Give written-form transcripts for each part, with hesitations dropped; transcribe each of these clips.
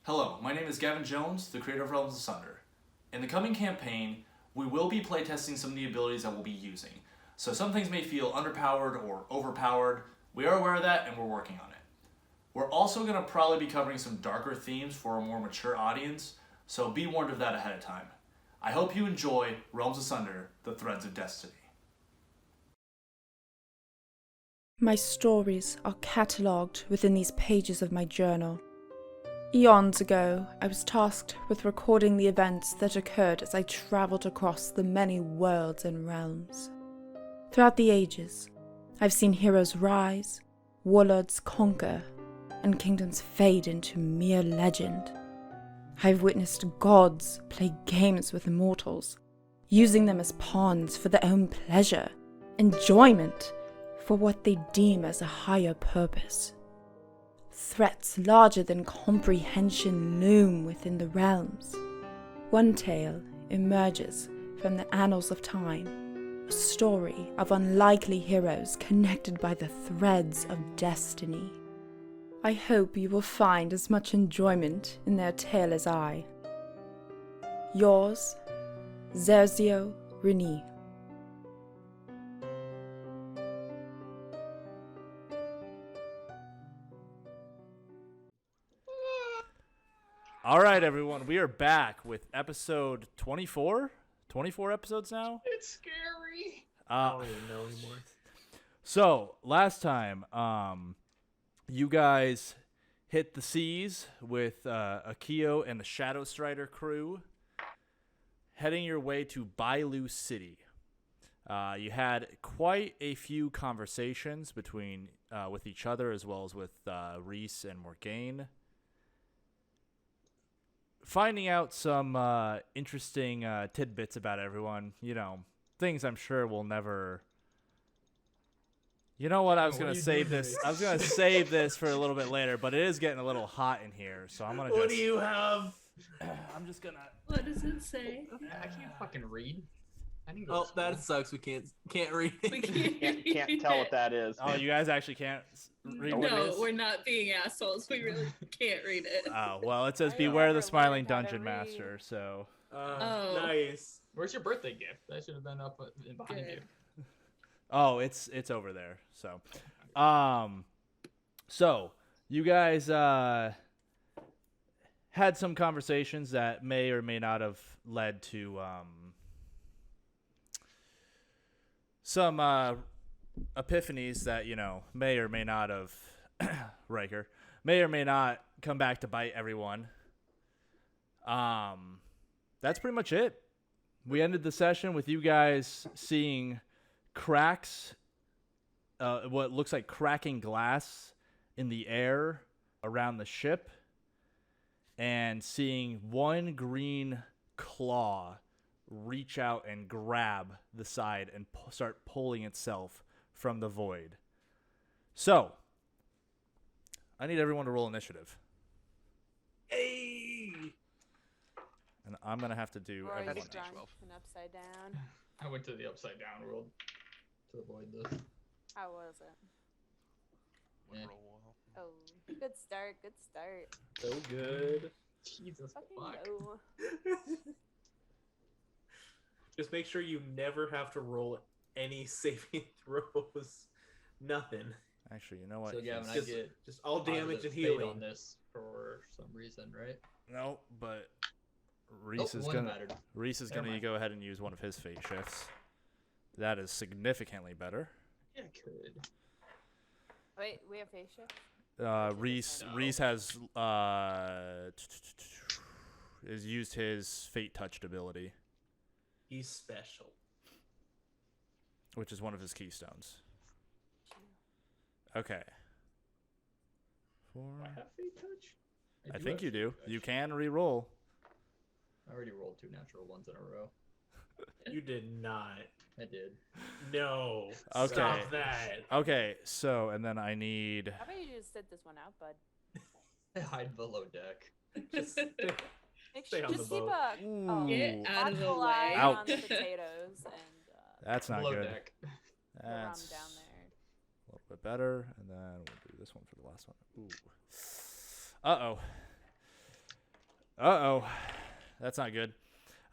Hello, my name is Gavin Jones, the creator of Realms Asunder. In the coming campaign, we will be playtesting some of the abilities that we'll be using. So some things may feel underpowered or overpowered. We are aware of that and we're working on it. We're also going to probably be covering some darker themes for a more mature audience, so be warned of that ahead of time. I hope you enjoy Realms Asunder, The Threads of Destiny. My stories are catalogued within these pages of my journal. Eons ago, I was tasked with recording the events that occurred as I travelled across the many worlds and realms. Throughout the ages, I've seen heroes rise, warlords conquer, and kingdoms fade into mere legend. I've witnessed gods play games with mortals, using them as pawns for their own pleasure, enjoyment, for what they deem as a higher purpose. Threats larger than comprehension loom within the realms. One tale emerges from the annals of time, a story of unlikely heroes connected by the threads of destiny. I hope you will find as much enjoyment in their tale as I. Yours, Zerzio Rini. All right, everyone, we are back with episode 24. 24 episodes now. It's scary. I don't even know anymore. So last time, you guys hit the seas with Akio and the Shadow Strider crew, heading your way to Bylu City. You had quite a few conversations between with each other as well as with Reese and Morgaine, finding out some interesting tidbits about everyone. You know, things I'm sure we'll never. You know what? I was gonna save this. I was gonna save this for a little bit later, but it is getting a little hot in here, so I'm gonna. What do you have? I'm just gonna. What does it say? I can't fucking read. I need to go Oh, to school. that sucks. We can't read. We Can't tell what that is. Oh, you guys actually can't read what it No, is? we're not being assholes. We really can't read it. Oh, well, it says I beware the never smiling learned how to dungeon read. master, so. Oh. Nice. Where's your birthday gift? That should have been up behind Good. you. Oh, it's over there. So you guys had some conversations that may or may not have led to some epiphanies that, you know, may or may not have Riker may or may not come back to bite everyone. That's pretty much it. We ended the session with you guys seeing cracks, what looks like cracking glass in the air around the ship, and seeing one green claw reach out and grab the side and start pulling itself from the void. So, I need everyone to roll initiative. Hey. And I'm going to have to do Roy's everyone. drunk and upside down. I went to the upside down world to avoid this. How was it? Yeah. Oh, good start, good start. So good. Jesus Fucking fuck. no. Just make sure you never have to roll any saving throws. Nothing. Actually, you know what? So Gavin, I Just- get Just all damage positive and fate healing. on this for some reason, right? No, but Reese is one gonna mattered. Reese is Never gonna mind. go ahead and use one of his fate shifts. That is significantly better. Yeah, I could. Wait, we have face shift? Reese No. Reese has used his fate touched ability, He's special. which is one of his keystones. Okay. Do I have fate touch? I do think have you fate do. touch. You can re-roll. I already rolled 2 natural ones in a row. You did not. I did. No. Okay. Stop that. Okay, so and then I need. How about you just sit this one out, bud? I hide below deck. Just Make Stay sure, on just the keep boat. a Ooh, Get out of the watchful eye way. on Ouch. the potatoes and that's not below good. deck. the rum That's down there. a little bit better, and then we'll do this one for the last one. Ooh. Uh-oh. Uh-oh. That's not good.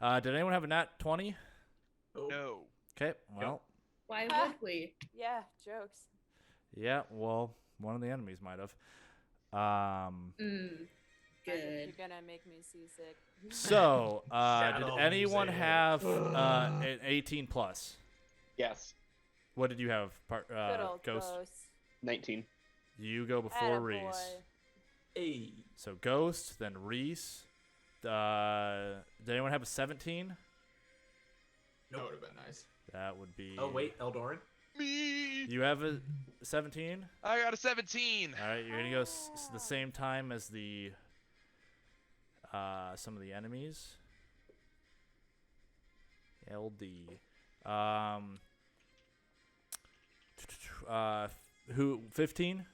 Did anyone have a nat 20? Oh. No. Okay, well, Why would we? Yeah, jokes. yeah, well, one of the enemies might have. Good. You're gonna make me seasick. So, did Shadow anyone music. have an 18 plus? Yes. What did you have, Good old Ghost? 19. You go before Reese. Attaboy. Hey. So Ghost, then Reese. Did anyone have a 17? That would have been nice. That would be. Oh wait, Eldoran. Me. You have a 17? I got a 17. All right, you're gonna go the same time as the some of the enemies. LD. Who 15?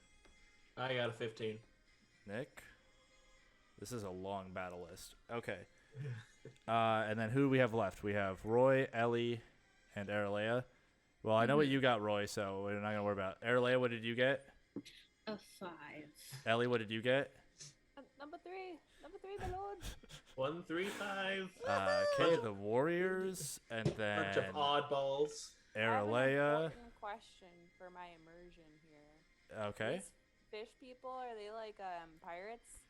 I got a 15. Nick. This is a long battle list. Okay. And then who do we have left? We have Roy, Ellie, and Aralea. Well, I know what you got, Roy, so we're not gonna worry about it. Aralea, what did you get? A 5. Ellie, what did you get? Number three, my lord. 135. Okay, the Warriors, and then Bunch of oddballs. I have an Aralea. important question for my immersion here. Okay. These fish people, are they like pirates?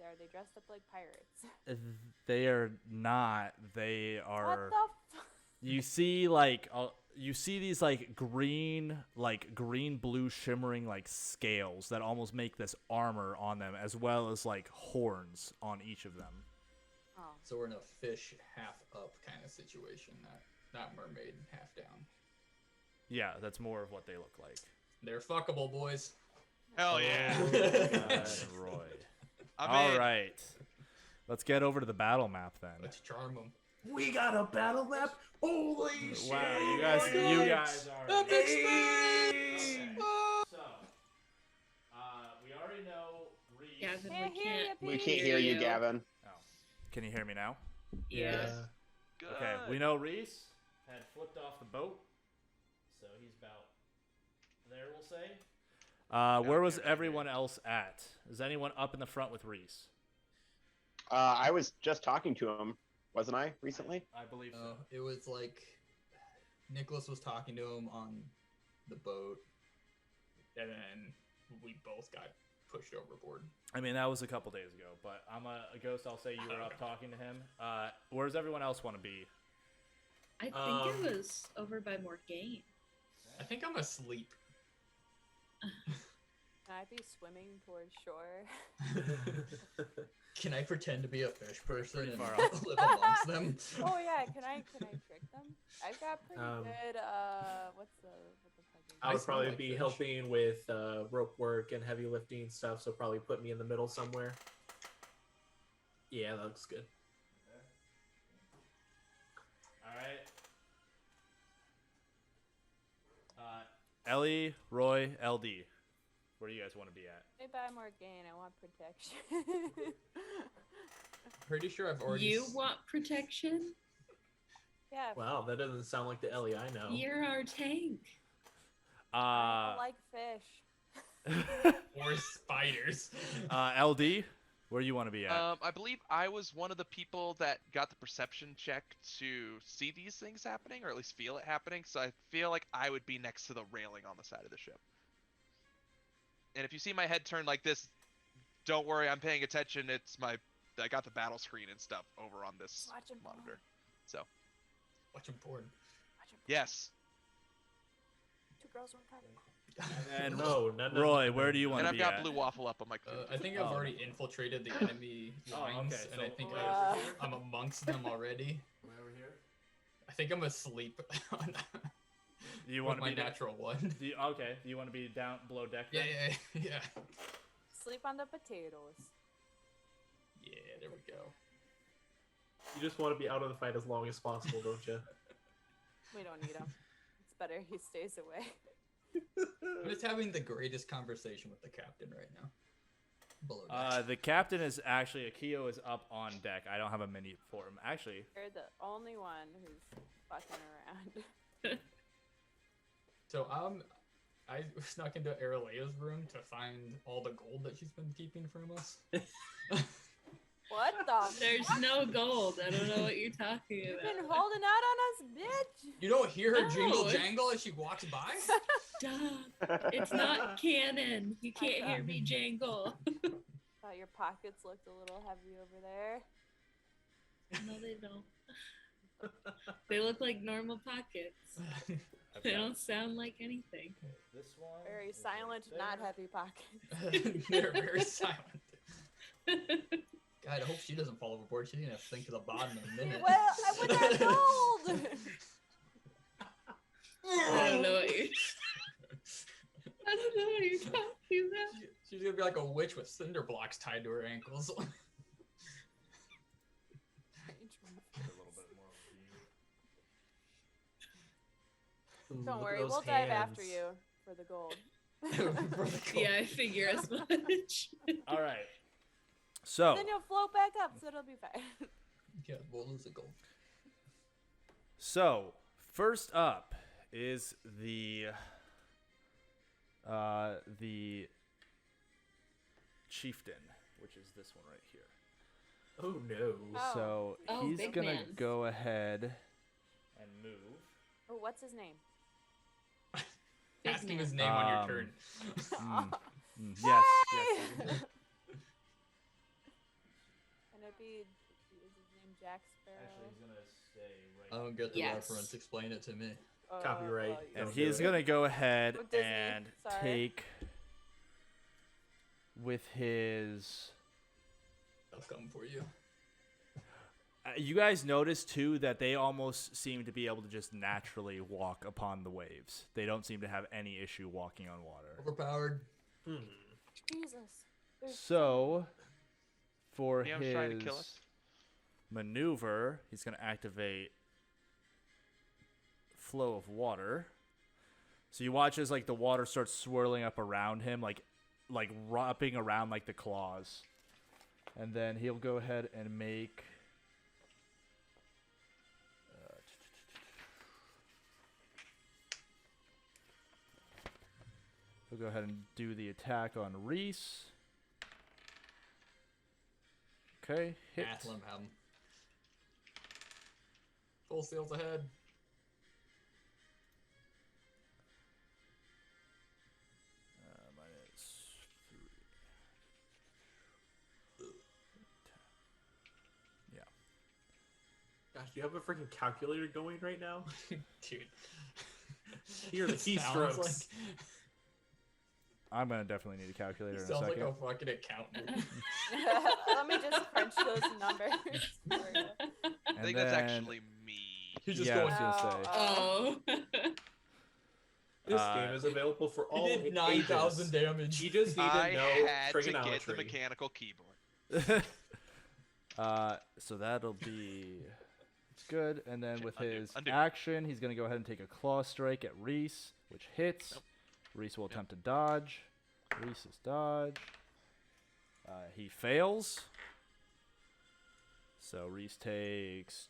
Are they dressed up like pirates? They are not. They What are. the f- You see these like green blue shimmering like scales that almost make this armor on them, as well as like horns on each of them. Oh. So we're in a fish half up kind of situation, not mermaid half down. Yeah, that's more of what they look like. They're fuckable, boys. Hell yeah. Roy. I'm All in. right, let's get over to the battle map then. Let's charm them. We got a battle map. Holy shit! Wow, you guys are. Hey! So, we already know Reese. Gavin, Can't we hear can't. you, We can't hear you, Gavin. Oh. Can you hear me now? Yes. Good. Okay, we know Reese had flipped off the boat, so he's about there, we'll say. Where was Okay. everyone else at? Is anyone up in the front with Reese? I was just talking to him, wasn't I, recently? I believe so. It was like Nicholas was talking to him on the boat, and then we both got pushed overboard. I mean, that was a couple days ago, but I'm a ghost. I'll say you were up talking to him. Where does everyone else want to be? I think it was over by Morgaine. I think I'm asleep. Can I be swimming towards shore? Can I pretend to be a fish person and far live amongst them? Oh yeah, can I trick them? I've got pretty good what the fuck is I would smell probably like be fish. helping with rope work and heavy lifting stuff, so probably put me in the middle somewhere. Yeah, that looks good. All right. Ellie, Roy, LD. Where do you guys want to be at? Maybe I'm Morgaine. I want protection. Pretty sure I've already. You want protection? Yeah. Wow, that doesn't sound like the Ellie I know. You're our tank. I don't like fish. Or spiders. LD, where do you want to be at? I believe I was one of the people that got the perception check to see these things happening, or at least feel it happening. So I feel like I would be next to the railing on the side of the ship. And if you see my head turned like this, don't worry, I'm paying attention. I got the battle screen and stuff over on this Watching porn. monitor. So Watching porn. Watching porn. yes, Two girls, one cup. And No, Roy, where do you want and to I've be got at? blue waffle up on my computer. I think I've already infiltrated the enemy lines, okay, and so I think Uh, I'm amongst them already. Over here. I think I'm asleep on Do you with want to my be natural one. Do you, okay. Do you want to be down below deck? Yeah, then? yeah. Sleep on the potatoes. Yeah, there we go. You just want to be out of the fight as long as possible, don't you? We don't need him. It's better he stays away. I'm just having the greatest conversation with the captain right now. Below deck. The captain is actually Akio is up on deck. I don't have a mini for him. Actually, You're the only one who's fucking around. So I snuck into Aralea's room to find all the gold that she's been keeping from us. What the? There's no gold. I don't know what you're talking You've about. been holding out on us, bitch. You don't hear her jingle No. jangle as she walks by? Stop. It's not canon. You can't hear me jangle. Thought your pockets looked a little heavy over there. No, they don't. They look like normal pockets. They don't sound like anything. This one. Very is silent, right not there. heavy pockets. They're very silent. God, I hope she doesn't fall overboard. She's gonna sink to the bottom in a minute. Well, I would have gold. I don't know what you're. I don't know what you're talking about. She's gonna be like a witch with cinder blocks tied to her ankles. A little bit more of Don't worry, we'll dive after you for the gold. Yeah, I figure as much. All right. So. Then you'll float back up, so it'll be fine. Yeah, we'll lose the gold. So, first up is the chieftain, which is this one right here. Oh no. Oh. So Oh, he's big gonna man. go ahead and move. Oh, what's his name? Big Ask him man. his name on your turn. Yes. Can it be? Is his name Jack Sparrow? Actually, he's gonna stay right. I don't get the Yes. reference. Explain it to me. Copyright. And Don't he's do it. gonna go ahead Oh, Disney, and sorry. take with his. I'll come for you. You guys notice too that they almost seem to be able to just naturally walk upon the waves. They don't seem to have any issue walking on water. Overpowered. Jesus. There's So, for Neon's his trying to kill us. maneuver, he's going to activate flow of water. So you watch as like the water starts swirling up around him, like wrapping around like the claws, and then he'll go ahead and make. He'll go ahead and do the attack on Reese. Okay, hit. Let him have him. Full sails ahead. -3. Yeah. Gosh, do you have a freaking calculator going right now? Dude. Here are the It sounds keystrokes. like- I'm gonna definitely need a calculator in a Sounds like second. a fucking accountant. Let me just crunch those numbers. for you. I think that's actually me. He's just Yeah, I going. was gonna say. Oh. This game is available for all He did 9,000 ages. damage. You just need to I know had to get the trigonometry. mechanical keyboard. So that'll be good. And then Shit, with undo, his undo. action, he's gonna go ahead and take a claw strike at Reese, which hits. Nope. Reese will attempt to dodge. Reese's dodge. He fails. So Reese takes.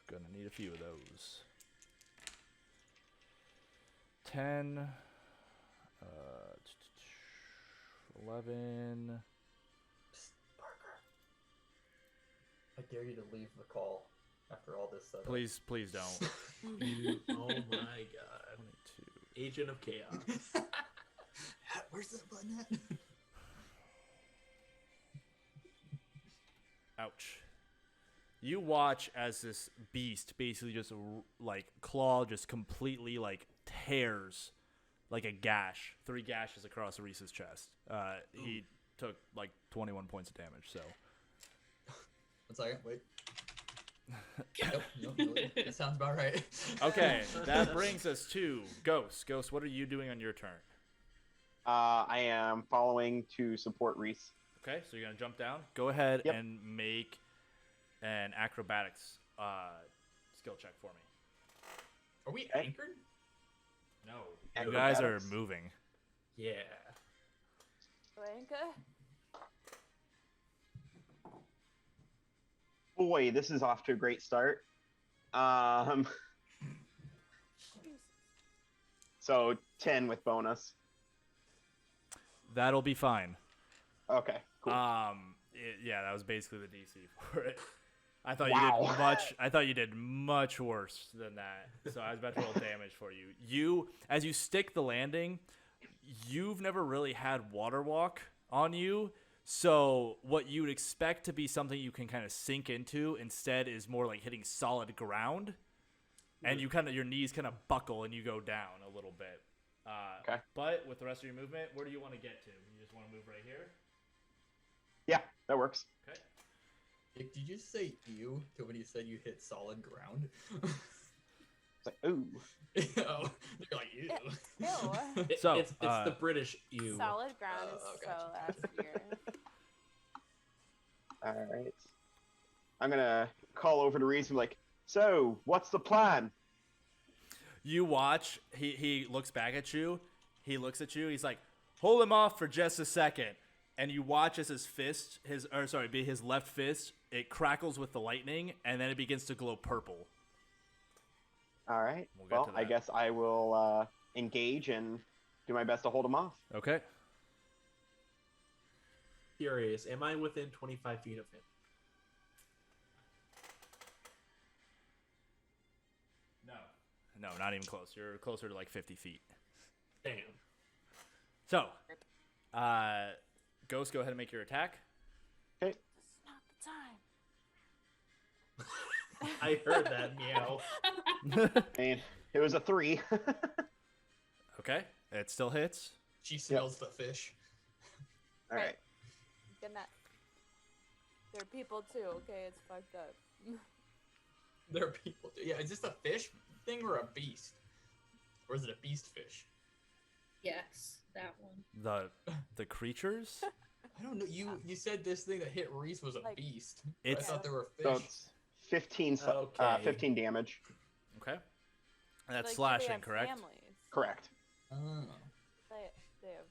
Gonna need a few of those. 10. 11. I dare you to leave the call after all this setup. Please don't. Oh my god. 22. Agent of Chaos. Where's the button at? Ouch. You watch as this beast basically just like claw just completely like tears like a gash, 3 gashes across Reese's chest. He took like 21 points of damage. So 1 second, wait. Nope. That sounds about right. okay, that brings us to Ghost. Ghost, what are you doing on your turn? I am following to support Reese. Okay, so you're gonna jump down. Go ahead Yep. and make an acrobatics skill check for me. Are we Okay. anchored? No. You guys are Acrobatics. moving. Yeah. Blanca? Boy, this is off to a great start. So 10 with bonus. That'll be fine. Okay, cool. Yeah, that was basically the DC for it. I thought Wow. you did much worse than that. So I was about to roll damage for you. As you stick the landing, you've never really had water walk on you. So what you'd expect to be something you can kind of sink into instead is more like hitting solid ground, and your knees kind of buckle and you go down a little bit. Okay. But with the rest of your movement, where do you want to get to? You just want to move right here? Yeah, that works. Okay. Did you just say ew to when you said you hit solid ground? It's like, ooh. Oh, you're like, ew. Ew. It's the British you. Solid ground is gotcha. so S tier. All right. I'm gonna call over to Reese and be like, so what's the plan? You watch. He looks back at you. He looks at you. He's like, hold him off for just a second. And you watch as his left fist, it crackles with the lightning, and then it begins to glow purple. All right. We'll get Well, to I that. guess I will engage and do my best to hold him off. Okay. Curious, am I within 25 feet of him? No, not even close. You're closer to like 50 feet. Damn. So, Ghost, go ahead and make your attack. Okay. It's not the time. I heard that meow. And it was a 3. Okay. It still hits. She smells the fish. All right. Good night. They're people too, okay? It's fucked up. There are people. Yeah, is this a fish thing or a beast? Or is it a beast fish? Yes, that one. The creatures? I don't know. You said this thing that hit Reese was a Like- beast. It's- I thought there were So fish. it's 15, Okay. 15 damage. Okay. That's Like, slashing, they have correct? Families. Correct. Oh. They have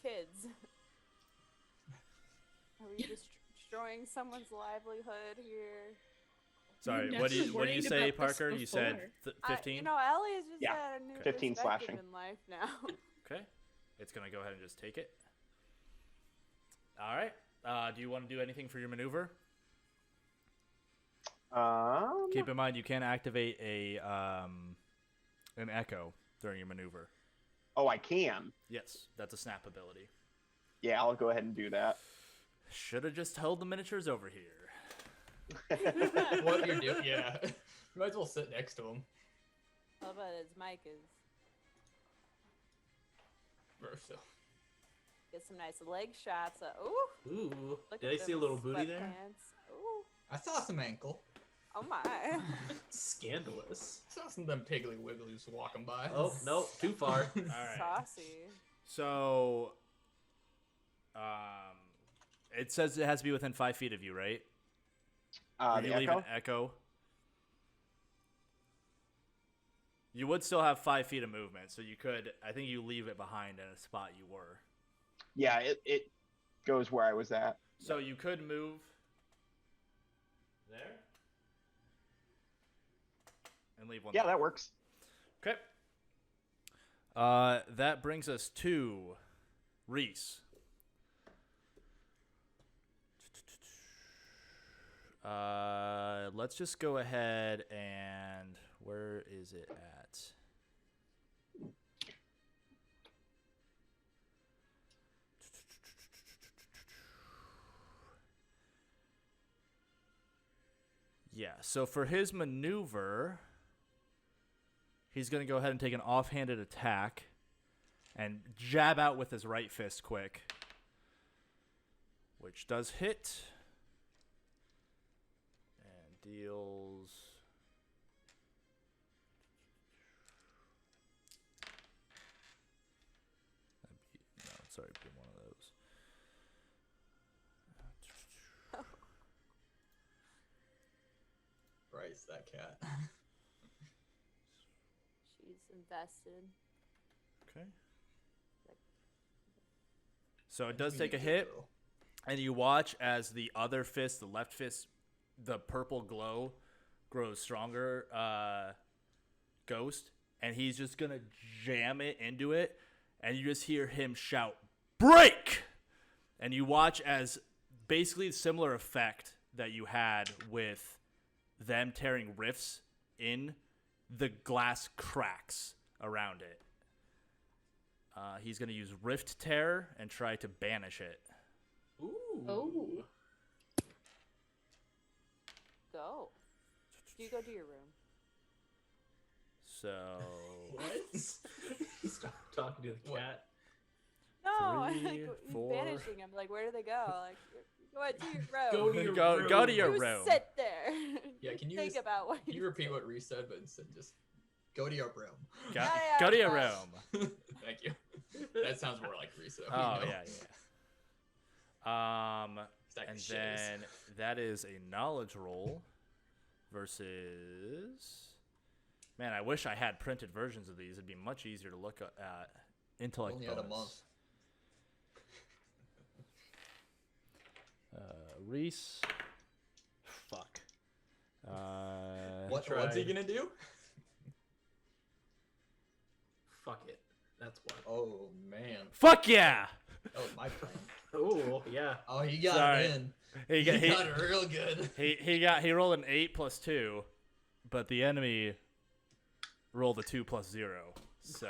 kids. Are we just destroying someone's livelihood here? Sorry, You've what do never you worried say, about this Parker? You said before. 15? You know, Ellie has just Yeah, had a new 15 perspective slashing. in life now. Okay. It's going to go ahead and just take it. All right. Do you want to do anything for your maneuver? Keep in mind you can activate an echo during your maneuver. Oh, I can. Yes, that's a snap ability. Yeah, I'll go ahead and do that. Should have just held the miniatures over here. What you're doing? Yeah. You might as well sit next to him. How about his mic is Verso. get some nice leg shots. Ooh, Ooh. look Did at I see a them little booty there? sweatpants. Ooh, I saw some ankle. oh my. Scandalous. I saw some of them Piggly Wigglies walking by. Oh, no, too far. All right. Saucy. So, it says it has to be within 5 feet of you, right? If The you leave echo? an echo. You would still have 5 feet of movement, so you could. I think you leave it behind in a spot you were. Yeah, it goes where I was at. So you could move there and leave one. Yeah, there. that works. Okay. That brings us to Reese. Let's just go ahead and where is it at? Yeah, so for his maneuver, he's going to go ahead and take an offhanded attack and jab out with his right fist quick, which does hit and deals. No, sorry, been one of those. Bryce, that cat. She's invested. Okay. So it does take a hit, and you watch as the other fist, the left fist, the purple glow grows stronger, Ghost, and he's just going to jam it into it, and you just hear him shout, "Break!" And you watch as basically similar effect that you had with them tearing rifts in, the glass cracks around it. He's going to use Rift Tear and try to banish it. Ooh. Oh. Go. Do you go to your room? So... What? Stop talking to the cat. No, Three, like, he's 4. banishing him. Like, where do they go? Like, go to your room. Go to your room. Go to your You room. sit there. Yeah, can you think just- about what Can you repeat what Reese said, but instead just go to your room? Go to your room. Thank you. That sounds more like Reese. Though, Oh, you know? yeah. Stack of And shiz. then that is a knowledge roll versus... Man, I wish I had printed versions of these. It'd be much easier to look at. Intellect Only bonus. had a month. Reese. Fuck. What's he gonna do? Fuck it. That's what. Oh man. Fuck yeah! That was my plan. Oh yeah. Oh, he got Sorry. it in. He Got it real good. he rolled an 8 plus 2, but the enemy rolled a 2 plus 0. So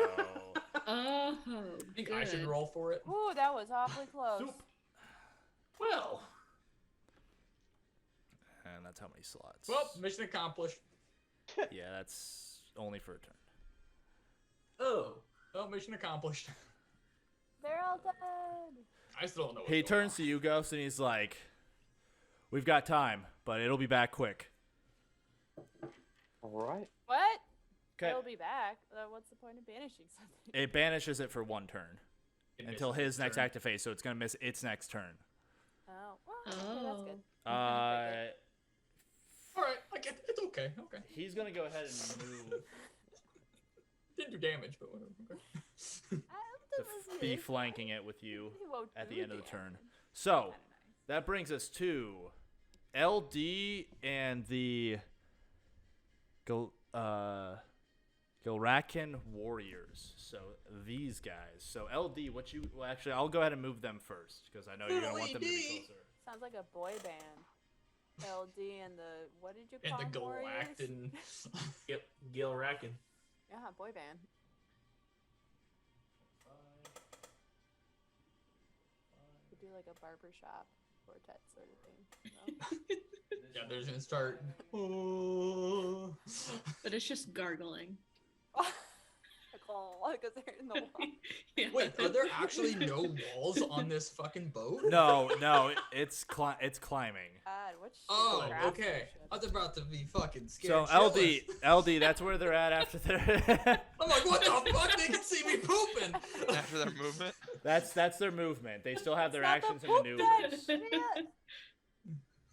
Oh, I think good. I should roll for it. Ooh, that was awfully close. Soup. Well. and that's how many slots. Well, mission accomplished. Yeah, that's only for a turn. Oh. Oh, mission accomplished. They're all dead. I still don't know. He turns to you, Ghost, and he's like, "We've got time, but it'll be back quick." All right. What? Okay. It'll be back. What's the point of banishing something? It banishes it for 1 turn until his next active phase, so it's gonna miss its next turn. Oh, well, okay, that's good. All right, it's okay. Okay. He's gonna go ahead and move Didn't do damage, but whatever. Okay. to be flanking it with you He won't at do the end of the turn. damage. So Kinda nice. that brings us to LD and the Gilrakan Warriors. So these guys. So LD, actually, I'll go ahead and move them first because I know you're gonna want them to be closer. Sounds like a boy band. LD and the what did you And call the them, Warriors? Galactan. Yep. Gil Rackin. Yeah, boy band. Could do like a barbershop quartet sort of thing. You know? Yeah, they're just gonna start. Oh. But it's just gargling. Because they're in the wall. Yeah. Wait, are there actually no walls on this fucking boat? No, it's climbing. God, what Oh, shitty okay. craftsmanship. I was about to be fucking So scared. LD, that's where they're at after their. I'm like, what the fuck? They can see me pooping. After their movement. That's their movement. They still have their It's not actions the and poop maneuvers. bed, idiot.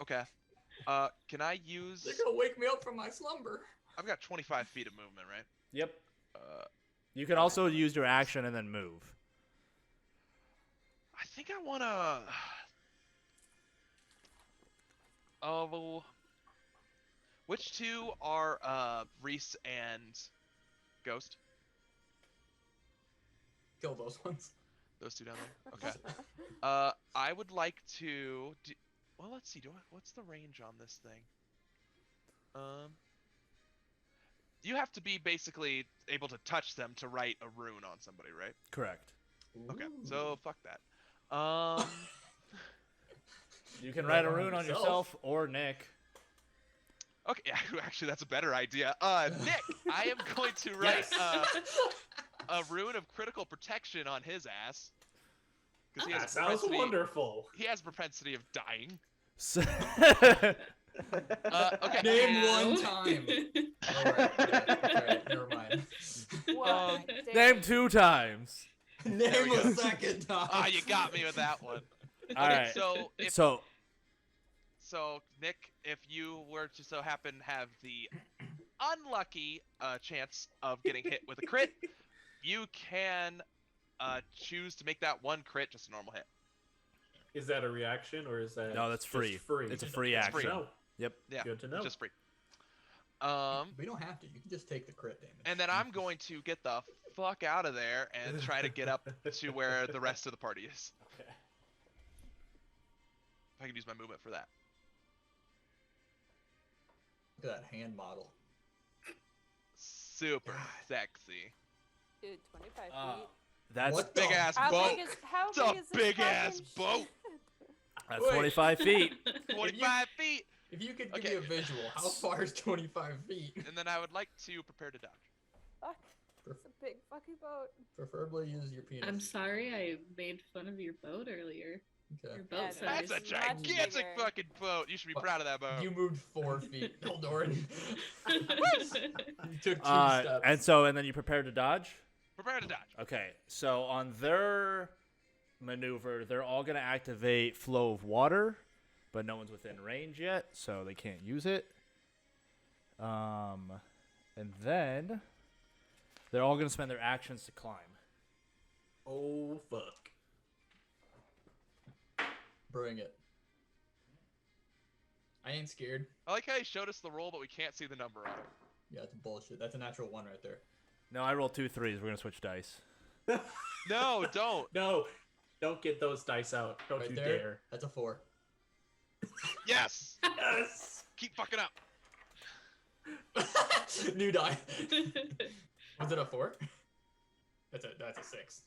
Okay. Can I use? They're gonna wake me up from my slumber. I've got 25 feet of movement, right? Yep. Uh, You can also use your action and then move. I think I wanna. Oh. Which two are Reese and Ghost? Kill those ones. Those two down there. Okay. I would like to. Well, let's see. What's the range on this thing? You have to be basically able to touch them to write a rune on somebody, right? Correct. Okay. So fuck that. You can write a rune on yourself or Nick. Okay, actually, that's a better idea. Nick, I am going to write a rune of critical protection on his ass. Because he has That sounds wonderful. He has propensity of dying. So- Okay. Name Ow. one time. Alright, never mind. What? Name 2 times. Name we a go. second time. Ah, you got me with that one. All Okay, right. so Nick, if you were to so happen have the unlucky chance of getting hit with a crit, you can choose to make that one crit just a normal hit. Is that a reaction or is that No, that's just free. free? It's a free It's action. free. No. Yep. Yeah, Good to know. it's just free. We don't have to. You can just take the crit damage. And then I'm going to get the fuck out of there and try to get up to where the rest of the party is. I can use my movement for that. Look at that hand model. Super sexy. Dude, 25 feet. That's What Big the- ass How boat. big is how It's a big is this big ass fucking boat. ship? that's Wait. 25 feet. 25 feet. If you could give Okay. me a visual, how far is 25 feet? And then I would like to prepare to dodge. Fuck. It's a big fucking boat. Preferably use your penis. I'm sorry I made fun of your boat earlier. Okay. Your boat Yeah, size. That's a Much gigantic bigger. fucking boat. You should be What? proud of that boat. You moved 4 feet, Eldoran. You took 2 steps. And then you prepare to dodge? Prepare to dodge. Okay, so on their maneuver, they're all going to activate Flow of Water, but no one's within range yet, so they can't use it. And then they're all going to spend their actions to climb. Oh, fuck. Bring it. I ain't scared. I like how he showed us the roll, but we can't see the number on it. Yeah, it's bullshit. That's a natural 1 right there. No, I rolled 2 3s. We're going to switch dice. No, don't. No, don't get those dice out. Don't Right you there. dare. That's a 4. Yes. Yes. Keep fucking up. New die. Was it a 4? That's a 6.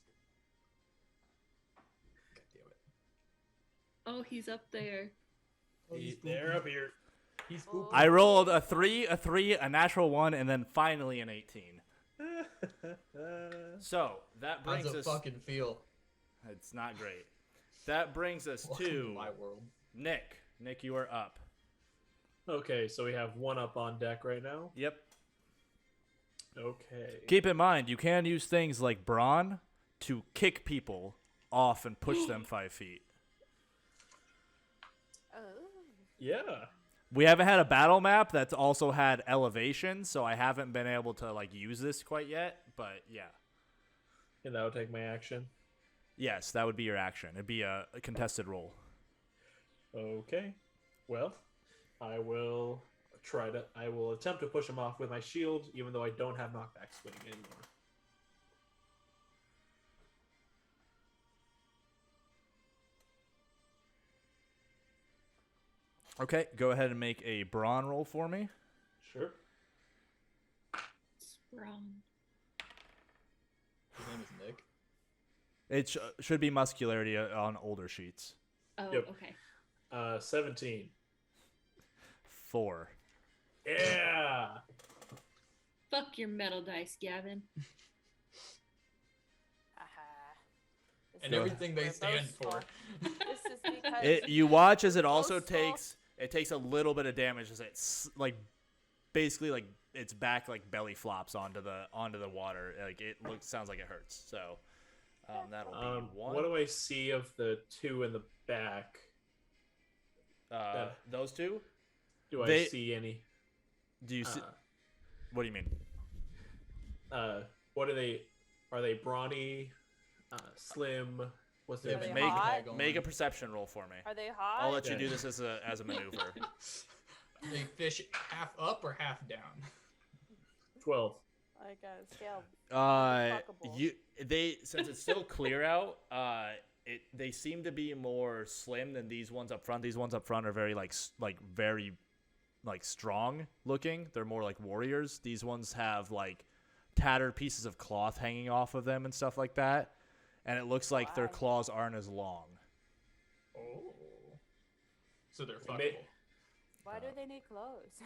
God damn it. Oh, he's up there. They're up here. He's spoopy. I rolled a 3, a natural 1, and then finally an 18. So, that brings How's it us... fucking feel? It's not great. That brings us Welcome to my world. Nick. Nick, you are up. Okay, so we have 1 up on deck right now. Yep. Okay. Keep in mind, you can use things like Brawn to kick people off and push them 5 feet. Oh. Yeah. We haven't had a battle map that's also had elevation, so I haven't been able to like use this quite yet, but yeah. And that would take my action. Yes, that would be your action. It'd be a contested roll. Okay. Well, I will attempt to push him off with my shield, even though I don't have knockback swing anymore. Okay, go ahead and make a Brawn roll for me. Sure. Wrong. His name is Nick. It should be muscularity on older sheets. Oh, Yep. okay. 17. 4. Yeah. Fuck your metal dice, Gavin. Haha. This And is everything they because stand we're for. boastful. This is because You watch as it also Boastful. takes a little bit of damage as it's like basically like its back like belly flops onto the water. Like it sounds like it hurts. So that'll be 1. What do I see of the 2 in the back? Those 2? Do I They- see any? Do you see? What do you mean? What are they? Are they brawny? Slim? What's They their have a they Make hot? make a perception roll for me. Are they hot? I'll let you Yeah. do this as a maneuver. They fish half up or half down. 12. Like a scale. Since it's still clear out, they seem to be more slim than these ones up front. These ones up front are very very strong looking. They're more like warriors. These ones have like tattered pieces of cloth hanging off of them and stuff like that. And it looks like their Why? claws aren't as long. Oh. So they're They may- fuckable. Why do they need clothes?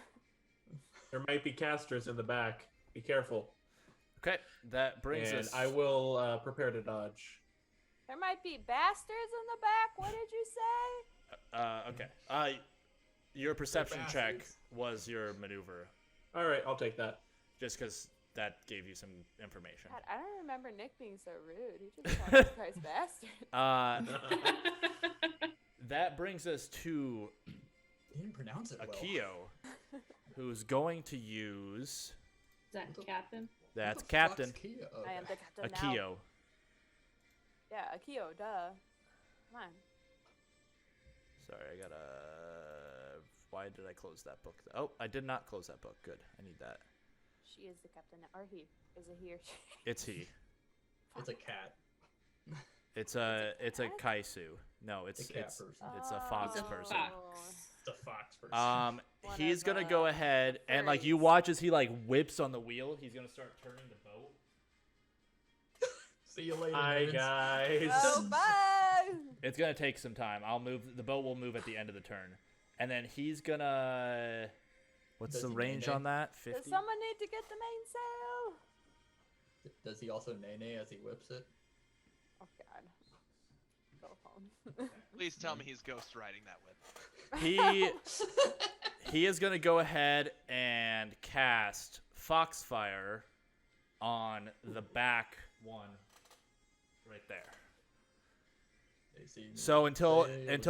There might be casters in the back. Be careful. Okay, that brings And us. I will prepare to dodge. There might be bastards in the back. What did you say? Okay. Your perception check bastards. was your maneuver, All right, I'll take that. just because that gave you some information. God, I don't remember Nick being so rude. He just called these guys bastards. That brings us to He didn't pronounce it well. Akio, who's going to use. Is that Captain? That's What the fuck's Captain Kia? Oh, I am okay. the captain now. Akio. Yeah, Akio, duh. Come on. Sorry, I gotta. Why did I close that book? Oh, I did not close that book. Good. I need that. She is the captain now. Or he. Is it he or she? It's he. It's a cat. It's a cat? kaisu. No, it's cat it's person. it's a fox It's a person. fox. It's a fox person. One He's of, gonna go ahead the and like you furries. watch as he like whips on the wheel. He's gonna start turning the boat. See you later, Hi, nerds. guys. Oh, bye! It's gonna take some time. I'll move. The boat will move at the end of the turn, and then he's gonna. What's Does the he range nay-nay? on that? Does 50. someone need to get the mainsail? Does he also nay as he whips it? Oh god. Go home. Please tell me he's ghost riding that whip. He is gonna go ahead and cast Foxfire on the back one, right there. So until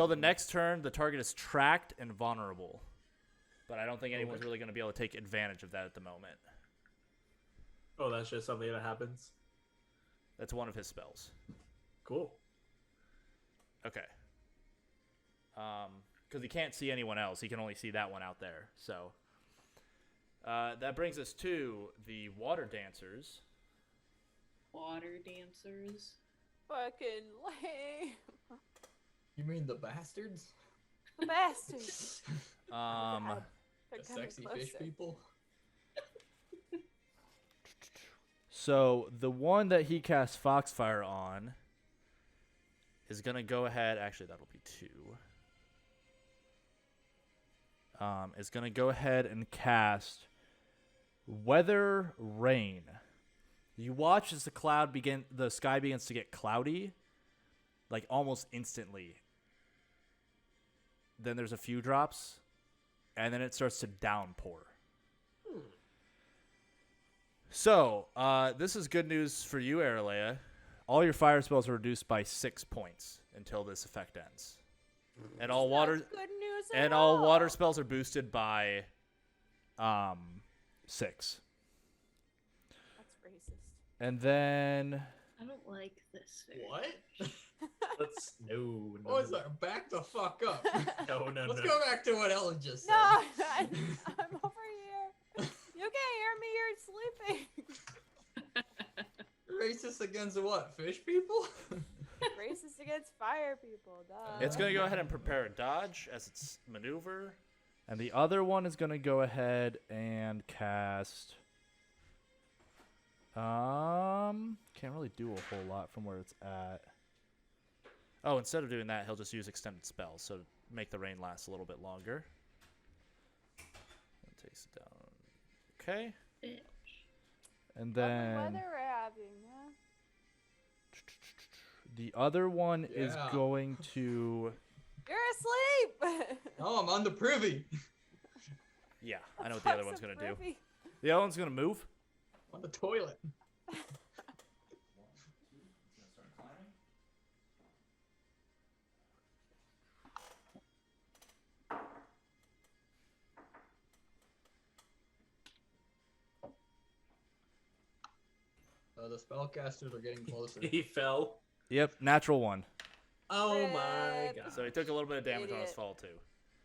the next turn, the target is tracked and vulnerable. But I don't think anyone's really going to be able to take advantage of that at the moment. Oh, that's just something that happens. That's one of his spells. Cool. Okay. Because he can't see anyone else. He can only see that one out there. So that brings us to the water dancers. Water dancers. Fucking lame. You mean the bastards? The bastards. Um, They're The coming sexy fish closer. people? so the one that he casts Foxfire on is going to go ahead. Actually, that'll be 2. Is going to go ahead and cast Weather Rain. You watch as the sky begins to get cloudy, like almost instantly. Then there's a few drops, and then it starts to downpour. So, this is good news for you, Aralea. All your fire spells are reduced by 6 points until this effect ends. And all water Good news and at all water all. spells are boosted by 6. That's racist. And then I don't like this very What? Let's no. Oh, it's like, back the fuck up. No. Let's go back to what Ellen just said. No, I'm over here. You can't hear me. You're sleeping. Racist against what? Fish people? Racist against fire people. Duh. it's going to go ahead and prepare a dodge as its maneuver. And the other one is going to go ahead and cast can't really do a whole lot from where it's at. Oh, instead of doing that, he'll just use extended spells, so to make the rain last a little bit longer. That takes it down. Okay. bitch. And Lovely then weather we're having, huh? the other one is Yeah. going to... You're asleep. Oh, I'm on the privy. Yeah, I know what the other one's Fuck's a going to do. privy. The other one's going to move. On the toilet. The spellcasters are getting closer. He fell. Yep, natural one. Oh my Rip. god. So he took a little bit of damage on his Idiot. fall, too.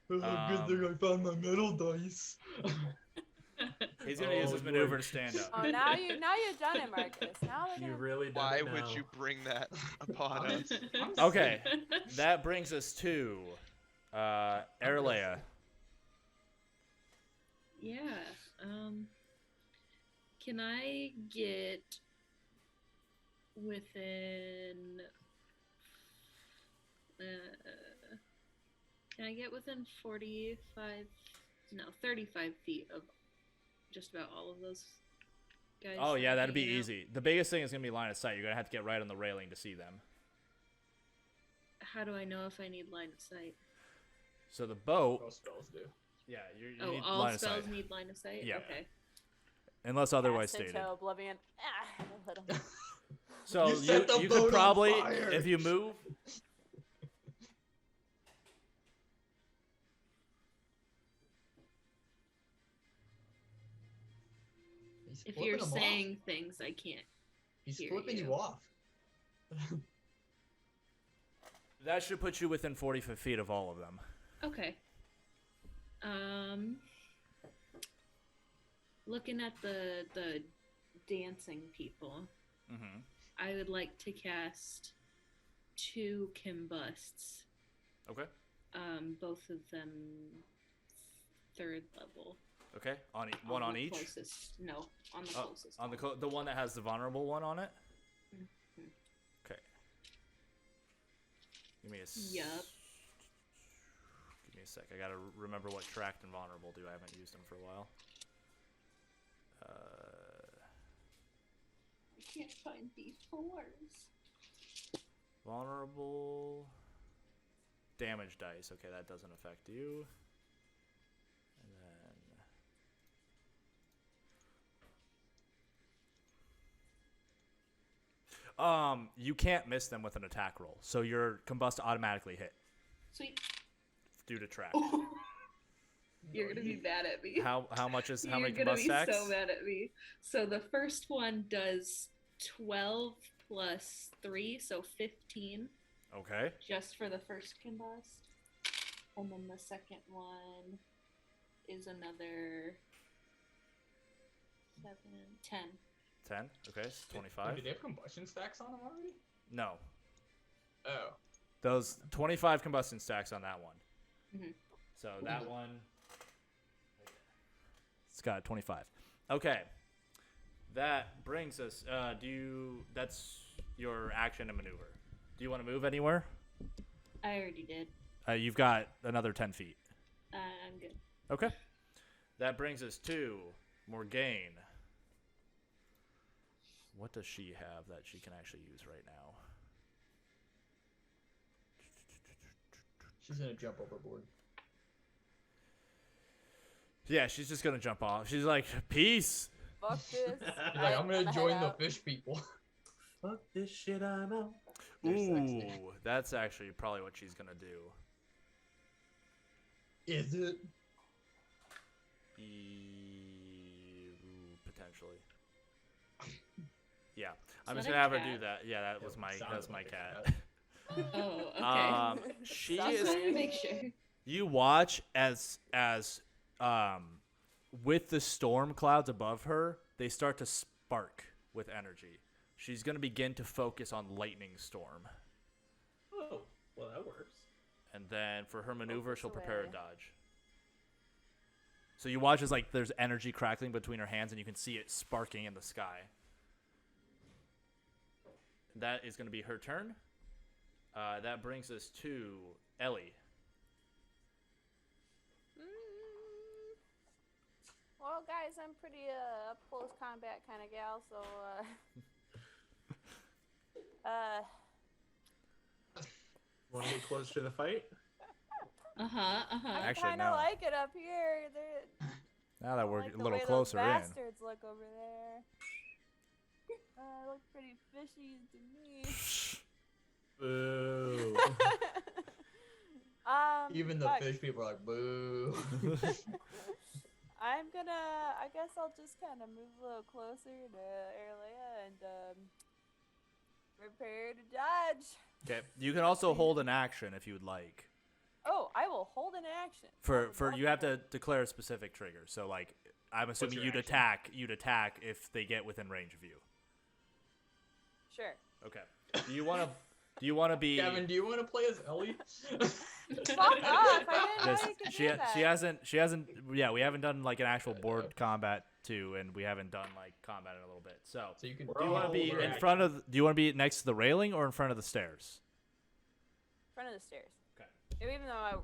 Good thing I found my metal dice. He's going to use Oh, his maneuver Lord. to stand up. Oh, now you've done it, Marcus. Now they're You gonna... really done Why it would now. you bring that upon us? Okay, that brings us to Aralea. Yeah. Can I get within? Can I get within 35 feet of just about all of those guys? Oh, yeah, that'd be hanging out? easy. The biggest thing is going to be line of sight. You're going to have to get right on the railing to see them. How do I know if I need line of sight? So the boat... Most spells do. Yeah, you Oh, need all line of spells sight. need line of sight? Yeah. Okay. Unless otherwise Cast stated. into oblivion. Ah, let 'em- So You set the you boat could on probably, fire. if you move... He's If flipping you're them saying off. things, I can't. He's hear flipping you you. off. That should put you within 45 feet of all of them. Okay. Looking at the dancing people, Mm-hmm. I would like to cast 2 combusts. Okay. Both of them 3rd level. Okay. One on each. Closest. No, on the closest. On the one that has the vulnerable one on it. Mm-hmm. Okay. Give me a. Yup. Give me a sec. I gotta remember what tracked and vulnerable do. I haven't used them for a while. I can't find D4s. Vulnerable. Damage dice. Okay, that doesn't affect you. And then. You can't miss them with an attack roll, so your combust automatically hit. Sweet. Due to track. You're gonna be mad at me. How many combust stacks? You're gonna be so mad at me. So the first one does 12 plus 3, so 15. Okay. Just for the first combust. And then the second one is another 7, 10. 10. Okay, so 25. Do they have combustion stacks on them already? No. Oh. Those 25 combustion stacks on that one. Mm-hmm. So that one, it's got 25. Okay. That brings us. That's your action and maneuver. Do you want to move anywhere? I already did. You've got another 10 feet. I'm good. Okay. That brings us to Morgaine. What does she have that she can actually use right now? She's gonna jump overboard. Yeah, she's just gonna jump off. She's like, peace. Fuck this. She's like, I'm gonna join head the out. fish people. Fuck this shit, I'm out. Ooh, that's actually probably what she's gonna do. Is it? Potentially. Yeah, I'm that just a gonna have her cat? do that. Yeah, that was Sounds my like a cat. Oh, okay. She Sounds is. Just wanted to make sure. You watch as with the storm clouds above her, they start to spark with energy. She's gonna begin to focus on lightning storm, Oh, well, that works. and then for her maneuver, Focus she'll prepare a away. dodge. So you watch as like there's energy crackling between her hands, and you can see it sparking in the sky. That is gonna be her turn. That brings us to Ellie. Well, guys, I'm pretty up close combat kind of gal, so Want to get close to the fight? I Actually, kind of no. like it up here. Now that we're like a the little way closer those in. bastards look over there. Look pretty fishy to me. Boo. Even the fuck. fish people are like, boo. I guess I'll just kind of move a little closer to Erlea and prepare to dodge. Okay. You can also hold an action if you would like. Oh, I will hold an action. For you have to declare a specific trigger. So like I'm assuming your you'd action? attack if they get within range of you. Sure. Okay. Do you want to be Gavin, do you want to play as Ellie? Fuck off! I didn't know Just- you could she do that. she hasn't yeah, we haven't done like an actual board combat too, and we haven't done like combat in a little bit. So So you can. do you want to be roll in your front of do you want to be next to the railing or in front of the stairs? Front of the stairs. Okay. Even though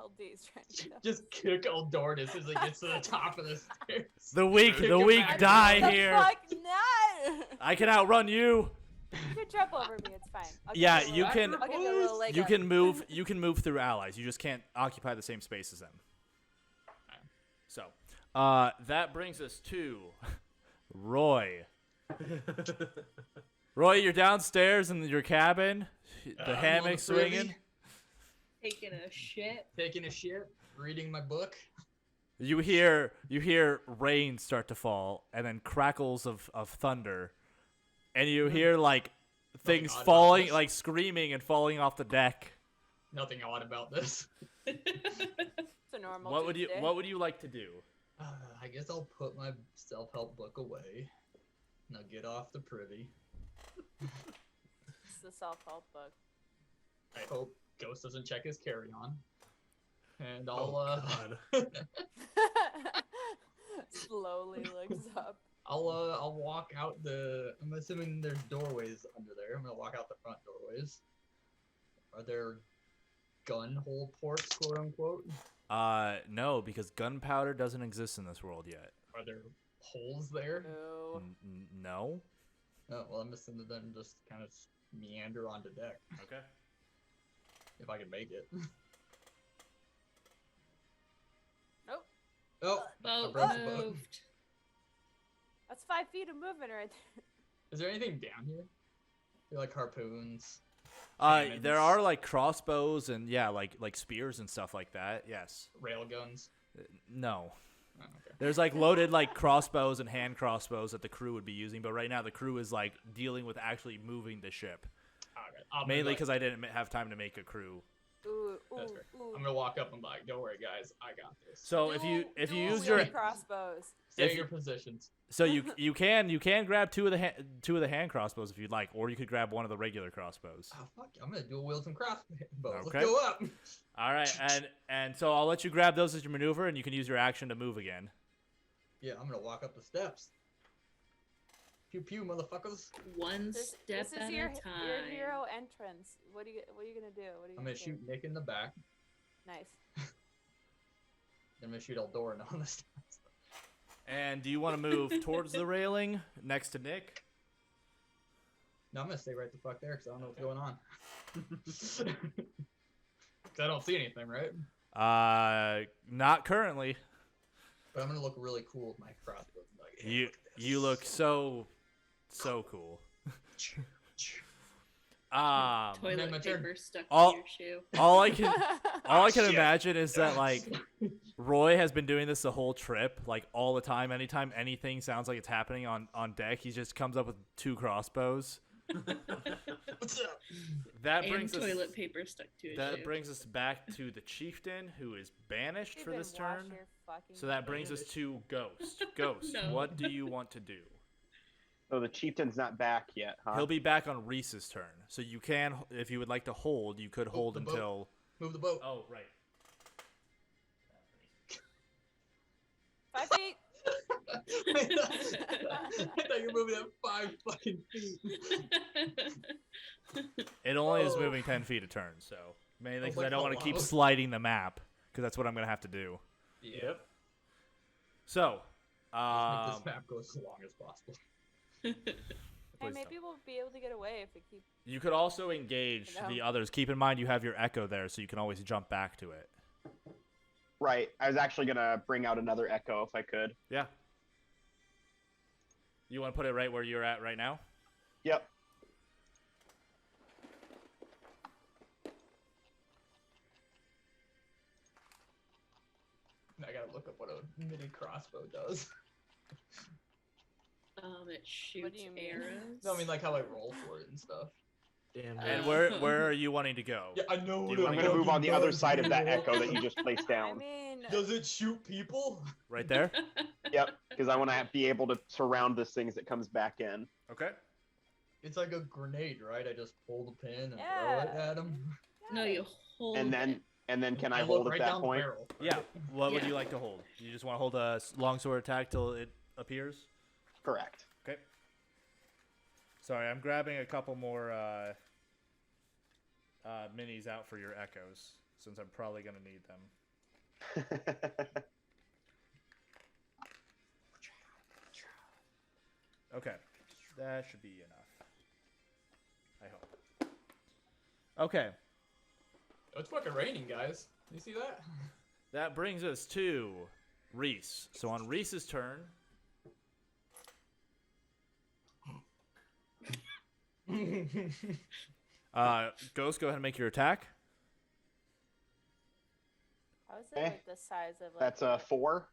LD is trying to. Just kick Eldorn as soon as he gets to the top of the stairs. The weak Kick him back. die The here. fuck not! I can outrun you. You can jump over me. It's fine. I'll give Yeah, a you little- can I'll give you a little leg you up. can move you can move through allies. You just can't occupy the same space as them. So, that brings us to Roy. Roy, you're downstairs in your cabin. The I'm hammock on the swinging. privy, Taking a shit. Taking a shit, reading my book. You hear rain start to fall, and then crackles of thunder, and you hear like things odd about falling, this. like screaming and falling off the deck. Nothing odd about this. It's a normal What would you Tuesday. like to do? I guess I'll put my self-help book away. Now get off the privy. It's the self-help book. I hope Ghost doesn't check his carry-on. And Oh, I'll God. Slowly looks up. I'll walk out the. I'm assuming there's doorways under there. I'm gonna walk out the front doorways. Are there gun hole ports, quote unquote? No, because gunpowder doesn't exist in this world yet. Are there holes there? No. No. Oh, well, I'm assuming then just kind of meander onto deck Okay. if I can make it. Nope. Oh, I Boat broke the boat. moved. That's 5 feet of movement right there. Is there anything down here? There like harpoons. There Cannons. are like crossbows and like spears and stuff like that. Yes. Railguns. No. Oh, okay. There's like loaded like crossbows and hand crossbows that the crew would be using, but right now the crew is like dealing with actually moving the ship. Okay. Mainly because I didn't have time to make a crew. Ooh, That's ooh, fair. ooh. I'm gonna walk up and be like, "Don't worry, guys, I got this." So if you use Dual your crossbows. Stay if in you- your positions. so you can grab two of the hand crossbows if you'd like, or you could grab one of the regular crossbows. Oh fuck! I'm gonna dual wield some crossbows. Okay. Let's go up. All right, and so I'll let you grab those as your maneuver, and you can use your action to move again. Yeah, I'm gonna walk up the steps. Pew pew, motherfuckers! One This step is at your, a time. your hero entrance. What are you gonna do? What are you I'm gonna shoot Nick in the back. Nice. Then I'm gonna shoot Eldora on the steps. And do you want to move towards the railing next to Nick? No, I'm gonna stay right the fuck there because I don't know what's going on. 'Cause I don't see anything, right? Not currently. But I'm gonna look really cool with my crossbow. Like, hey, You look at this. you look so cool. Toilet my turn. paper stuck All- to your shoe. all I can Shit. imagine is that like Roy has been doing this the whole trip, like all the time. Anytime anything sounds like it's happening on deck, he just comes up with 2 crossbows. What's up? That And brings us toilet paper stuck to his that shoe. brings us back to the chieftain, who is banished for Even this wash turn. your fucking So that brings us to Ghost. Ghost, No. what do you want to do? So the chieftain's not back yet, huh? He'll be back on Reese's turn. So you can, if you would like to hold, you could hold the boat. until. Move the boat. Oh, right. 5 feet. I thought you were moving at 5 fucking feet. It only is moving 10 feet a turn, so mainly was because I like, don't want to keep hello? sliding the map, because that's what I'm gonna have to do. Yep. So, Let's make this map go as long as possible. Hey, Please maybe we'll be able to get away if we keep. you could also engage I know. the others. Keep in mind you have your echo there, so you can always jump back to it. Right. I was actually gonna bring out another echo if I could. Yeah. You want to put it right where you're at right now? Yep. I gotta look up what a mini crossbow does. It shoots you mean? arrows. No, I mean like how I roll for it and stuff. Damn. And dude. where are you wanting to go? Yeah, I know. Do you what wanna a I'm gonna move on the fucking other does. side of that echo that you just placed I down. mean, Does it shoot people? Right there? Yep. Because I want to be able to surround this thing as it comes back in. Okay. It's like a grenade, right? I just pull the pin and throw Yeah. it at him. No, you hold And it. then can I look hold at right that down the point? barrel. Yeah. What would Yeah. you like to hold? You just want to hold a longsword attack till it appears? Correct. Okay. Sorry, I'm grabbing a couple more minis out for your echoes, since I'm probably going to need them. Okay. That should be enough. I hope. Okay. Oh, it's fucking raining, guys. You see that? That brings us to Reese. So on Reese's turn, Ghost, go ahead and make your attack. how is it Eh, like the size of like That's a 4.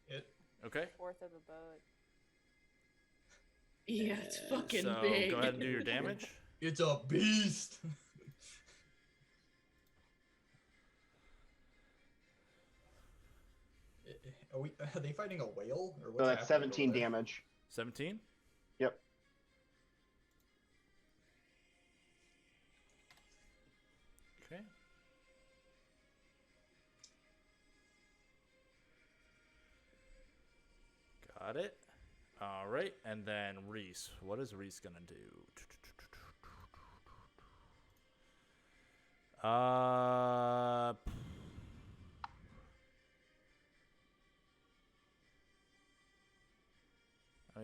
It. Okay. a fourth of a boat? Yeah, it's fucking So big. go ahead and do your damage. It's a beast. Are they fighting a whale or what's So that's happening 17 over there? damage. 17. Yep. Got it. All right, and then Reese. What is Reese gonna do? Oh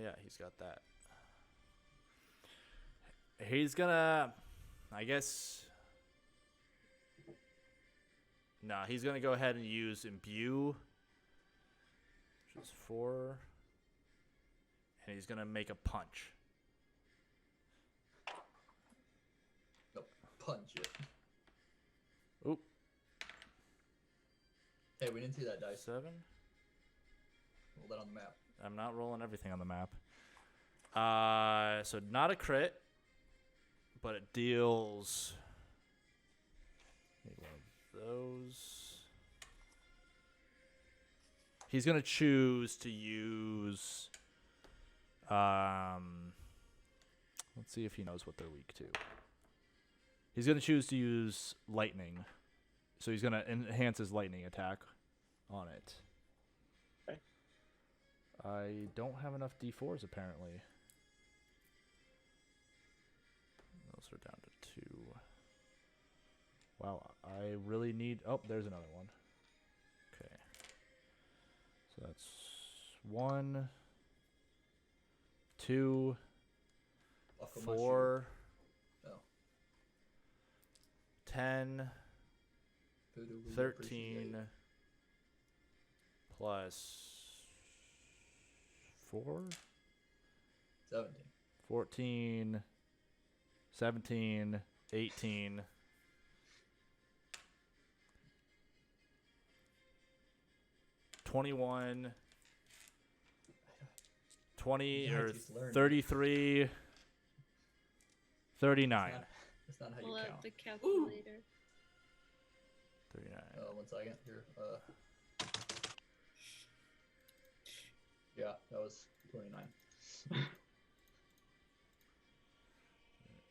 yeah, he's got that. He's gonna, I guess. Nah, he's gonna go ahead and use Imbue, which is 4, and he's gonna make a punch. Nope. Punch it. Oop. Hey, we didn't see that dice. 7. Roll that on the map. I'm not rolling everything on the map. So not a crit, but it deals. Maybe one of those. He's gonna choose to use. Let's see if he knows what they're weak to. He's gonna choose to use lightning, so he's gonna enhance his lightning attack on it. Okay. I don't have enough D4s apparently. Those are down to 2. Wow, I really need. Oh, there's another one. Okay. So that's 1, 2, Buckle my 4, shield. Oh. 10, Voodoo, we 13, appreciate. plus 4, 17. 14, 17, 18. 21, 20, Yeah, or he's learning. 33, 39. That's not how Pull you out count. the calculator. 39. 1 second. Here. Yeah, that was 29.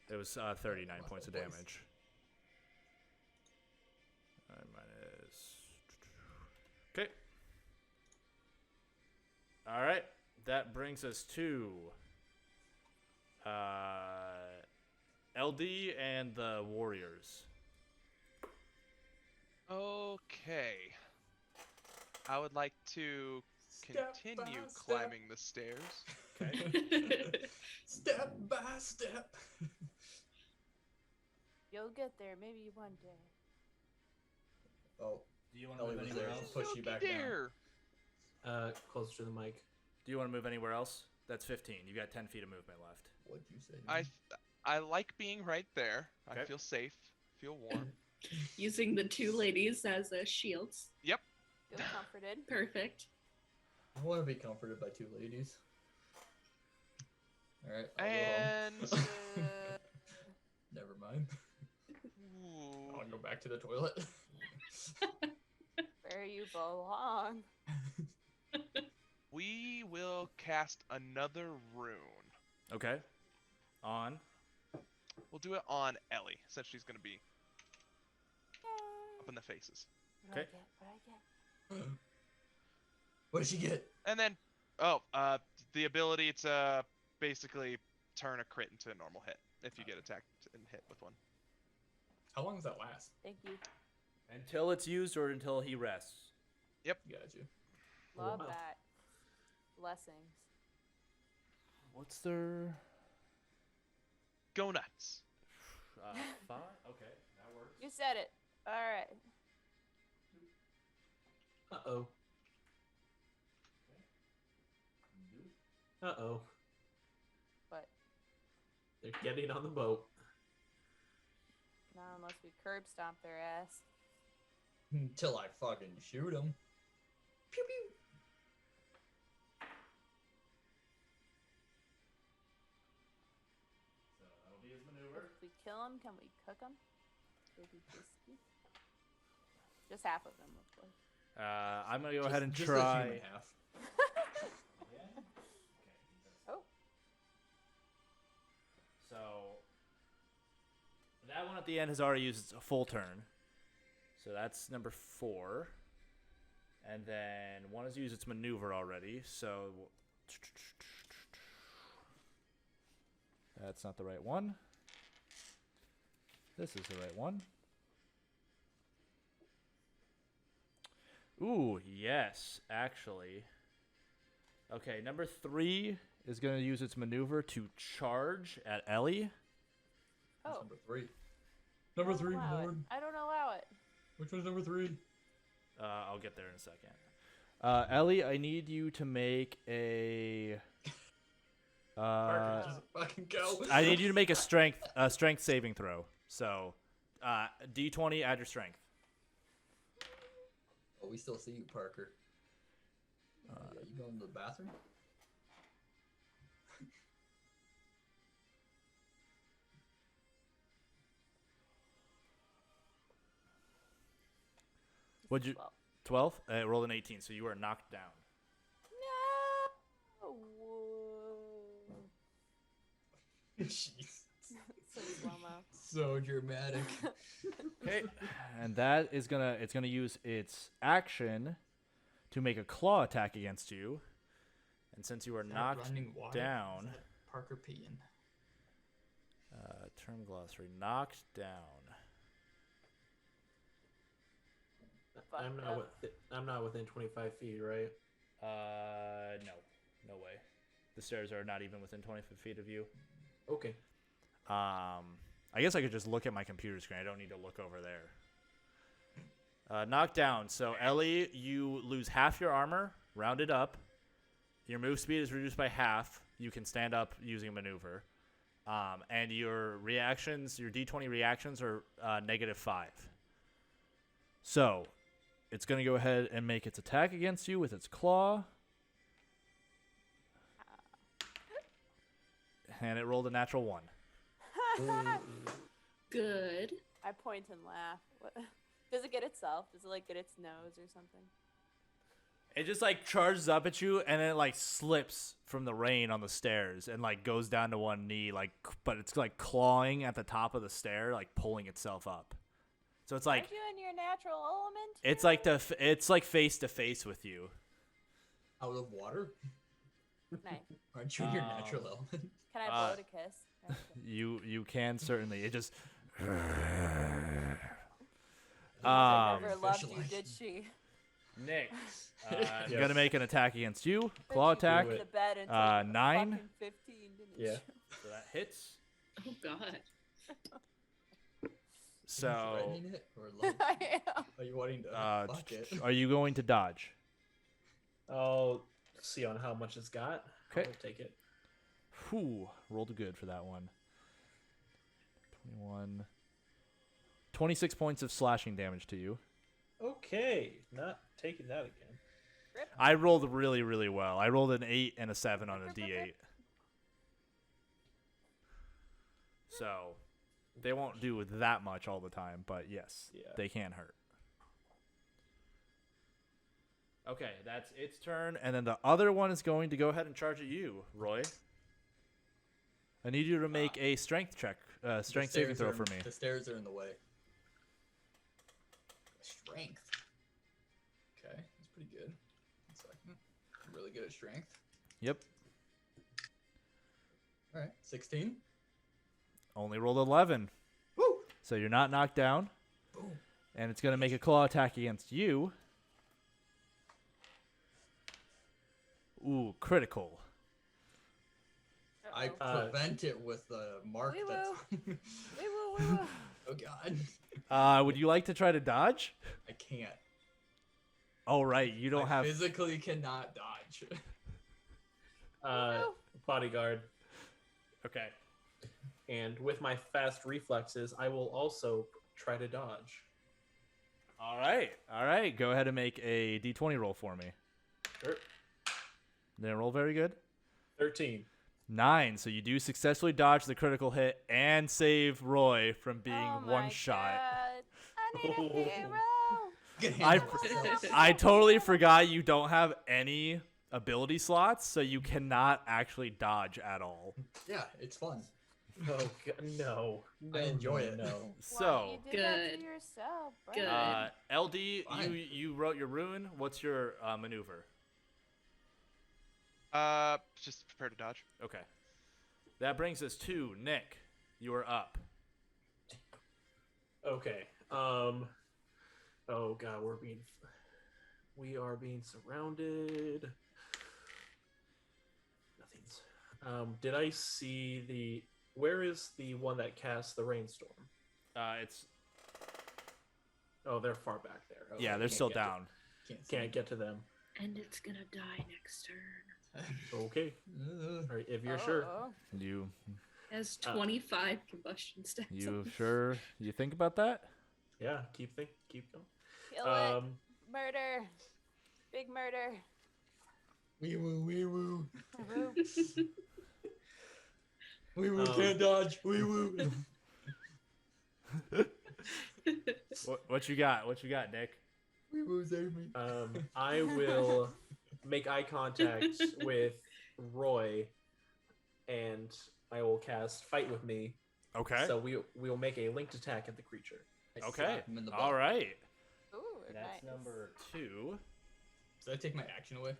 It was 39 Lost points of my place. damage. Minus. Okay. All right. That brings us to LD and the Warriors. Okay. I would like to continue climbing the stairs. Okay. Step by step. You'll get there maybe one day. Oh, Do you want Ellie was there. She pushed you back down. Dare. Closer to the mic. Do you want to move anywhere else? That's 15. You got 10 feet of movement left. What'd you say? I like being right there. Okay. I feel safe. Feel warm. Using the 2 ladies as shields. Yep. Feel comforted. Perfect. I want to be comforted by 2 ladies. All right. And Never mind. Ooh. I'll go back to the toilet. Where you belong. We will cast another rune. Okay. On. We'll do it on Ellie, since she's gonna be up in the faces. What do I Okay. get? What do I get? What did she get? And then, the ability to basically turn a crit into a normal hit if you get attacked and hit with one. How long does that last? Thank you. Until it's used or until he rests. Got you. Love Wow. that. Blessings. What's their... Go nuts. 5? Okay, that works. You said it. All right. Uh-oh. Uh-oh. But They're getting on the boat. not unless we curb stomp their ass. Until I fucking shoot him. Pew pew. So that'll be his maneuver. If we kill them, can we cook them? Baby crispy. Just half of them, of course. I'm going to go ahead and Just the try... human half. Oh. So that one at the end has already used its full turn. So that's number 4. And then one has used its maneuver already. So That's not the right one. This is the right one. Ooh, yes, actually. Okay, number 3 is going to use its maneuver to charge at Ellie. That's Oh, number 3. I Number don't 3, allow it. Lord. I don't allow it. Which one's number 3? I'll get there in a second. Ellie, I need you to make a. Parker, Just fucking go. I need you to make a strength saving throw. So, D20, add your strength. Oh, we still see you, Parker. Yeah, you going to the bathroom? What'd you? 12? Rolled an 18, so you are knocked down. No. Jeez. So slow-mo. So dramatic. Okay, and that is it's gonna use its action to make a claw attack against you. And since you are knocked Running water? down, Is that Parker peeing. term glossary, knocked down. I'm not within 25 feet, right? No way. The stairs are not even within 25 feet of you. Okay. I guess I could just look at my computer screen. I don't need to look over there. Knocked down. So, Ellie, you lose half your armor, rounded up. Your move speed is reduced by half. You can stand up using a maneuver. And your reactions, your D20 reactions are -5. So, it's going to go ahead and make its attack against you with its claw. And it rolled a natural 1. Good. I point and laugh. What? Does it get itself? Does it like get its nose or something? It just like charges up at you and then it like slips from the rain on the stairs and like goes down to one knee, like, but it's like clawing at the top of the stair, like pulling itself up. So it's like Aren't you in your natural element? it's like it's like face to face with you. Out of water? Nice. Aren't you in your natural element? Can I blow it a kiss? Okay. You can certainly. It just She um never loved you, officially. did she? Nick, Yes. gonna make an attack against you. Bet Claw you attack. put me to bed until 9. fucking 15, didn't Yeah. you? So that hits. Oh God. So Threatening it or like, I am. are you wanting to fuck it? are you going to dodge? I'll see on how much it's got. Okay. I'll take it. Whew, rolled good for that one. 21. 26 points of slashing damage to you. Okay. Not taking that again. Rip. I rolled really, really well. I rolled an 8 and a 7 on a Rip, rip, d8. rip. So, they won't do that much all the time, but yes, Yeah. they can hurt. Okay, that's its turn, and then the other one is going to go ahead and charge at you, Roy. I need you to make a strength check, strength The saving stairs throw are for me. The stairs are in the way. Strength. Okay, that's pretty good. 1 second. I'm really good at strength. Yep. All right, 16. Only rolled 11. Woo! So you're not knocked down. Boom. And it's going to make a claw attack against you. Ooh, critical. I Uh-oh. prevent it with the mark Wee that's. Wee woo, wee woo. Oh god. Would you like to try to dodge? I can't. Oh, right. You don't I have... physically cannot dodge. Bodyguard. Okay. And with my fast reflexes, I will also try to dodge. All right. All right. Go ahead and make a d20 roll for me. Sure. Didn't roll very good. 13. 9. So you do successfully dodge the critical hit and save Roy from being Oh one my shot. God. I need a hero. Can I, handle myself. I totally forgot you don't have any ability slots, so you cannot actually dodge at all. Yeah, it's fun. Oh god, no. I enjoy it. No. So, You did that Good. to yourself, bro. Good. LD, Fine. you wrote your rune. What's your maneuver? Just prepare to dodge. Okay. That brings us to Nick. You are up. Okay. Oh god, we are being surrounded. Nothing's. Did I see the? Where is the one that casts the rainstorm? It's Oh, they're far back there. Okay, yeah, they're can't still get to- down. Can't get to them. And it's gonna die next turn. Okay. All right, if you're sure. You Has 25 combustion stats. you sure you think about that? Yeah, keep going. Kill it. Murder. Big murder. Wee woo, wee woo. Oops. Wee woo can't dodge. Wee woo. What you got? What you got, Nick? Wee woo, save me. I will make eye contact with Roy, and I will cast Fight with Me. Okay. So we will make a linked attack at the creature. I Okay. slap him in the butt. All right. Ooh, That's nice. number 2. Does that take my action away?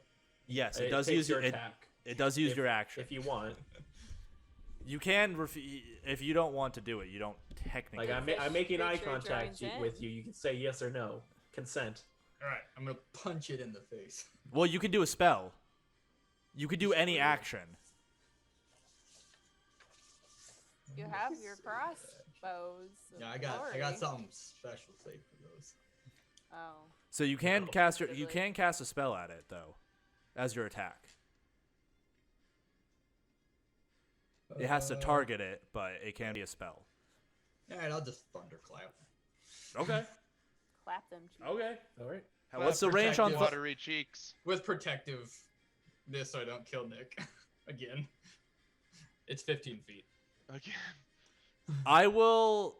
Yes, it It does takes use your it, attack it does use if- your action. if you want. You can if you don't want to do it. You don't technically. Like I'm making eye Creature contact joins with in. you. You can say yes or no. Consent. All right, I'm gonna punch it in the face. Well, you can do a spell. You could do any action. You have your crossbows. of Yeah, I got glory. something special saved for those. Oh. So you can No. cast you Possibly. can cast a spell at it though, as your attack. It has to target it, but it can be a spell. All right, I'll just thunderclap. Okay. Clap them cheeks. Okay. All right. What's the range on? protective. Watery cheeks. With protective, this so I don't kill Nick again. It's 15 feet. Again. I will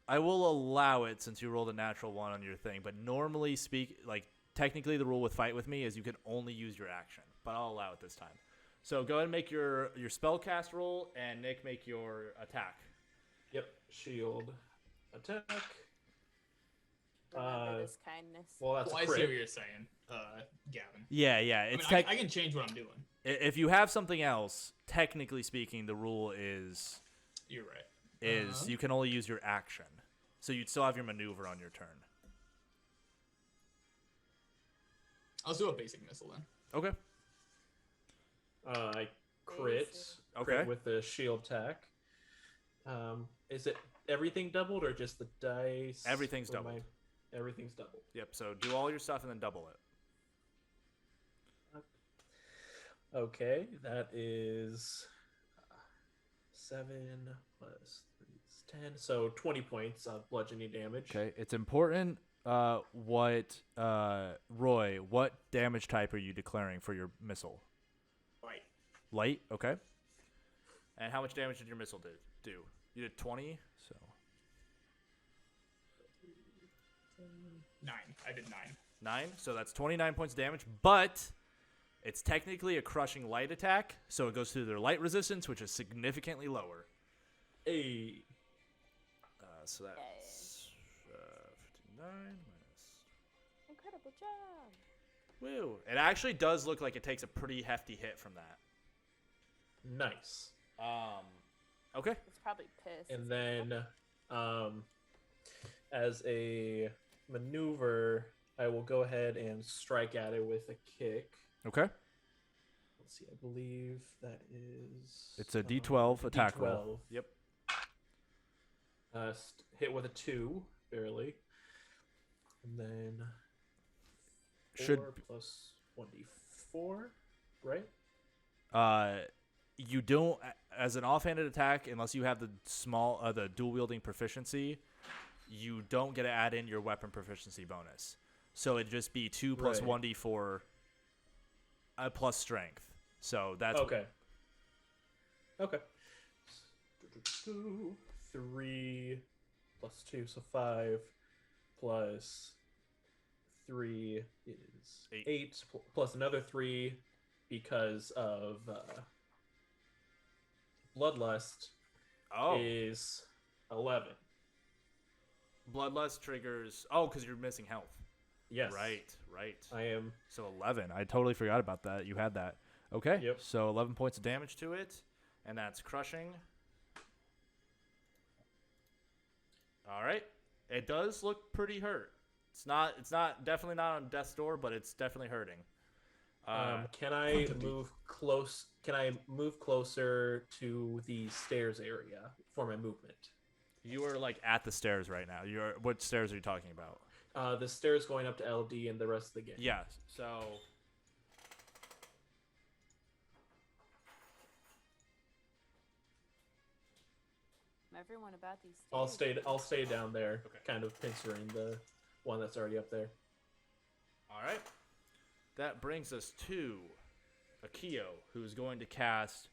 allow it since you rolled a natural 1 on your thing. But normally technically the rule with Fight with Me is you can only use your action. But I'll allow it this time. So go ahead and make your spell cast roll, and Nick, make your attack. Yep. Shield attack. Remember this kindness. Well, that's Well, a I see what crit. you're saying, Gavin. Yeah. I It's mean, I can change what I'm doing. if you have something else, technically speaking, the rule is You're right. you can only use your action. So you'd still have your maneuver on your turn. I'll do a basic missile then. Okay. I crit. Basic. Okay. Crit with the shield attack. Is it everything doubled or just the dice? Everything's Or am doubled. Everything's doubled. Yep. So do all your stuff and then double it. Okay, that is 7 plus 3 is 10. So 20 points of bludgeoning damage. Okay. It's important. Roy, what damage type are you declaring for your missile? Right. Light. Okay. And how much damage did your missile do? You did 20. So 9. I did 9. 9. So that's 29 points of damage. But it's technically a crushing light attack, so it goes through their light resistance, which is significantly lower. Hey. So that's 59 minus. Incredible job. Woo! It actually does look like it takes a pretty hefty hit from that. Nice. Okay. It's probably pissed. And then, as a maneuver, I will go ahead and strike at it with a kick. Okay. Let's see, I believe that is. It's a D12 attack D12. roll. Yep. Hit with a 2, barely. And then. Should 4 plus 1d4, right? You don't, as an offhanded attack, unless you have the dual wielding proficiency, you don't get to add in your weapon proficiency bonus. So it'd just be 2 plus Right. 1d4 plus strength. So that's Okay. Okay. 3 plus 2, so 5 plus 3 is Eight. 8 plus another 3 because of Bloodlust is 11. Bloodlust triggers. Oh, because you're missing health. Yes. Right. I am. So 11. I totally forgot about that. You had that. Okay. Yep. So 11 points of damage to it, and that's crushing. All right. It does look pretty hurt. It's not definitely not on death's door, but it's definitely hurting. Can I move close? Can I move closer to the stairs area for my movement? You are like at the stairs right now. What stairs are you talking about? The stairs going up to LD and the rest of the game. Yeah. So Everyone about these stairs. I'll stay down there, Okay. kind of pincering the one that's already up there. all right. That brings us to Akio, who's going to cast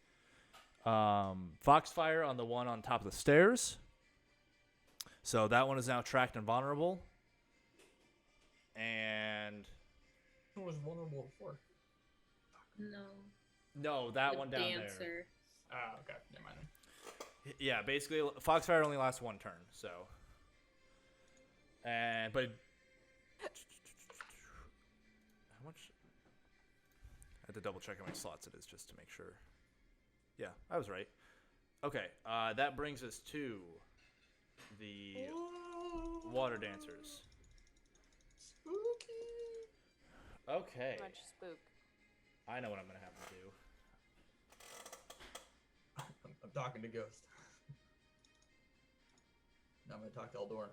Foxfire on the one on top of the stairs. So that one is now tracked and vulnerable. And Who was vulnerable before? no, that The one down there. dancer. Ah, okay. Never mind. Yeah, basically, Foxfire only lasts one turn, so. But how much? I had to double check how many slots it is just to make sure. Yeah, I was right. Okay, that brings us to the water dancers. Spooky. Okay, Much spook. I know what I'm gonna have to do. I'm talking to Ghost. Now I'm gonna talk to Eldoran.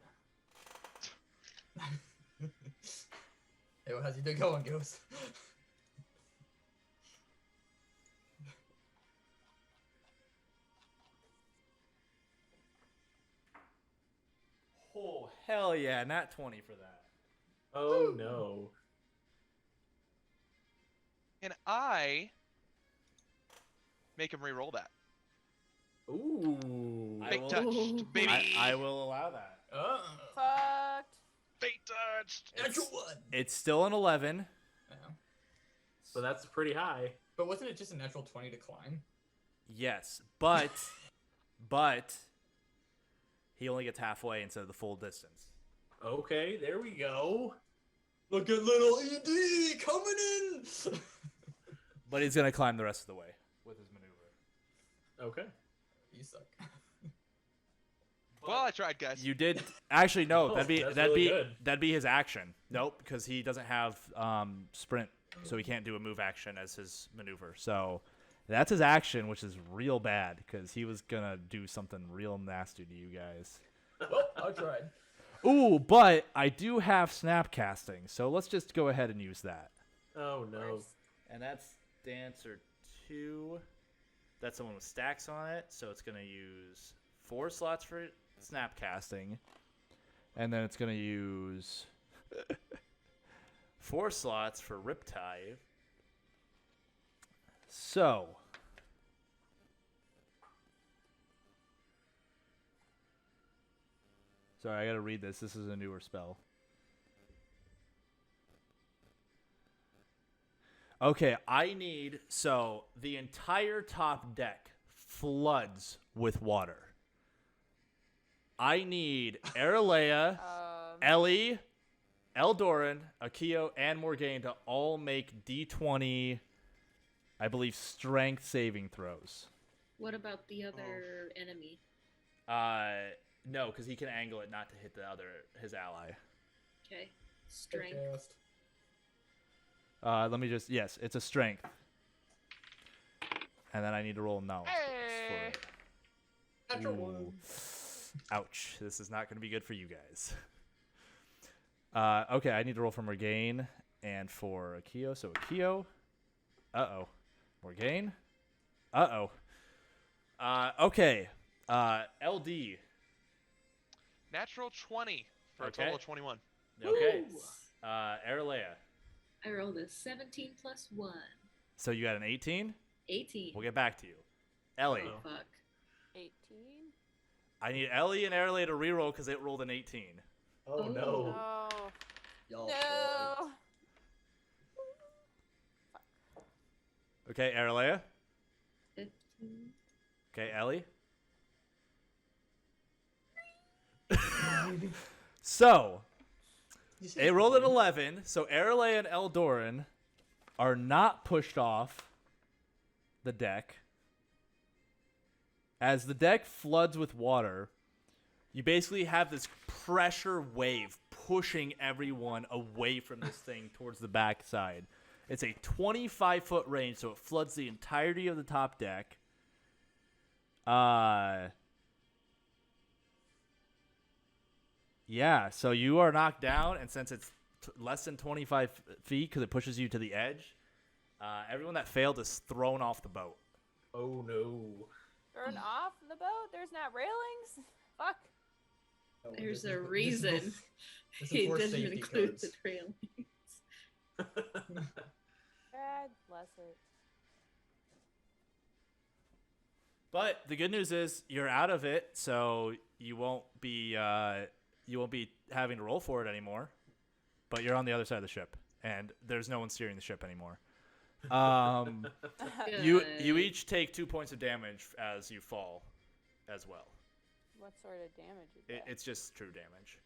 Hey, how's your day going, Ghost? Oh hell yeah, nat 20 for that. Oh no. And I make him re-roll that. Ooh. I Fate will- touched, baby. I will allow that. Fucked. Fate touched. Natural one. It's still an 11. Yeah. So that's pretty high. But wasn't it just a natural 20 to climb? Yes, but he only gets halfway instead of the full distance. Okay, there we go. Look at little ED coming in. But he's gonna climb the rest of the way with his maneuver. Okay. You suck. Well, I tried, guys. You did actually no. Oh, that'd be that's that'd really be good. that'd be his action. Nope, because he doesn't have sprint, so he can't do a move action as his maneuver. So that's his action, which is real bad because he was gonna do something real nasty to you guys. Well, I tried. Ooh, but I do have snap casting, so let's just go ahead and use that. Oh no. And that's dancer 2. That's the one with stacks on it, so it's gonna use 4 slots for snap casting, and then it's gonna use 4 slots for Riptide. So sorry, I gotta read this. This is a newer spell. Okay, so the entire top deck floods with water. I need Aralea, Ellie, Eldoran, Akio, and Morgaine to all make D20, I believe, strength saving throws. What about the other enemy? No, because he can angle it not to hit his ally. Okay. Strength. Cast. Let me just, yes, it's a strength. And then I need to roll knowledge. Hey! Natural Ooh. one. Ouch. This is not going to be good for you guys. Okay, I need to roll for Morgaine and for Akio. So Akio. Uh-oh. Morgaine. Uh-oh. Okay. LD. Natural 20 for a Okay. total of 21. Okay. Aralea. I rolled a 17 plus 1. So you got an 18? 18. We'll get back to you. Ellie. Oh. Fuck. 18. I need Ellie and Aralea to reroll because it rolled an 18. Oh no. Oh. Y'all No. Okay, Aralea. 15. Okay, Ellie. So, it rolled an 11, so Aralea and Eldoran are not pushed off the deck. As the deck floods with water, you basically have this pressure wave pushing everyone away from this thing towards the backside. It's a 25-foot range, so it floods the entirety of the top deck. Yeah, so you are knocked down, and since it's less than 25 feet because it pushes you to the edge, everyone that failed is thrown off the boat. Oh no. Turn off the boat? There's not railings? Fuck. Oh, There's this a is- reason this is it for doesn't safety include codes. the trailings. God bless it. But the good news is you're out of it, so you won't be having to roll for it anymore. But you're on the other side of the ship, and there's no one steering the ship anymore. You Good. each take 2 points of damage as you fall, as well. What sort of damage is that? It's just true damage.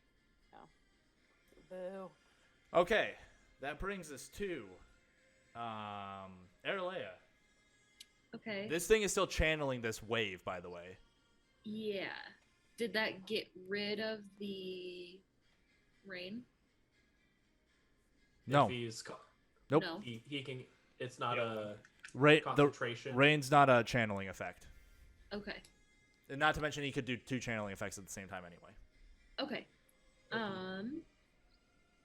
Boo. Okay, that brings us to Aralea. Okay. This thing is still channeling this wave, by the way. Yeah. Did that get rid of the rain? No. If he's Nope. No. he can. It's not a The concentration. rain's not a channeling effect. Okay. And not to mention he could do 2 channeling effects at the same time anyway. Okay.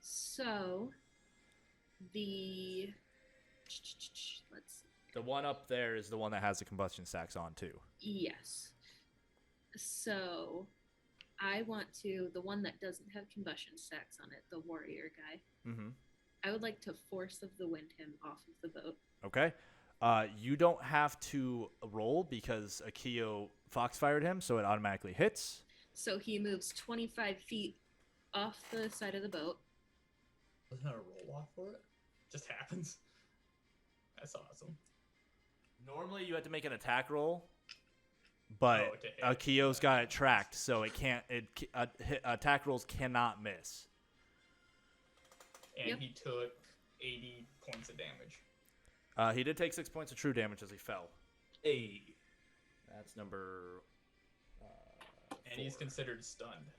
So the let's see. The one up there is the one that has the combustion stacks on too. Yes. So I want to the one that doesn't have combustion stacks on it, the warrior guy. Mm-hmm. I would like to force of the wind him off of the boat. Okay. You don't have to roll because Akio foxfired him, so it automatically hits. So he moves 25 feet off the side of the boat. There's not a roll off for it. Just happens. That's awesome. Normally you have to make an attack roll, but Oh, to hit. Akio's got it tracked, so it can't. Attack rolls cannot miss. And Yep. he took 80 points of damage. He did take 6 points of true damage as he fell. Hey. That's number. And he's considered stunned.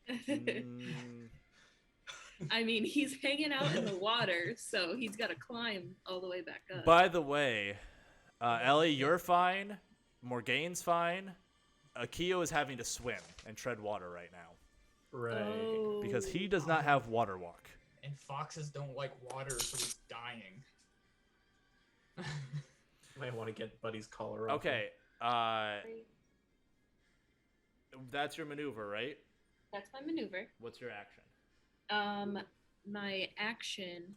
Mm, I mean, he's hanging out in the water, so he's got to climb all the way back up. By the way, Ellie, you're fine. Morgane's fine. Akio is having to swim and tread water right now Right. Oh. because he does not have water walk. And foxes don't like water, so he's dying. Might want to get Buddy's collar off. Okay, that's your maneuver, right? That's my maneuver. What's your action? My action.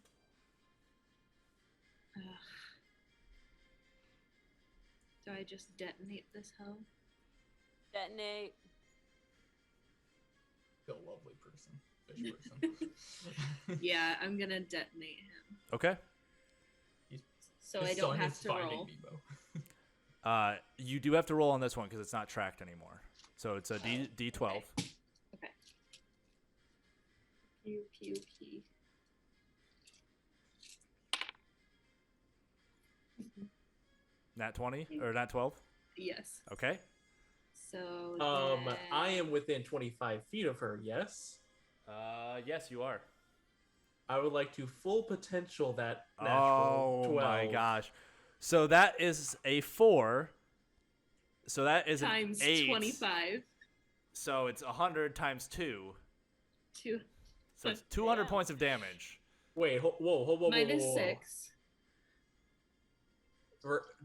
Do I just detonate this hell? Detonate. The lovely person. Fish person. Yeah, I'm gonna detonate him. Okay. So His I don't son have is to finding roll. Uh, you do have to roll on this one because it's not tracked anymore. So it's a D12. Okay. Pew, pew, pew. Nat 20 or nat 12. Yes. Okay. So. I am within 25 feet of her. Yes. Yes, you are. I would like to full potential that Oh natural 12. my gosh. So that is a 4. So that is Times an 8. 25. So it's 100 times 2. 2 So it's 200 Damn. points of damage. Wait, whoa. minus whoa. 6.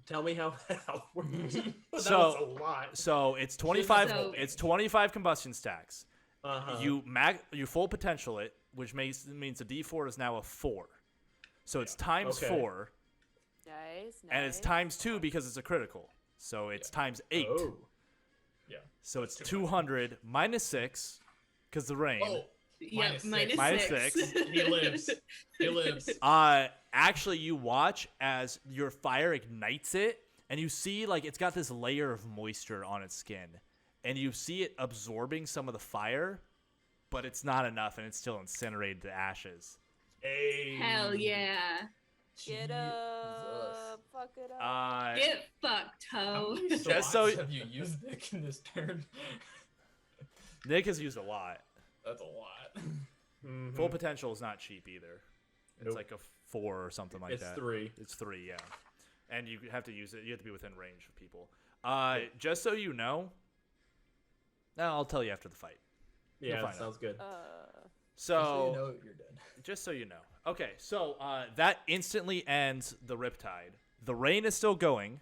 Tell me how that works. That So- was a lot. So it's 25. So- It's 25 combustion stacks. Uh-huh. You full potential it, which means the D4 is now a 4. So it's times Okay. 4, Nice. and it's times 2 because it's a critical. So it's times 8. Oh. Yeah. So it's That's too much. 200 minus 6 because the rain. Oh, Yep, minus minus Minus 6. he lives. He lives. Actually, you watch as your fire ignites it, and you see like it's got this layer of moisture on its skin, and you see it absorbing some of the fire, but it's not enough, and it's still incinerated to ashes. Hey. Hell yeah. Get Jesus. up. fuck it up. Get fucked, How ho. many Just slots so- have you used Nick in this turn? Nick has used a lot. That's a lot. Mhm. Full potential is not cheap either. It's Nope. like a 4 or something like It's that. 3. It's 3, yeah. And you have to use it. You have to be within range of people. Just so you know. No, I'll tell you after the fight. Yeah, find that sounds good. So, Just so you know, you're dead. just so you know. Okay, so that instantly ends the Riptide. The rain is still going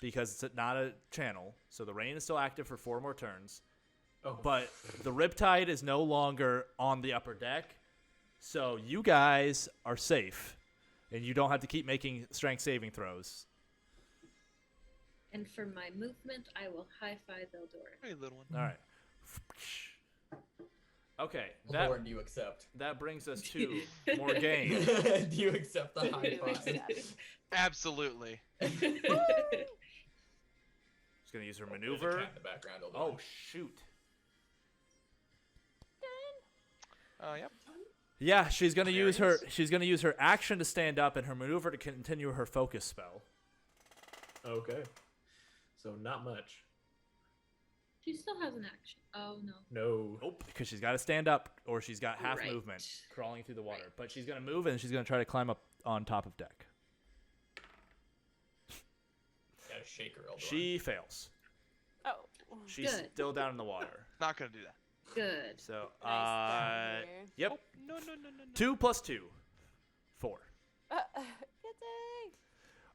because it's not a channel, so the rain is still active for 4 more turns. Oh. But the Riptide is no longer on the upper deck, so you guys are safe, and you don't have to keep making strength saving throws. And for my movement, I will high-five Eldor. Hey, little one. All right. Okay, Lauren, do you accept? that brings us to more games. Do you accept the high Do you five? accept? Absolutely. She's gonna use her There's a maneuver. cat in the background. Oh shoot! Yep. Yeah, she's gonna use her. Hilarious. She's gonna use her action to stand up and her maneuver to continue her focus spell. Okay. So not much. She still has an action. Oh, no. No. Nope, because she's got to stand up or she's got half Right. movement crawling through the water. Right. But she's gonna move and she's gonna try to climb up on top of deck. Gotta shake her. Eldor. She fails. Oh. She's Good. still down in the water. Not gonna do that. Good. So, Nice down here. yep. Oh, no. 2 plus 2, 4. Kitty!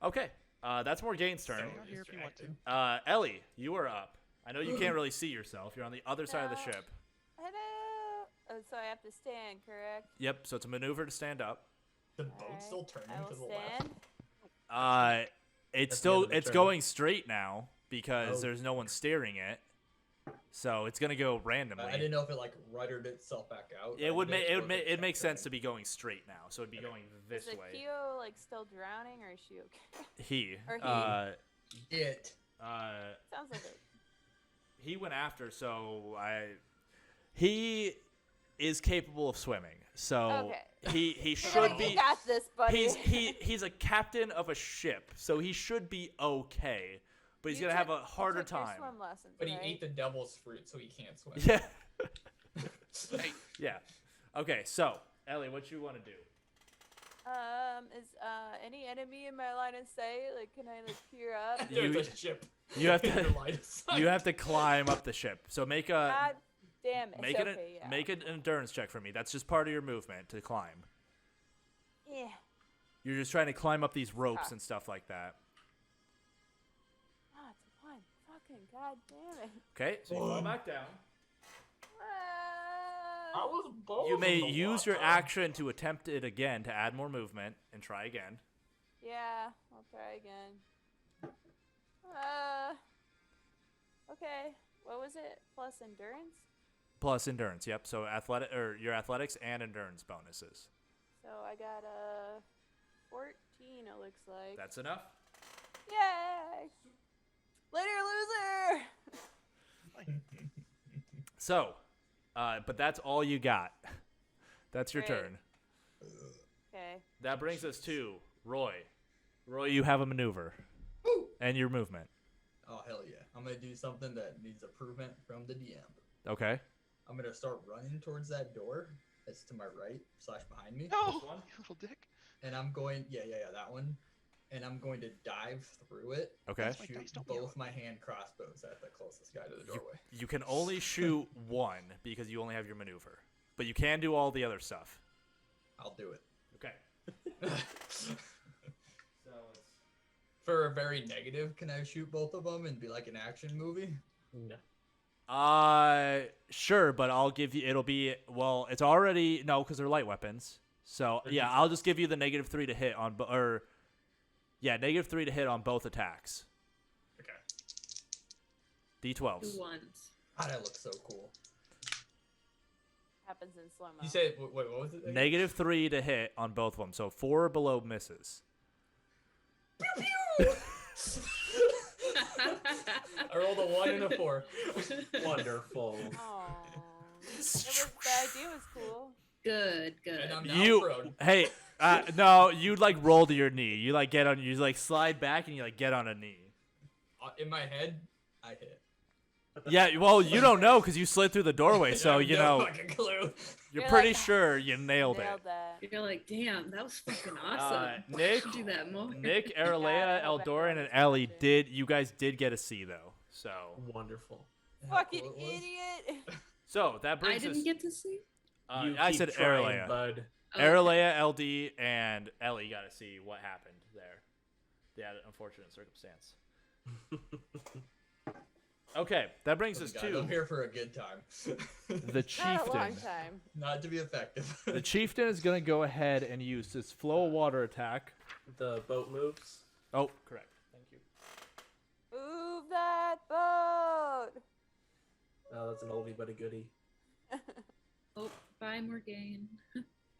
Okay, that's Morgane's turn. Stay out here if you want to. Ellie, you are up. I know you can't really see yourself. You're on the other side of the No. ship. Hello! Oh, so I have to stand, correct? Yep. So it's a maneuver to stand up. The boat's Alright, still turning I will to the stand. left. It's That's the still end of the it's turn. going straight now because Oh. there's no one steering it. So it's gonna go randomly. I didn't know if it like ruddered itself back out. It would make make it makes sense to be going straight now. So it'd be going this Is way. Akio like still drowning, or is she okay? He Or he. It. Sounds like it. he went after. So he is capable of swimming. So Okay. he You should be. got this, buddy. He's a captain of a ship, so he should be okay. But he's You gonna have took- a harder you took your time. Swim lessons, But he right? ate the devil's fruit, so he can't swim. Yeah. Hey. Yeah. Okay, so Ellie, what you want to do? Is any enemy in my line of sight? Like, can I like peer up? You- There's a ship. You have in your to line of sight. you have to climb up the ship. So make a God damn it. make Okay, yeah. make an endurance check for me. That's just part of your movement to climb. Yeah. You're just trying to climb up these ropes Ah. and stuff like that. Ah, it's a 1. Fucking god damn it. Okay, so you fall One. back down. I was both You of may them use your water. action to attempt it again to add more movement and try again. Yeah, I'll try again. Okay. What was it? Plus endurance? Plus endurance, yep. So athletic or your athletics and endurance bonuses. So I got a 14, it looks like. That's enough. Yay! Later, loser! So, but that's all you got. That's your Great. turn. Okay. That brings us to Roy. Roy, you have a maneuver and your movement. Oh hell yeah! I'm gonna do something that needs improvement from the DM. Okay. I'm gonna start running towards that door that's to my right / behind me. No, This one? you little dick. And I'm going, yeah, that one. And I'm going to dive through it. Okay. And That's my shoot dice, don't be both my hand crossbows at the closest guy to the doorway. You can only shoot one because you only have your maneuver, but you can do all the other stuff. I'll do it. Okay. For a very negative, can I shoot both of them and be like an action movie? No. Sure, but I'll give you. It'll be it's already no because they're light weapons. So They're yeah, I'll just give you the -3 to hit on -3 to hit on both attacks. Okay. D12s. 2 ones. God, that looks so cool. Happens in slow mo. You said, wait, what was it? again? -3 to hit on both of them. So 4 or below misses. I rolled a 1 and a 4. Wonderful. Aw. The idea was cool. Good, And good. I'm now You prone. hey, No, you like roll to your knee. You like slide back and you like get on a knee. In my head, I hit. Yeah, well, you don't know because you slid through the doorway, so I have you no know. fucking clue. You're You're pretty like, sure you nailed Nailed it. that. You're like, damn, that was fucking awesome. Nick, Should do that more. Nick, God, I Aralea, hope Eldoran, everyone and is Ellie watching. you guys did get a C though. So Wonderful. How Fucking cool it was. idiot. that I brings us. didn't get to see. You I keep said trying, Aralea. bud. Oh, Aralea, LD, and Ellie got to see what happened there. Yeah, unfortunate circumstance. Okay, that brings us I'm to here for a good time. the Not a chieftain. long time. Not to be effective. The chieftain is going to go ahead and use this flow of water attack. The boat moves. Oh, correct. Thank you. Move that boat. Oh, that's an oldie but a goodie. Oh, bye, Morgane.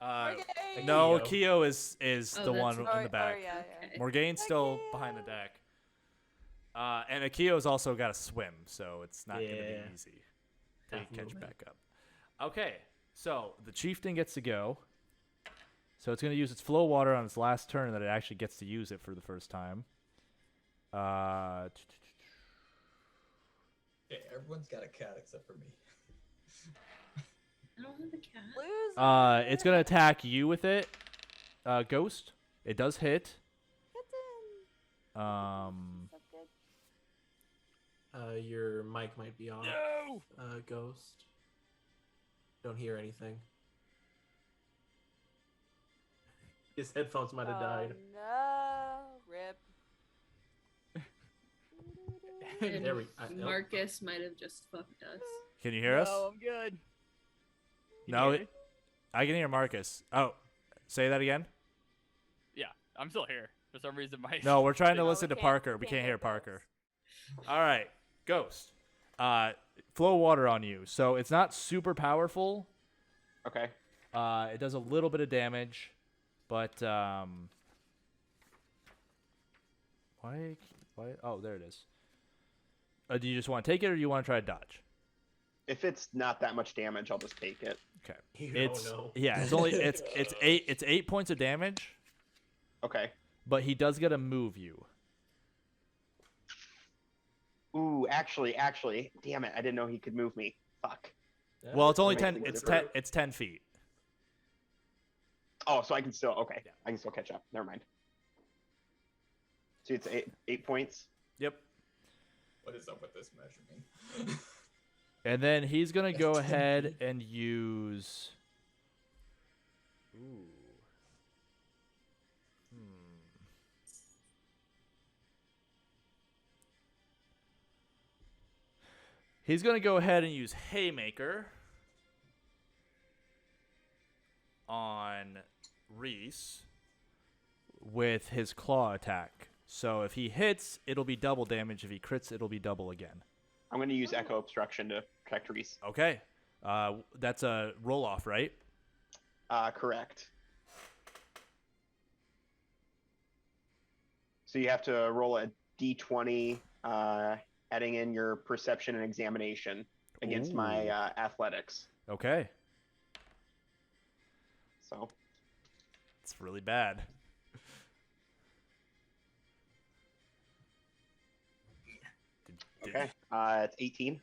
Okay. No, Keo. Keo is Oh, the that's one right. in the back. yeah. Okay. Morgane's still Keo. behind the deck. And Akio's also got to swim, so it's not going to Yeah. be easy to Half catch movement. back up. Okay, so the chieftain gets to go. So it's going to use its flow water on its last turn that it actually gets to use it for the first time. Yeah, everyone's got a cat except for me. I don't have a cat. Loser. It's going to attack you with it, Ghost. It does hit. Kitten. So good. Your mic might be on. No! Ghost. Don't hear anything. His headphones might have died. No. Rip. And There we- nope. Marcus might have just fucked us. Can you hear us? No, I'm good. Can No, you hear me? I can hear Marcus. Oh, say that again? Yeah, I'm still here. For some reason, my No, we're trying to No, listen we to can't- Parker. We can't can't hear hear Ghost. Parker. All right, Ghost. Flow water on you. So it's not super powerful. Okay. It does a little bit of damage, but why? Oh, there it is. Do you just want to take it, or do you want to try to dodge? If it's not that much damage, I'll just take it. Okay. You It's don't know. yeah. It's only it's 8 points of damage, Okay. but he does get to move you. Ooh, actually, damn it! I didn't know he could move me. Fuck. Yeah. Well, it's only Wait, 10. wait, It's wait. 10. It's 10 feet. Oh, so I can still okay. Yeah. I can still catch up. Never mind. See, it's eight points. Yep. What is up with this measurement? And then he's gonna go ahead and use. Ooh. He's gonna go ahead and use Haymaker on Reese with his claw attack. So if he hits, it'll be double damage. If he crits, it'll be double again. I'm going to use Echo Obstruction to protect Reese. Okay. That's a roll off, right? Correct. So you have to roll a d20, adding in your perception and examination against my athletics. Okay. So It's really bad. okay, it's 18.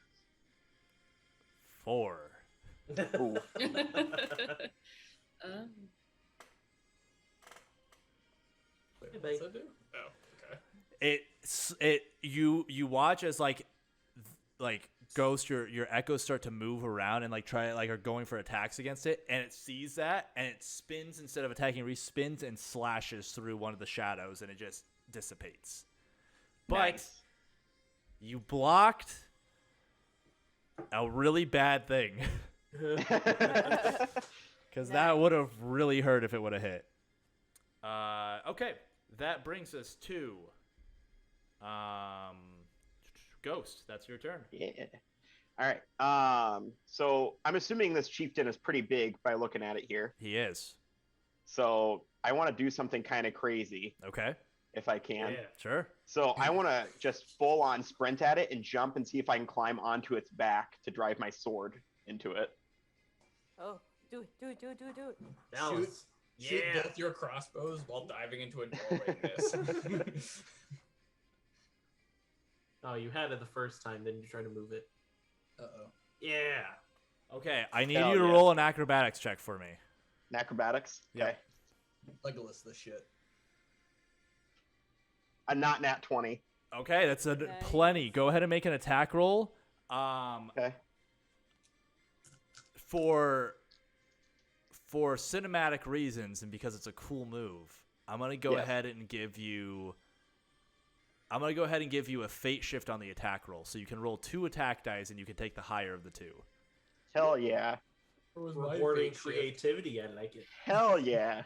4. Ooh. Oh. Wait, Hey, what's babe. that do? Oh, okay. You watch as like Ghost your echoes start to move around and are going for attacks against it, and it sees that and it spins instead of attacking Reese, spins and slashes through one of the shadows and it just dissipates. But Nice. you blocked a really bad thing. Because that would have really hurt if it would have hit. Okay, that brings us to Ghost. That's your turn. Yeah. All right. So I'm assuming this chieftain is pretty big by looking at it here. He is. So I want to do something kind of crazy Okay, if I can. Yeah. So sure. I want to just full on sprint at it and jump and see if I can climb onto its back to drive my sword into it. Oh, do it. Dallas. Shoot Yeah. both your crossbows while diving into a doorway. Miss. Oh, you had it the first time, then you try to move it. Uh-oh. Yeah. Okay, I need Hell you to yeah. roll an acrobatics check for me. Acrobatics. Yep. Okay. Legolas the shit. A not nat 20. Okay, that's a Nice. plenty. Go ahead and make an attack roll. Okay. For cinematic reasons and because it's a cool move, I'm gonna go Yes. ahead and give you. I'm gonna go ahead and give you a fate shift on the attack roll, so you can roll 2 attack dice and you can take the higher of the 2. Hell yeah. It was my Rewarding fate shift. creativity, I like it. Hell yeah.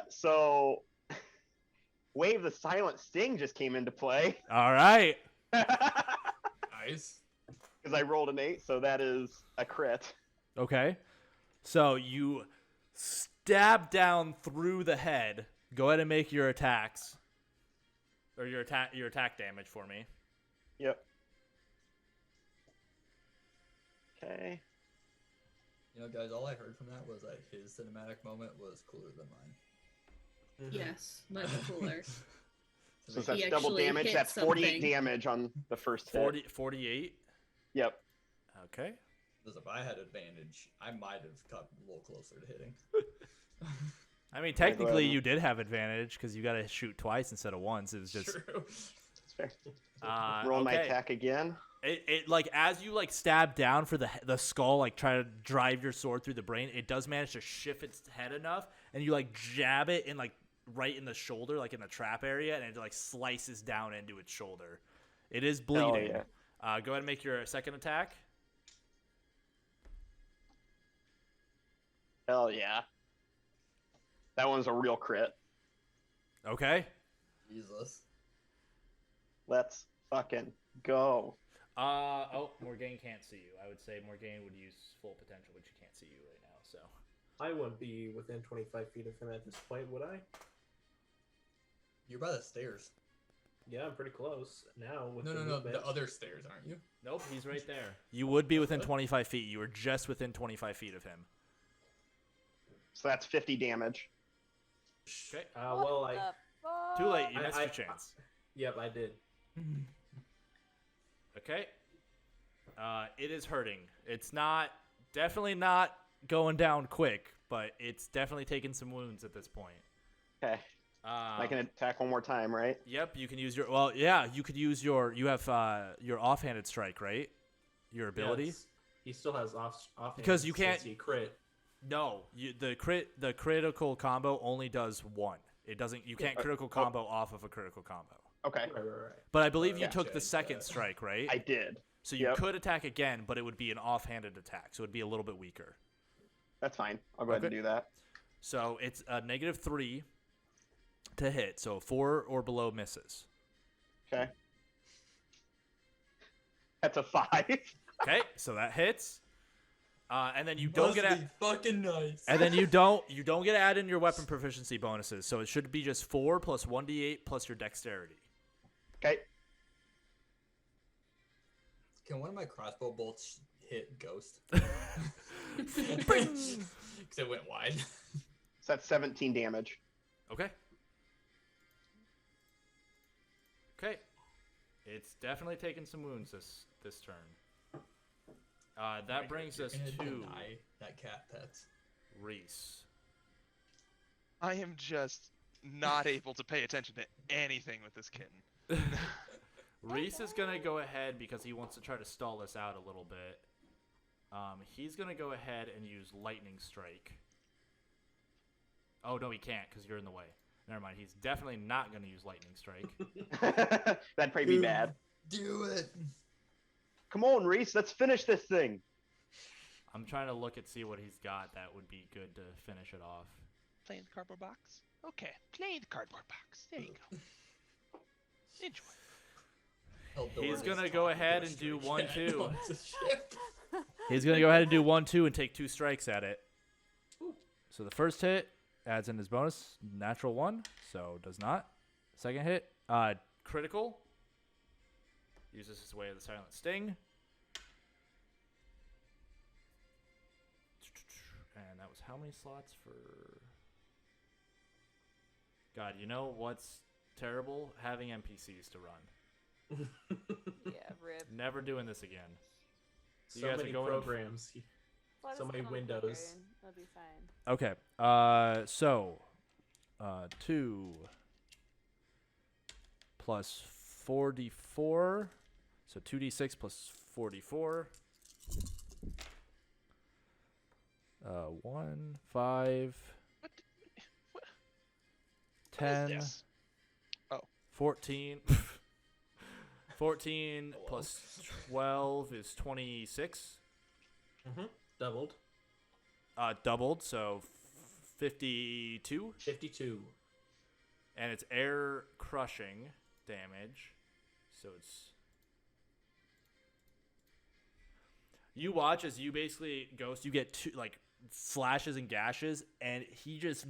So Wave the Silent Sting just came into play. All right. Nice. Because I rolled an 8, so that is a crit. Okay. So you stab down through the head. Go ahead and make your attacks. Or your attack damage for me. Yep. Okay. You know, guys, all I heard from that was that his cinematic moment was cooler than mine. Yes, much cooler. So He that's double actually damage. hit That's 48 something. damage on the first hit. 48. Yep. Okay. Because if I had advantage, I might have got a little closer to hitting. I mean, go technically, ahead. you did have advantage because you got to shoot twice instead of once. It was just True. That's fair. okay. Roll my attack again. It like as you like stab down for the skull, like try to drive your sword through the brain, it does manage to shift its head enough, and you like jab it in like right in the shoulder, like in the trap area, and it like slices down into its shoulder. It is bleeding. yeah. Go ahead and make your second attack. Hell yeah. That one's a real crit. Okay. Jesus. Let's fucking go. Morgane can't see you. I would say Morgane would use full potential, but she can't see you right now. So I wouldn't be within 25 feet of him at this point, would I? You're by the stairs. Yeah, I'm pretty close now. With No, the no, no. movement. The other stairs, aren't you? nope, he's right there. You would be within 25 feet. You were just within 25 feet of him. So that's 50 damage. Okay. Well, I. fuck? Too late. You I- missed I- your chance. Yep, I did. Okay. It is hurting. It's definitely not going down quick, but it's definitely taking some wounds at this point. Okay. I can attack one more time, right? Yep, you can use your. Well, yeah, you could use your. You have your offhanded strike, right? Your ability. Yes. He still has off. Because you can't- He crit. No, the critical combo only does one. It doesn't. You can't critical combo off of a critical combo. Okay. Right. But I believe you Yeah. took the Change second that. strike, right? I did. So you Yep. could attack again, but it would be an offhanded attack, so it would be a little bit weaker. That's fine. I'll go ahead and Okay. do that. So it's a -3 to hit, so 4 or below misses. Okay. That's a 5. Okay, so that hits. And then you don't Must get be fucking nice. and then you don't get to add in your weapon proficiency bonuses. So it should be just 4 plus 1d8 plus your dexterity. Okay. Can one of my crossbow bolts hit Ghost? Because it went wide. So that's 17 damage. Okay. Okay. It's definitely taken some wounds this turn. That brings us You're gonna to deny that cat pets. Reese. I am just not able to pay attention to anything with this kitten. Reese is gonna go ahead because he wants to try to stall this out a little bit. He's gonna go ahead and use lightning strike. Oh no, he can't because you're in the way. Never mind. He's definitely not gonna use lightning strike. That'd probably be bad. Do it. Come on, Reese. Let's finish this thing. I'm trying to look and see what he's got that would be good to finish it off. Playing the cardboard box? Okay, playing the cardboard box. There you go. Enjoy. He's gonna go ahead and do 1-2. It's a ship. He's gonna go ahead and do 1-2 and take 2 strikes at it. So the first hit adds in his bonus, natural 1, so does not. Second hit, critical. Uses his way of the silent sting. And that was how many slots for God, you know what's terrible? Having NPCs to run. Yeah, rip. Never doing this again. You So guys are many going- programs. Let So us many put on the clicker windows. and It'll be fine. Okay. 2 plus 4d4. So 2d6 plus 4d4. 1, 5, What? What? 10, What is this? 14. 14 plus 12 is 26. Doubled. Doubled, so 52. 52. And it's air crushing damage. So it's. You watch as you basically, Ghost, you get two, like, slashes and gashes, and he just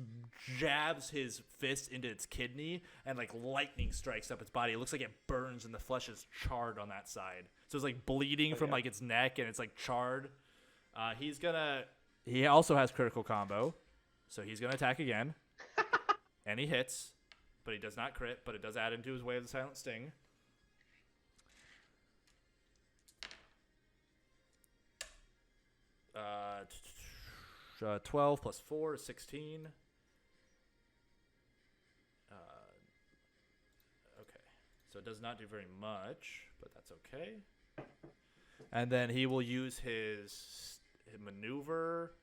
jabs his fist into its kidney, and, like, lightning strikes up its body. It looks like it burns, and the flesh is charred on that side. So it's, like, bleeding from, like, its neck, and it's, like, charred. He also has critical combo, so he's gonna attack again. And he hits, but he does not crit, but it does add into his Way of the Silent Sting. Uh, 12 plus 4 is 16. Okay, so it does not do very much, but that's okay. And then he will use his maneuver.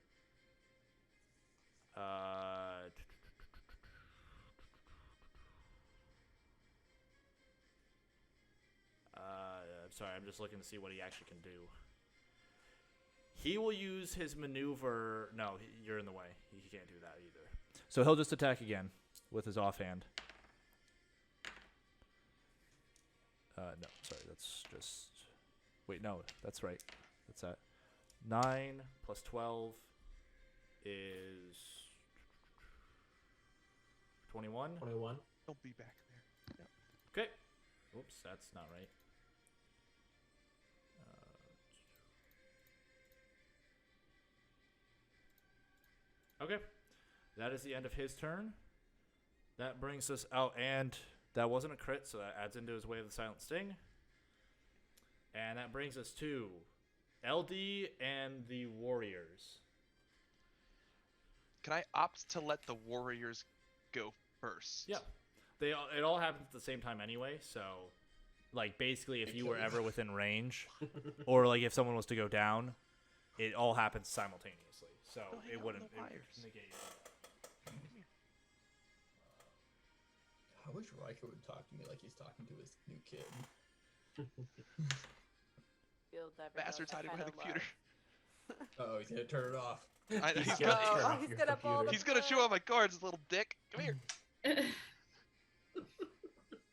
I'm sorry, I'm just looking to see what he actually can do. He will use his maneuver. No, you're in the way. He can't do that either. So he'll just attack again with his offhand. No, sorry, that's just. Wait, no, that's right. That's that. 9 plus 12 is 21. 21. Don't be back there. Yep. Okay. Oops, that's not right. Okay. That is the end of his turn. That brings us out, and that wasn't a crit, so that adds into his Way of the Silent Sting. And that brings us to LD and the Warriors. Can I opt to let the Warriors go first? Yeah. It all happens at the same time anyway, so like basically if you were ever within range or like if someone was to go down, it all happens simultaneously. So it wouldn't negate it. I wish Riker would talk to me like he's talking to his new kid. You'll never know Bastard's that hiding kind behind the of computer. Oh, he's gonna turn it off. He's gonna gonna, turn off he's your gonna pull computer. the he's gonna chew on my cards, little dick. Come here.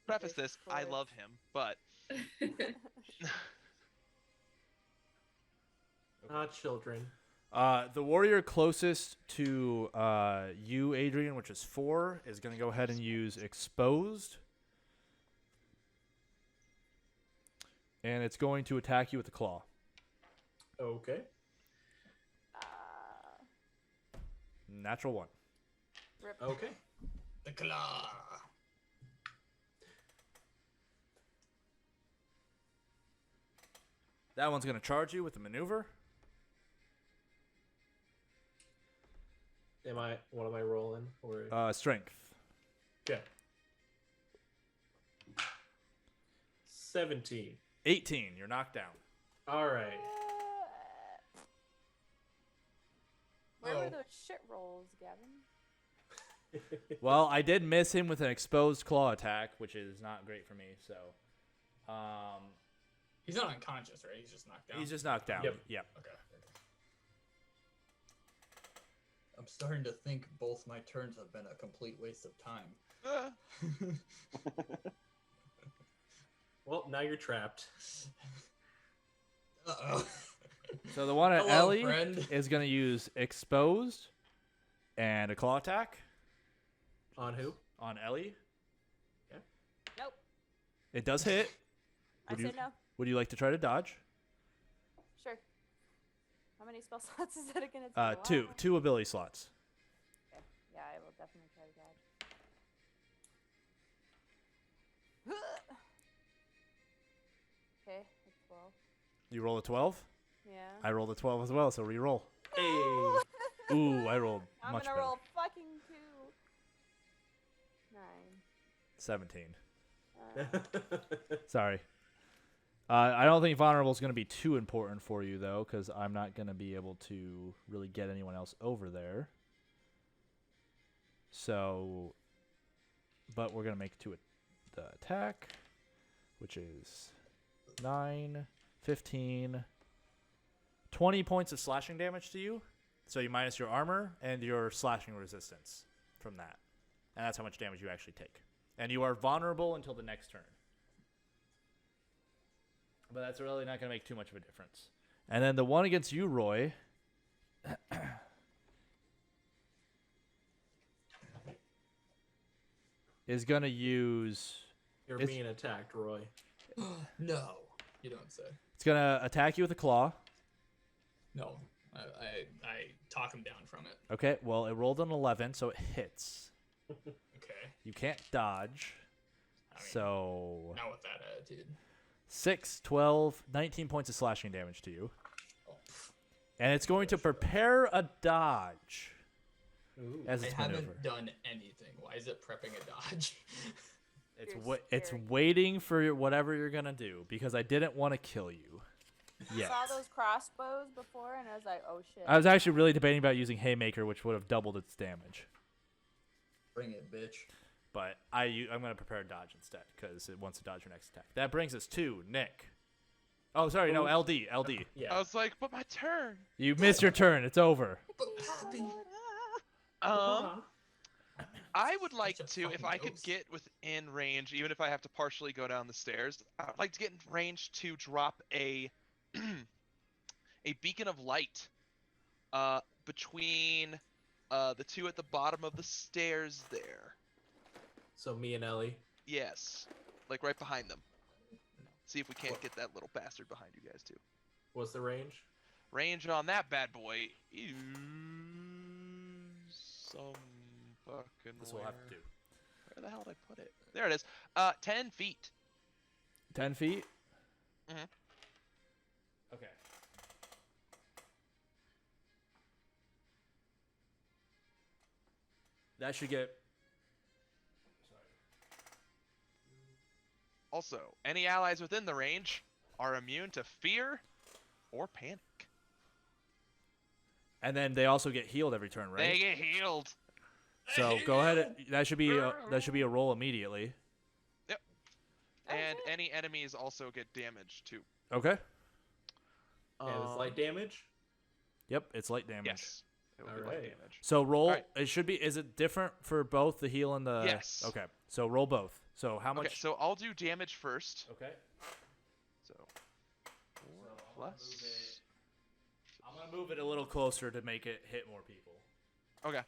Preface this, I love him, but Children. The warrior closest to you, Adrian, which is 4, is going to go ahead and use Exposed. And it's going to attack you with the claw. Okay. Natural 1. Rip. Okay. The claw. That one's going to charge you with the maneuver. What am I rolling? Or Strength. okay. 17. 18. You're knocked down. All right. Where Oh. were those shit rolls, Gavin? Well, I did miss him with an exposed claw attack, which is not great for me. So, He's not unconscious, right? He's just knocked down. he's just knocked down. Yep. Yep. Okay. I'm starting to think both my turns have been a complete waste of time. Well, now you're trapped. Uh-oh. So the one at Hello, Ellie friend. is going to use exposed and a claw attack On who? on Ellie. Nope. It does hit. I said no. Would you like to try to dodge? Sure. How many spell slots is that again? Two ability slots. Okay. Yeah, I will definitely try to dodge. Okay, that's 12. You roll a 12? Yeah. I rolled a 12 as well, so re-roll. Hey. Ooh, I rolled I'm much gonna better. roll fucking 2. 9. 17. Uh, Sorry. I don't think vulnerable is going to be too important for you, though, because I'm not going to be able to really get anyone else over there. So, but we're going to make the attack, which is 9, 15, 20 points of slashing damage to you. So you minus your armor and your slashing resistance from that. And that's how much damage you actually take. And you are vulnerable until the next turn. But that's really not going to make too much of a difference. And then the one against you, Roy, is going to use... You're It's- being attacked, Roy. No, you don't say. It's going to attack you with a claw. No, I talk him down from it. Okay, well, it rolled an 11, so it hits. Okay. You can't dodge. I mean, So not with that attitude. 6, 12, 19 points of slashing damage to you. Oh, And it's going to prepare a dodge Ooh. as I its haven't maneuver. done anything. Why is it prepping a dodge? It's scary. waiting for whatever you're going to do because I didn't want to kill you yet. Saw those crossbows before, and I was like, oh shit. I was actually really debating about using Haymaker, which would have doubled its damage. Bring it, bitch. But I'm going to prepare a dodge instead because it wants to dodge your next attack. That brings us to Nick. Oh, sorry, no, LD. Yeah. I was like, but my turn. You missed your turn. It's over. But Pappy. I would like Such a to, if fucking I could ghost. get within range, even if I have to partially go down the stairs, I would like to get in range to drop a a beacon of light between the two at the bottom of the stairs there. So me and Ellie. Yes, like right behind them. See if we can't get that little bastard behind you guys too. What's the range? Range on that bad boy is some fucking. This will have to do. Where the hell did I put it? There it is. 10 feet. 10 feet? Mhm. Okay. That should get... Also, any allies within the range are immune to fear or panic. And then they also get healed every turn, right? They get healed. So go ahead. That should be a roll immediately. And any enemies also get damaged too. Okay. Yeah, it's light damage. Yep, it's light damage. Yes. It will be light Alright. damage. So roll. Alright. It should be. Is it different for both the heal and the? Yes. Okay. So roll both. So how much? Okay, so I'll do damage first. Okay. So 4 plus. I'm gonna move it a little closer to make it hit more people. Okay.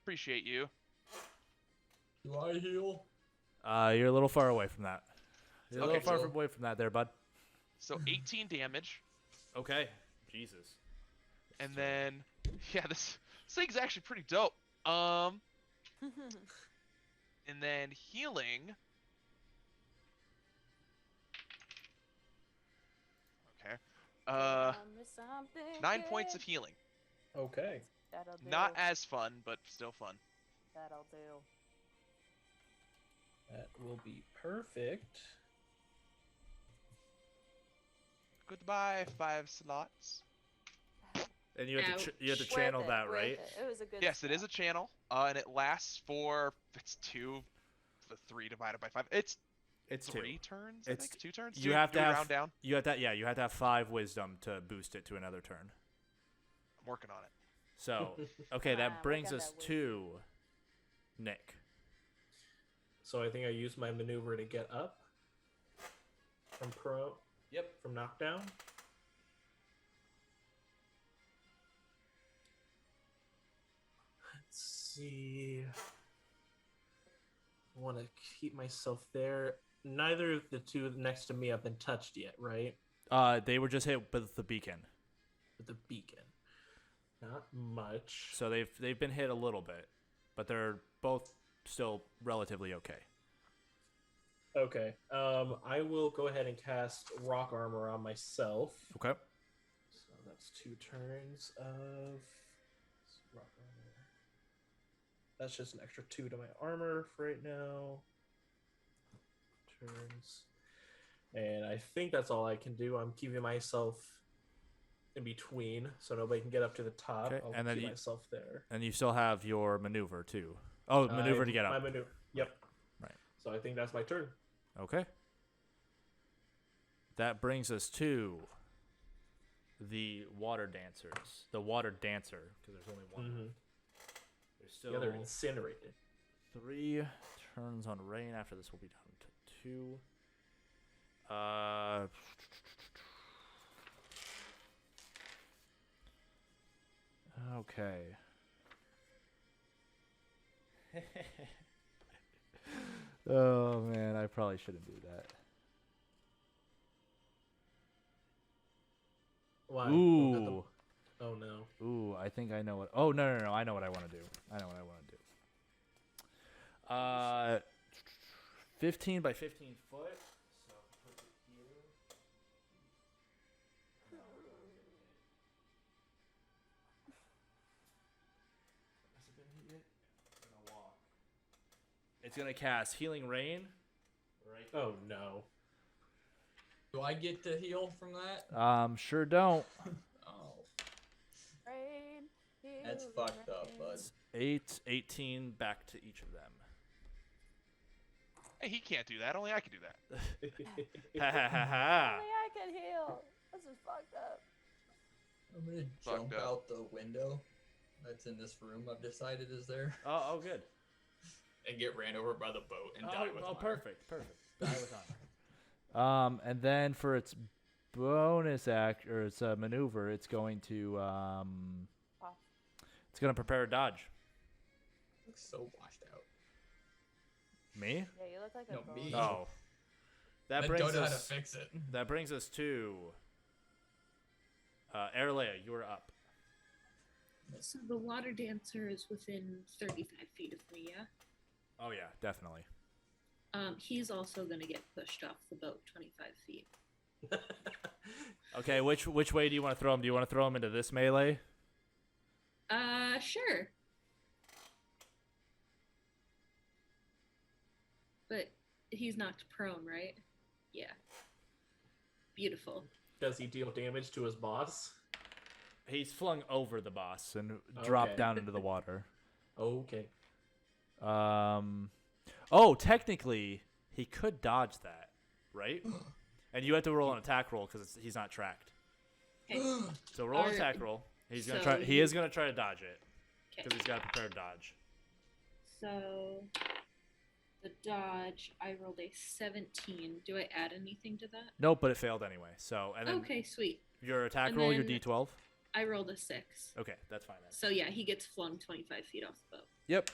Appreciate you. Do I heal? You're a little far away from that. You're a Okay, little far so- away from that, there, bud. So 18 damage, Okay. Jesus. and then yeah, this thing's actually pretty dope. And then healing. Okay. Tell me something 9 points good. of healing. Okay. That'll do. Not as fun, but still fun. That'll do. That will be perfect. Goodbye, 5 slots. And you have to you have to Ouch. channel Worth it, that, worth right? it. It was a good. Yes, it is a spell. channel, and it lasts for it's 3 divided by 5. It's It's 3 turns. It's- I think 2 turns. You Do- have do to a have round down. You have to have 5 wisdom to boost it to another turn. I'm working on it. So okay, Ah, that work brings on us that to Nick. So I think I use my maneuver to get up from Yep. from knockdown. Let's see. I want to keep myself there. Neither of the two next to me have been touched yet, right? They were just hit with the beacon, With the beacon. Not much. so they've been hit a little bit, but they're both still relatively okay. Okay. I will go ahead and cast rock armor on myself. Okay. So that's 2 turns of rock armor. That's just an extra 2 to my armor for right now. Turns. And I think that's all I can do. I'm keeping myself in between so nobody can get up to the top. Okay, I'll and then keep you- myself there. And you still have your maneuver too. Oh, maneuver to get up. My maneuver. Yep. Right. So I think that's my turn. Okay. That brings us to the water dancers. The water dancer, because there's only one. Mm-hmm. There's still Yeah, they're incinerated. 3 turns on rain. After this, we'll be down to 2. Okay. Oh man, I probably shouldn't do that. Why? Ooh. Oh no. Ooh, I think I know what. Oh no! I know what I want to do. I know what I want to do. 15 by 15 foot. So put it here. Has it been hit yet? It's gonna walk. It's gonna cast Healing Rain. Right. Oh no. Do I get to heal from that? Sure don't. Oh, Rain, that's heal, fucked up, rain. bud. 8, 18 back to each of them. Hey, he can't do that. Only I can do that. Ha ha ha ha. Only I can heal. This is fucked up. I'm gonna Fucked jump up. out the window that's in this room I've decided is there Oh, good. and get ran over by the boat and die with Oh, fire. perfect. Die with honor. And then for its bonus act or its maneuver, it's going to it's going to prepare a dodge. Looks so washed out. Me? Yeah, you look like a No, ghost. me. Oh. That I brings don't know how to us fix it. that brings us to Erlea, you're up. So the water dancer is within 35 feet of me, yeah? Oh yeah, definitely. He's also gonna get pushed off the boat 25 feet. Okay, which way do you want to throw him? Do you want to throw him into this melee? Sure. But he's knocked prone, right? Yeah. Beautiful. Does he deal damage to his boss? He's flung over the boss and dropped Okay. down into the water. Okay. Oh, technically, he could dodge that, right? And you have to roll an attack roll because he's not tracked. Okay. So roll an Are- attack roll. He's gonna so try. He you- is gonna try to dodge it because Okay. he's got a prepared dodge. So the dodge, I rolled a 17. Do I add anything to that? Nope, but it failed anyway. So and then Okay, sweet. your attack And roll, your then- D12. I rolled a 6. Okay, that's fine then. So yeah, he gets flung 25 feet off the boat. Yep.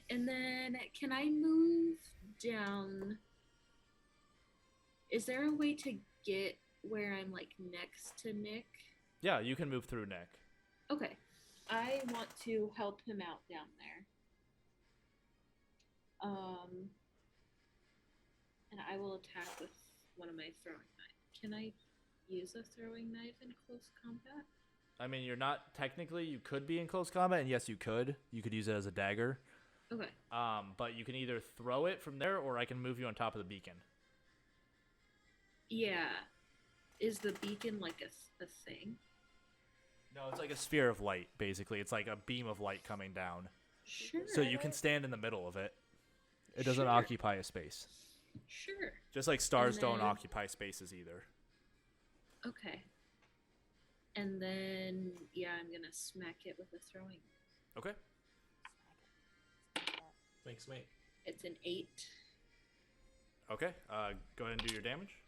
And then can I move down? Is there a way to get where I'm like next to Nick? Yeah, you can move through Nick. Okay. I want to help him out down there. And I will attack with one of my throwing knives. Can I use a throwing knife in close combat? I mean, you're not technically. You could be in close combat, and yes, you could. You could use it as a dagger. Okay. But you can either throw it from there, or I can move you on top of the beacon. Yeah. Is the beacon like a thing? No, it's like a sphere of light, basically. It's like a beam of light coming down. Sure. So you can stand in the middle of it. It doesn't Sure. occupy a space. Sure. Just like stars don't then- occupy spaces either. Okay. And then, yeah, I'm gonna smack it with a throwing. Okay. Thanks, mate. It's an 8. Okay. Go ahead and do your damage.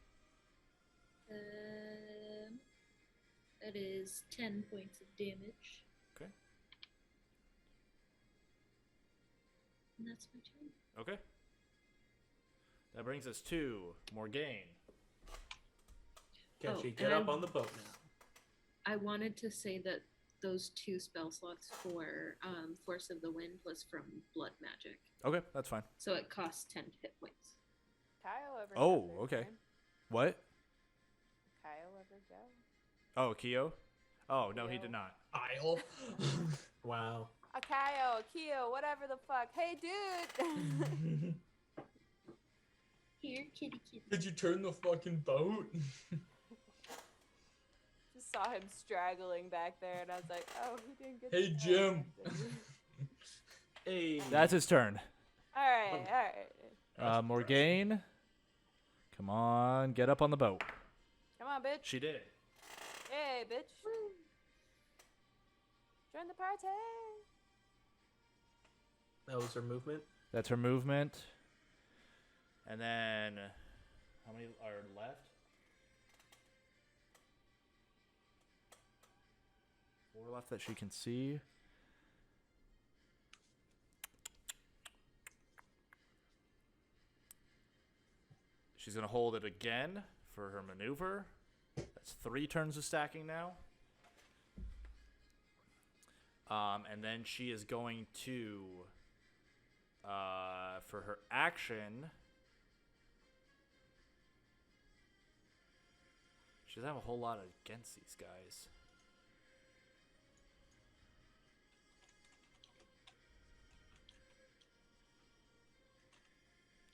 That is 10 points of damage. Okay. And that's my turn. Okay. That brings us to Morgaine. Can Oh, she and get up I- on the boat now? I wanted to say that those 2 spell slots for Force of the Wind was from blood magic. Okay, that's fine. So it costs 10 hit points. Kyle ever Oh, go okay. turn? What? Kyle ever go? Oh, Keo? Oh, no, he Keo. did not. Isle. Wow. A Kyle, Keo, whatever the fuck. Hey, dude! Here, kitty kitty. Did you turn the fucking boat? Just saw him straggling back there, and I was like, oh, he didn't get Hey, the Jim. Hey. That's his turn. Alright, alright. Morgaine. Come on, get up on the boat. Come on, bitch. She did. Hey, bitch. Join the party. That was her movement. That's her movement. And then, how many are left? 4 left that she can see. She's going to hold it again for her maneuver. That's 3 turns of stacking now. And then she is going to, for her action, she doesn't have a whole lot against these guys.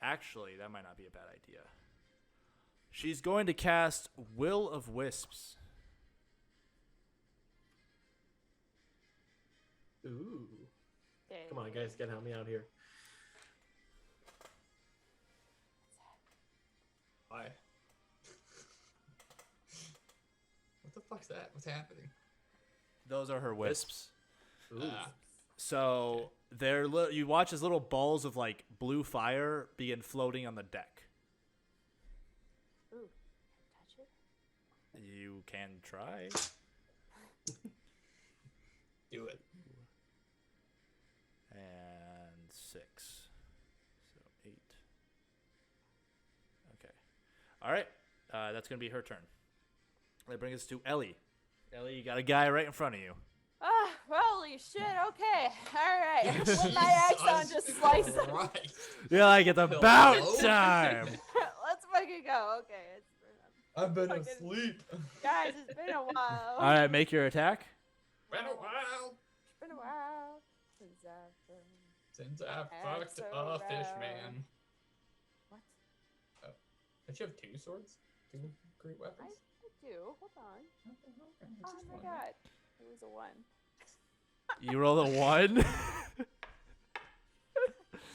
Actually, that might not be a bad idea. She's going to cast Will of Wisps. Ooh. Hey. Come on, guys, help me out here. Why? What the fuck's that? What's happening? Those are her wisps. Ooh. So they're you watch as little balls of like blue fire begin floating on the deck. Ooh, touch it? You can try. Do it. And 6. So 8. Okay. All right. That's going to be her turn. That brings us to Ellie. Ellie, you got a guy right in front of you. Ah, holy shit, okay. Alright. With my axe on, just slice it. Right. You're like, it's about time. Let's fucking go. Okay. I've been Fucking- asleep. Guys, it's been a while. All right, make your attack. Been a while. It's been a while since I've Since I fucked a fish man. What? Don't you have 2 swords? 2 great I weapons? do. Hold on. Oh my god. It was a 1. You roll a 1.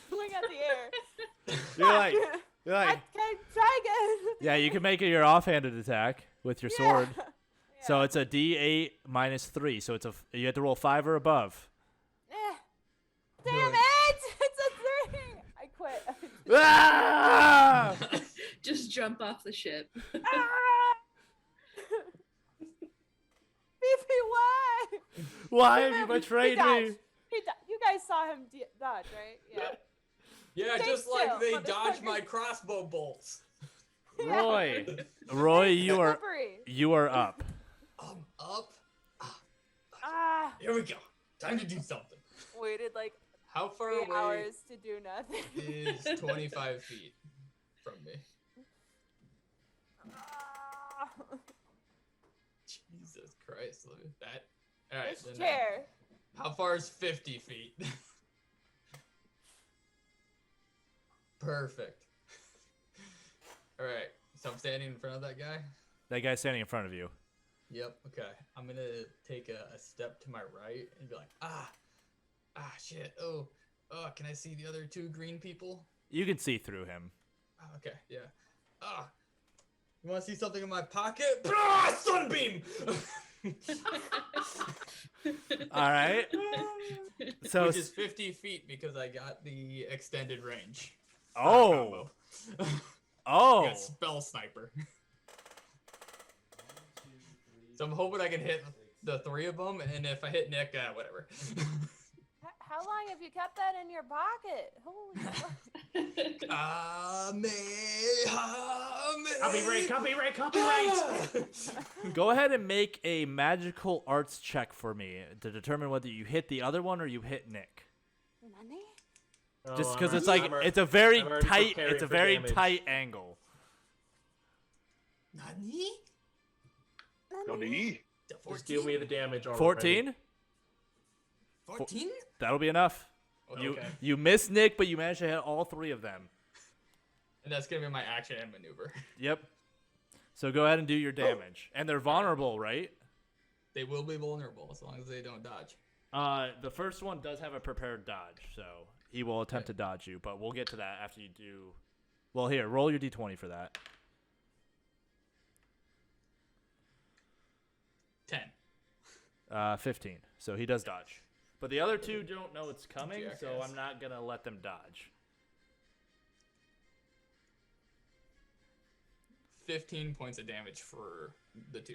Swing at the air. You're like, I can try again. yeah, you can make it your offhanded attack with your sword. Yeah. So it's a D8 minus 3. So you have to roll 5 or above. Damn it! It's a 3. I quit. Ah! Just jump off the ship. Beefy, why? Why have you betrayed me? You guys saw him dodge, right? Yeah. Yeah, Stay just like still, they dodged motherfucker. my crossbow bolts. Roy, you are Slippery. up. Up. Ah, Here we go. Time to do something. waited like How far 3 away hours to do nothing. is 25 feet from me? Ah. Jesus Christ, look at that. All right. This then, chair. how far is 50 feet? Perfect. All right. So I'm standing in front of that guy. That guy's standing in front of you. Yep. Okay. I'm gonna take a step to my right and be like, shit. Oh, can I see the other 2 green people? You can see through him. Oh, okay. Yeah. You want to see something in my pocket? Sunbeam. All right. So Which is 50 feet because I got the extended range. Oh. I Oh. got spell sniper. So I'm hoping I can hit the 3 of them, and if I hit Nick, whatever. How long have you kept that in your pocket? Holy fuck. Copyright. Go ahead and make a magical arts check for me to determine whether you hit the other one or you hit Nick. Nani? Just Oh, because I'm it's already- like I'm it's a very I'm already tight, preparing it's a for very damage. tight angle. Nani? Nani? Just deal me the damage already. 14. 14? That'll be enough. Okay. You missed Nick, but you managed to hit all 3 of them. And that's gonna be my action and maneuver. Yep. So go ahead and do your damage. And they're vulnerable, right? They will be vulnerable as long as they don't dodge. The first one does have a prepared dodge, so he will attempt to dodge you, but we'll get to that after you do. Well, here, roll your d20 for that. 10. 15. So he does dodge. But the other 2 don't know it's coming, so Jackass. I'm not going to let them dodge. 15 points of damage for the 2.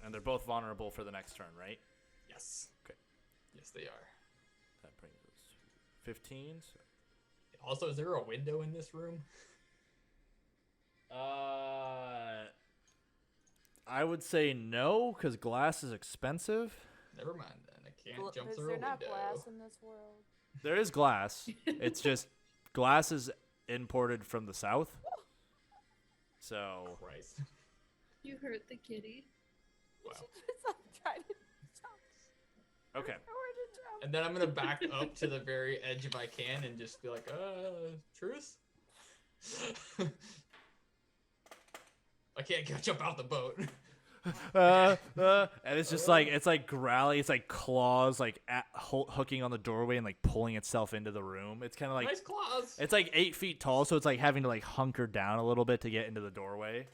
And they're both vulnerable for the next turn, right? Yes. Okay. Yes, they are. That brings us to 15. So. Also, is there a window in this room? I would say no, because glass is expensive. Never mind then. I can't jump Is through a there window. not glass in this world? There is glass. It's just glass is imported from the south. So Christ. You hurt the kitty. Wow. Just like try to jump. okay. Where to jump? And then I'm gonna back up to the very edge if I can and just be like, truce? I can't jump out the boat. And it's just like it's like growly, it's like claws like hooking on the doorway and like pulling itself into the room. It's kind of like Nice claws. it's like 8 feet tall, so it's like having to like hunker down a little bit to get into the doorway.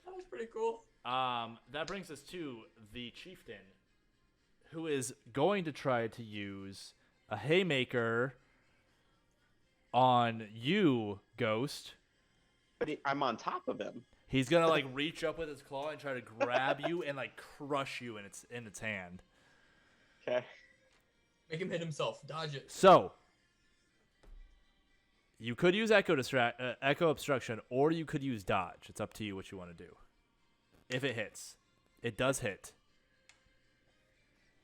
That was pretty cool. That brings us to the chieftain, who is going to try to use a haymaker on you, Ghost. But I'm on top of him. He's gonna like reach up with his claw and try to grab you and like crush you in its hand. Okay. Make him hit himself. Dodge it. So you could use echo obstruction, or you could use dodge. It's up to you what you want to do. If it hits, it does hit.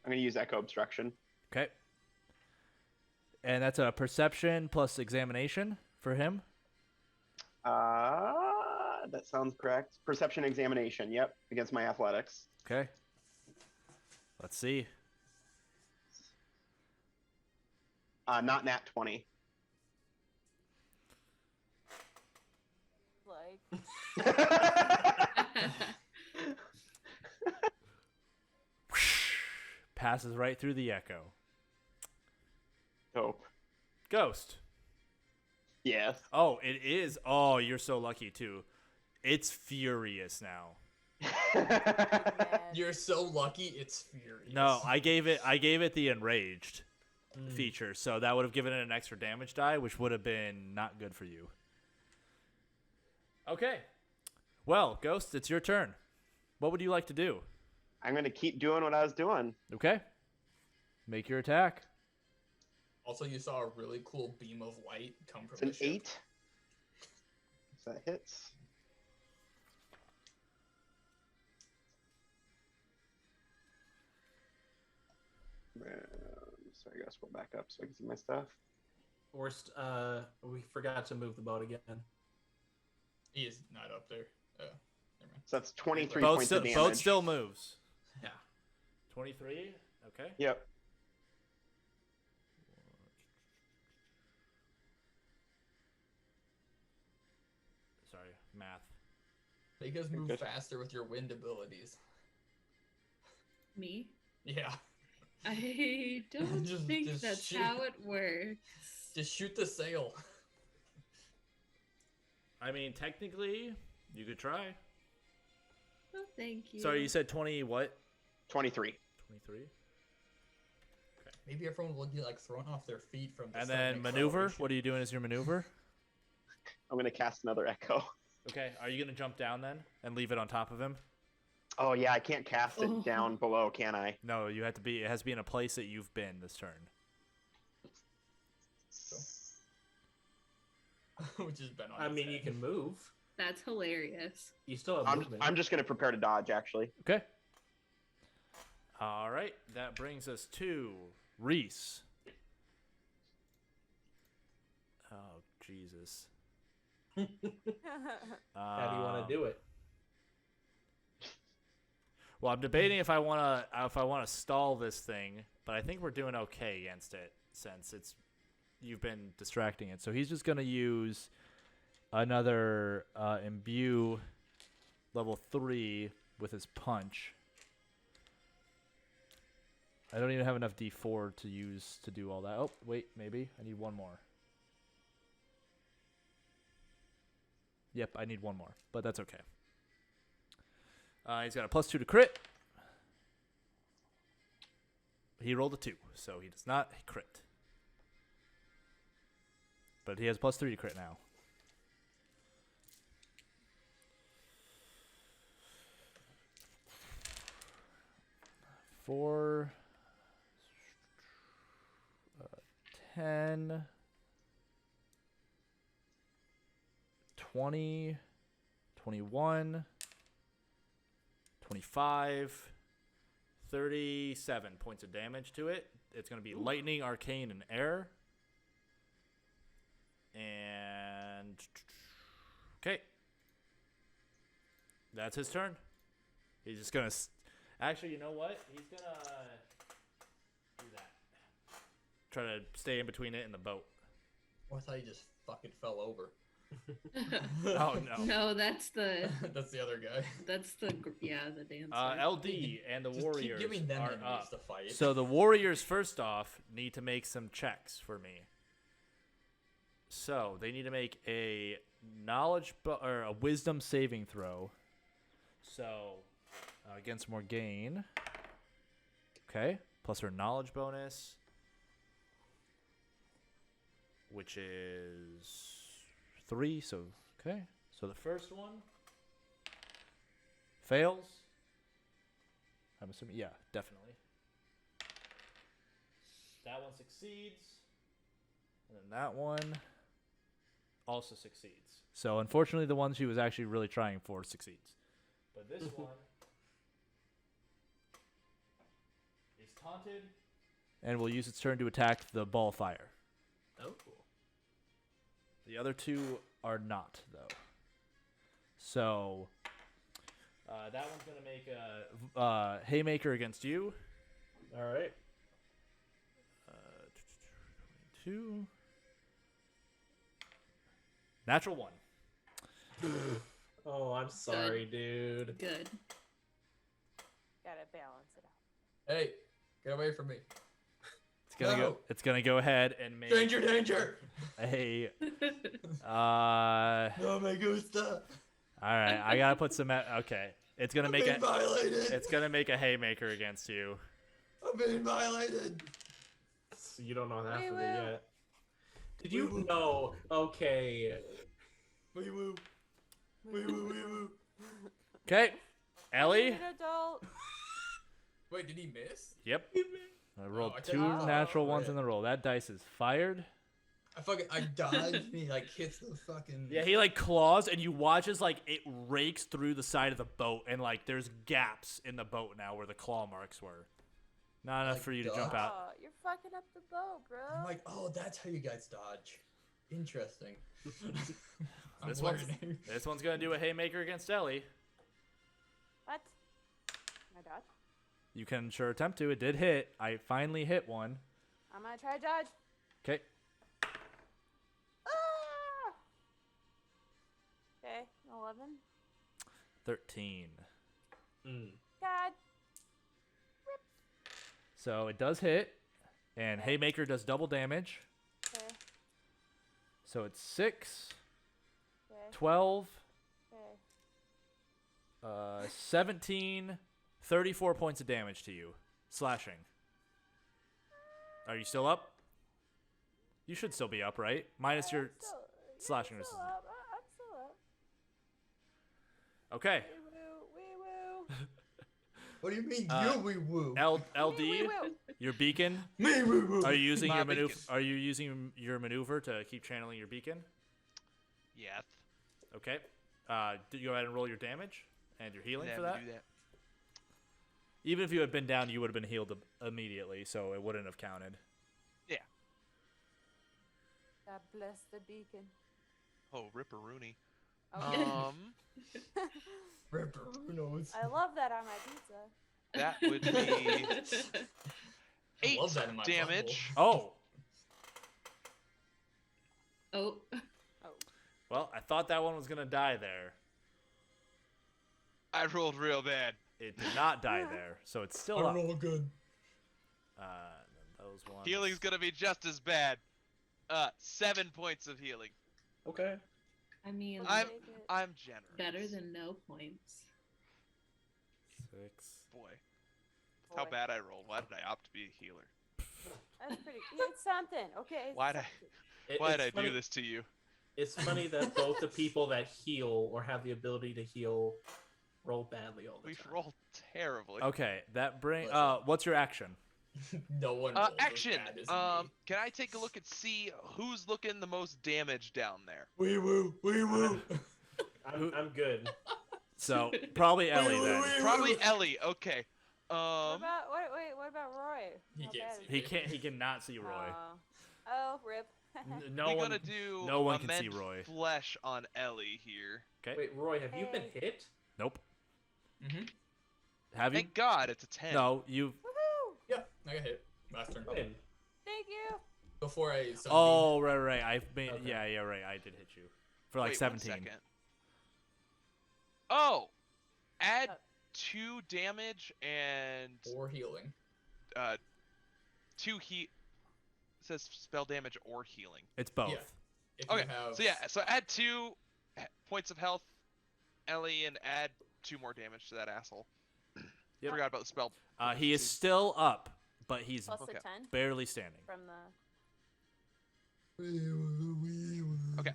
I'm gonna use echo obstruction. Okay. And that's a perception plus examination for him. That sounds correct. Perception examination. Yep, against my athletics. Okay. Let's see. Not nat 20. Like, Passes right through the echo. Dope. Ghost. Yes. Oh, it is. Oh, you're so lucky too. It's furious now. man. You're so lucky. It's furious. No, I gave it the enraged feature, so that would have given it an extra damage die, which would have been not good for you. Okay. Well, Ghost, it's your turn. What would you like to do? I'm gonna keep doing what I was doing. Okay. Make your attack. Also, you saw a really cool beam of light come It's from an the ship. 8. So that hits. So I gotta scroll back up so I can see my stuff. Worst, we forgot to move the boat again. He is not up there. Never mind. So that's 23 Boat points still, of damage. boat still moves. Yeah. 23. Okay. Yep. Sorry, math. Make us move Good. faster with your wind abilities. Me? Yeah. I don't Just- think just that's shoot. how it works. Just shoot the sail. I mean, technically, you could try. Oh, thank you. Sorry, you said 20 what? 23. 23. Maybe everyone will get like thrown off their feet from the And sudden then maneuver. acceleration. What are you doing as your maneuver? I'm gonna cast another echo. Okay. Are you gonna jump down then and leave it on top of him? Oh yeah, I can't cast it Oh. down below, can I? No, you have to be. It has to be in a place that you've been this turn. Which has been on I his mean, head. you can move. That's hilarious. You still have I'm movement. I'm just gonna prepare to dodge. Actually, Okay. All right, that brings us to Reese. Oh Jesus. How do you want to do it? Well, I'm debating if I wanna stall this thing, but I think we're doing okay against it since you've been distracting it. So he's just gonna use another imbue level 3 with his punch. I don't even have enough D4 to use to do all that. Oh, wait, maybe. I need one more. Yep, I need one more, but that's okay. He's got a +2 to crit. He rolled a 2, so he does not crit. But he has +3 to crit now. Four, 10, 20, 21, 25, 37 points of damage to it. It's going to be lightning, arcane, and air. And okay, that's his turn. He's just gonna. Actually, you know what? He's gonna do that. Try to stay in between it and the boat. Or I thought he just fucking fell over. Oh no. No, that's the That's the other guy. that's the dancer. LD and the Just Warriors keep giving them are enemies up. to fight. So the Warriors, first off, need to make some checks for me. So they need to make a or a wisdom saving throw. So against Morgaine. Okay. Plus her knowledge bonus, which is 3. So okay. So the first one fails. I'm assuming, yeah, definitely. That one succeeds. And then that one also succeeds. So unfortunately, the one she was actually really trying for succeeds. But this one is taunted and will use its turn to attack the ball of fire. Oh. The other two are not, though. So that one's going to make a haymaker against you. All right. 22. Natural 1. Oh, I'm sorry, dude. Good. Gotta balance it out. Hey, get away from me. It's gonna go ahead and make Danger, danger! a No me gusta. all right, I gotta put some okay. It's gonna I'm make being violated. it's gonna make a haymaker against you. I'm being violated. So you don't know half Wee of woo. it yet. Did you know? Okay. Wee woo. Wee woo, wee woo. Okay, Ellie. An adult. Wait, did he miss? Yep. I rolled I 2 thought- natural ones yeah. in the roll. That dice is fired. I dodged and he like hits the fucking. Yeah, he like claws, and you watch as like it rakes through the side of the boat, and like there's gaps in the boat now where the claw marks were. Not enough Like for you to duck? jump out. Oh, you're fucking up the boat, bro. I'm like, oh, that's how you guys dodge. Interesting. I'm This learning. one's gonna do a haymaker against Ellie. What? My dodge? You can sure attempt to. It did hit. I finally hit one. I'm gonna try to dodge. Okay. Ah! Okay, 11. 13. God. So it does hit, and haymaker does double damage. Okay, So it's 6, okay, 12, okay. 17, 34 points of damage to you. Slashing. Are you still up? You should still be up, right? Minus your slashing I'm resistance. still up. I'm still up. Okay. Wee woo. What do you mean, Uh, wee woo? LD, Wee woo. your beacon. Me woo woo. Are you using My your maneuver? beacon. Are you using your maneuver to keep channeling your beacon? Yes. Okay. Did you go ahead and roll your damage and your healing Yeah, for we that? do that. Even if you had been down, you would have been healed immediately, so it wouldn't have counted. Yeah. God bless the beacon. Oh, Ripperoonie. Okay. Ripperoonies. I love that on my pizza. That would be I love 8 that in my damage. Oh, Oh. Oh. well, I thought that one was going to die there. I rolled real bad. It did not die there, so it's still I up. roll good. Then those ones. Healing's gonna be just as bad. 7 points of healing. Okay. I mean, We'll I'm take it. I'm generous. better than no points. 6. Boy. How Boy. bad I rolled. Why did I opt to be a healer? That's pretty. It's something. Okay. It's Why'd I- something. Why'd It's I do funny- this to you? It's funny that both the people that heal or have the ability to heal roll badly all the We time. rolled terribly. Okay, that bring. Listen. What's your action? No one. rolls as Action. bad as me. Can I take a look and see who's looking the most damage down there? Wee woo. Wee woo. I'm good. So probably Ellie then. Probably Ellie. Okay. What about what about Roy? He How can't bad see. is He can't. He cannot see Roy. Oh, rip. No We're one. gonna do no one can see amend Roy. flesh on Ellie here. Okay. Wait, Roy, have you been Hey. hit? Nope. Mm-hmm. Have you? Thank God it's a 10. No, you. Woohoo! Yeah, I got hit last turn. When? Thank you. Before I. Sunbeam. Oh, right. I've been. Okay. Yeah, right. I did hit you for like Wait, 17. 1 second. Oh! Add Oh. 2 damage and Or healing. 2 heat. It says spell damage or healing. It's both. Yeah. If Okay, you have. so add 2 points of health, Ellie, and add 2 more damage to that asshole. Yep. Forgot about the spell. He is still up, but he's Plus Okay. the 10 barely standing. from the. Okay.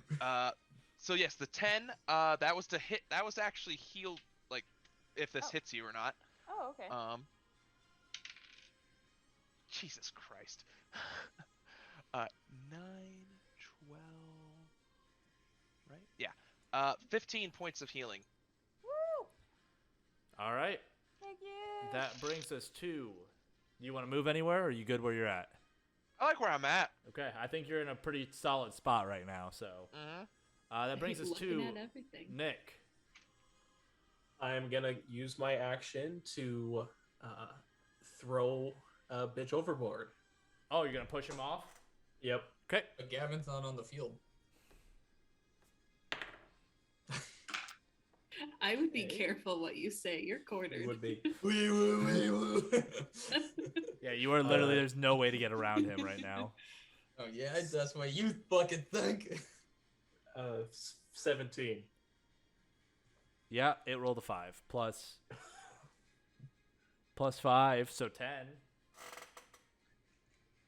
So yes, the 10. That was to hit. That was to actually heal. Like, if this Oh. hits you or not. Oh, okay. Jesus Christ. 9, 12. Right? Yeah. 15 points of healing. Woo! All right. Thank you. That brings us to. You want to move anywhere, or are you good where you're at? I like where I'm at. Okay, I think you're in a pretty solid spot right now. So that brings us Looking to at everything. Nick. I'm gonna use my action to throw a bitch overboard. Oh, you're gonna push him off? Yep. Okay. But Gavin's not on the field. I would be Hey. careful what you say. You're cornered. It would be. Wee woo, wee woo. Yeah, you are literally. There's no way to get around him right now. Oh yeah, that's what you fucking think. 17. Yeah, it rolled a 5 plus 5, so 10.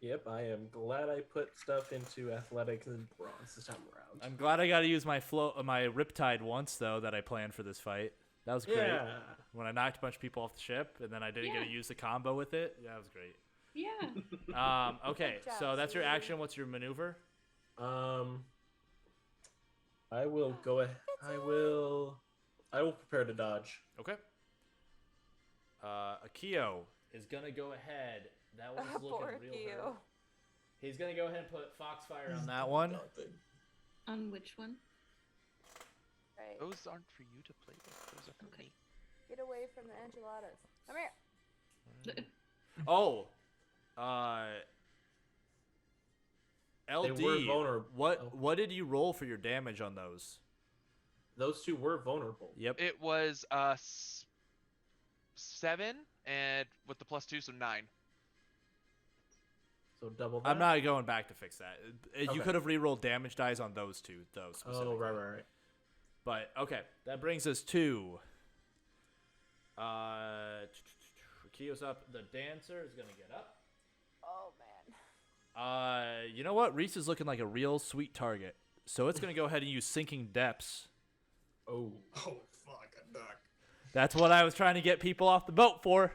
Yep, I am glad I put stuff into athletics and bronze this time around. I'm glad I got to use my my Riptide once though that I planned for this fight. That was great. Yeah. When I knocked a bunch of people off the ship and then I didn't get to Yeah. use the combo with it. Yeah, that was great. Yeah. Okay, Good job, so that's your Steve. action. What's your maneuver? I will go ahead. I will prepare to dodge. Okay. Akio is gonna go ahead. That one's looking Poor real Akio. hurt. He's gonna go ahead and put Foxfire on that one. On which one? Right. Those aren't for you to play with. Those are for Okay. me. Get away from the enchiladas. Come here. Oh, They LD. were vulnerable. What did you roll for your damage on those? Those two were vulnerable. Yep. It was 7 and with the +2, so 9. So double that. I'm not going back to fix that. You Okay. could have re-rolled damage dice on those two, though. Oh, Specifically. right. But okay, that brings us to. Kio's up. The dancer is gonna get up. Oh man. You know what? Reese is looking like a real sweet target, so it's gonna go ahead and use sinking depths. Oh. Oh fuck, a duck. That's what I was trying to get people off the boat for.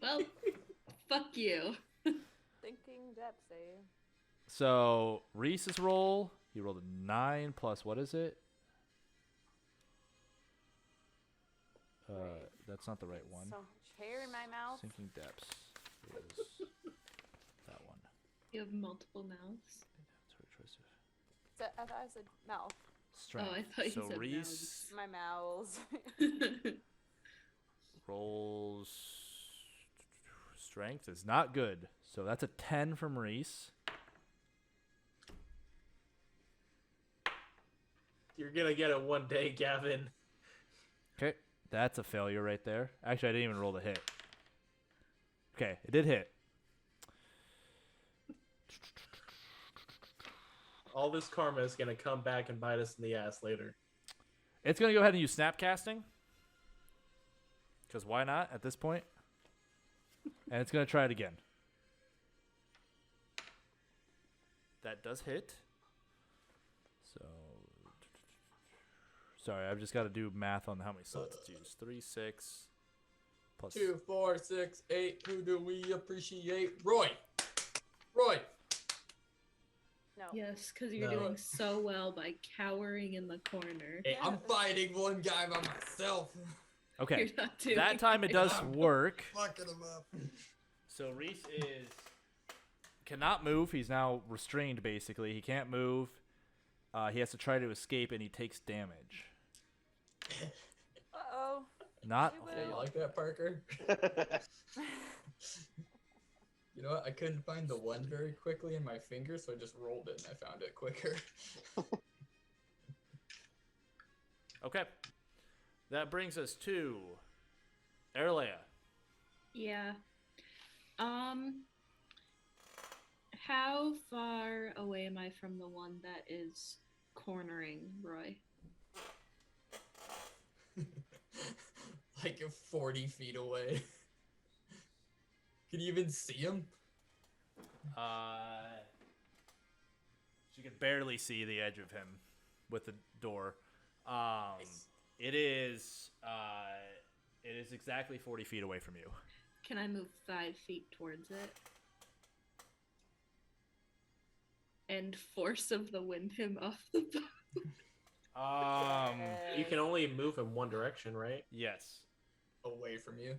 Well, fuck you. Thinking depths, eh? So Reese's roll, he rolled a 9 plus what is it? That's not the right one. So much hair in my mouth. Sinking depths is that one. You have multiple mouths. That's her choice of So, I thought I said mouth. strength. Oh, I thought you so said Reese My mouths. rolls strength is not good. So that's a 10 from Reese. You're gonna get it one day, Gavin. Okay, that's a failure right there. Actually, I didn't even roll the hit. Okay, it did hit. All this karma is gonna come back and bite us in the ass later. It's going to go ahead and use snap casting. Because why not at this point? And it's going to try it again. That does hit. So, sorry, I've just got to do math on how many slots it's used. 3, 6, plus 2, 4, 6, 8. Who do we appreciate? Roy. Roy. No. Yes, because you're No. doing so well by cowering in the corner. Hey, I'm fighting one guy by myself. Okay, You're not doing that time it does work. Fucking him up. So Reese cannot move. He's now restrained, basically. He can't move. He has to try to escape, and he takes damage. Uh-oh. Not. You Yeah, you will. like that, Parker? You know what? I couldn't find the one very quickly in my finger, so I just rolled it and I found it quicker. Okay. That brings us to Erlea. Yeah. How far away am I from the one that is cornering Roy? Like 40 feet away. Can you even see him? You can barely see the edge of him with the door. Nice. It is exactly 40 feet away from you. Can I move 5 feet towards it? And force of the wind him off the boat? You can only move in one direction, right? Yes. Away from you?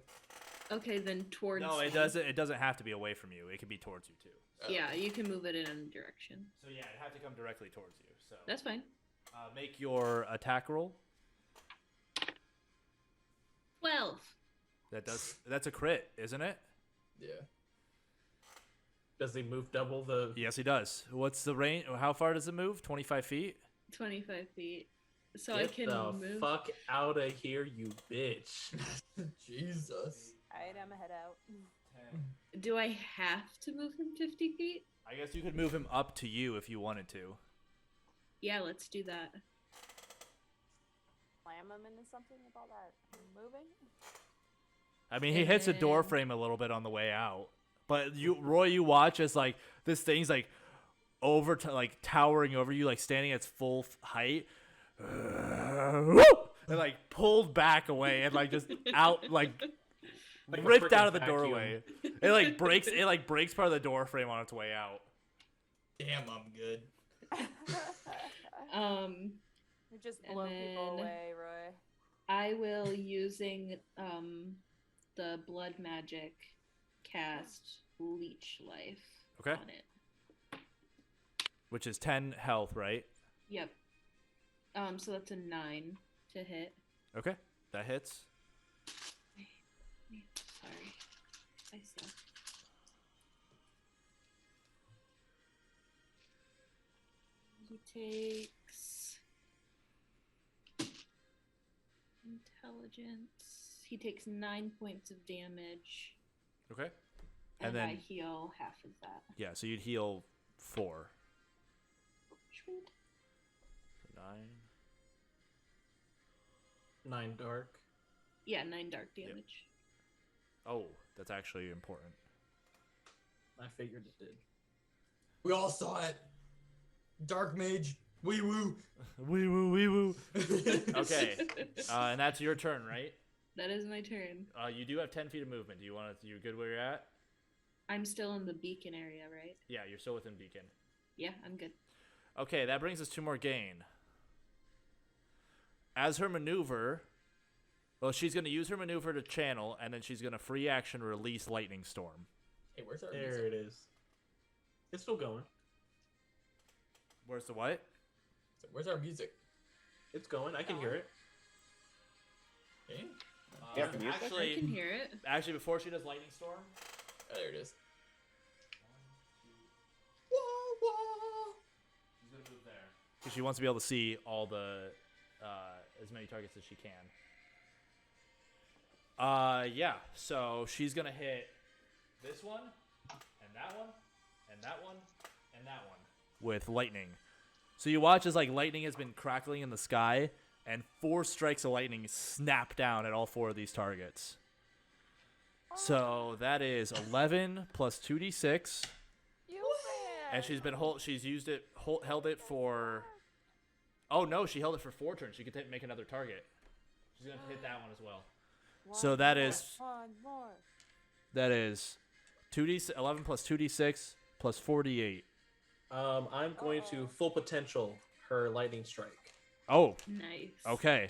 Okay, then towards No, it me. doesn't. It doesn't have to be away from you. It can be towards you too. Yeah, you can move it in any direction. So yeah, it'd have to come directly towards you. So That's fine. make your attack roll. 12. That's a crit, isn't it? Yeah. Does he move double the? Yes, he does. What's the range? How far does it move? 25 feet. 25 feet. So Get I can the move. fuck out of here, you bitch! Jesus. Alright, I'm head out. Do I have to move him 50 feet? I guess you could move him up to you if you wanted to. Yeah, let's do that. Slam him into something with all that moving? I mean, he hits a door And- frame a little bit on the way out. But Roy, you watch as like this thing's like like towering over you, like standing at its full height, and like pulled back away and like just out like Like a ripped out frickin' of the vacuum. doorway. It breaks part of the door frame on its way out. Damn, I'm good. You just And blow people then- away, Roy. I will, using the blood magic, cast Leech Life Okay. on it. Which is 10 health, right? Yep. So that's a 9 to hit. Okay, that hits. Sorry. I suck. He takes intelligence. He takes 9 points of damage, Okay. and And I then heal half of that. yeah, so you'd heal 4. Sweet. So 9. 9 dark. Yeah, 9 dark damage. Oh, that's actually important. I figured it did. We all saw it. Dark Mage. Wee woo. Wee woo, wee woo. Okay, and that's your turn, right? That is my turn. You do have 10 feet of movement. Do you want to? You good where you're at? I'm still in the beacon area, right? Yeah, you're still within beacon. Yeah, I'm good. Okay, that brings us to Morgaine. As her maneuver, Well, she's going to use her maneuver to channel, and then she's going to free action release Lightning Storm. Hey, where's our There music? it is. It's still going. Where's the what? So where's our music? It's going. I can hear it. Okay. Yeah, the music? I can hear it. Actually, before she does Lightning Storm, Oh, there it is. she's going to move there. Because she wants to be able to see all the, as many targets as she can. Yeah, so she's going to hit this one, and that one, and that one, and that one with lightning. So you watch as like lightning has been crackling in the sky, and 4 strikes of lightning snap down at all 4 of these targets. So that is 11 plus 2d6, You and she's been she's used it, held it for. Oh no, she held it for 4 turns. She could make another target. She's gonna hit that one as well. So that is one more. that is 11 plus 2d6 plus 48. I'm going to full potential her lightning strike. Oh, Nice. okay.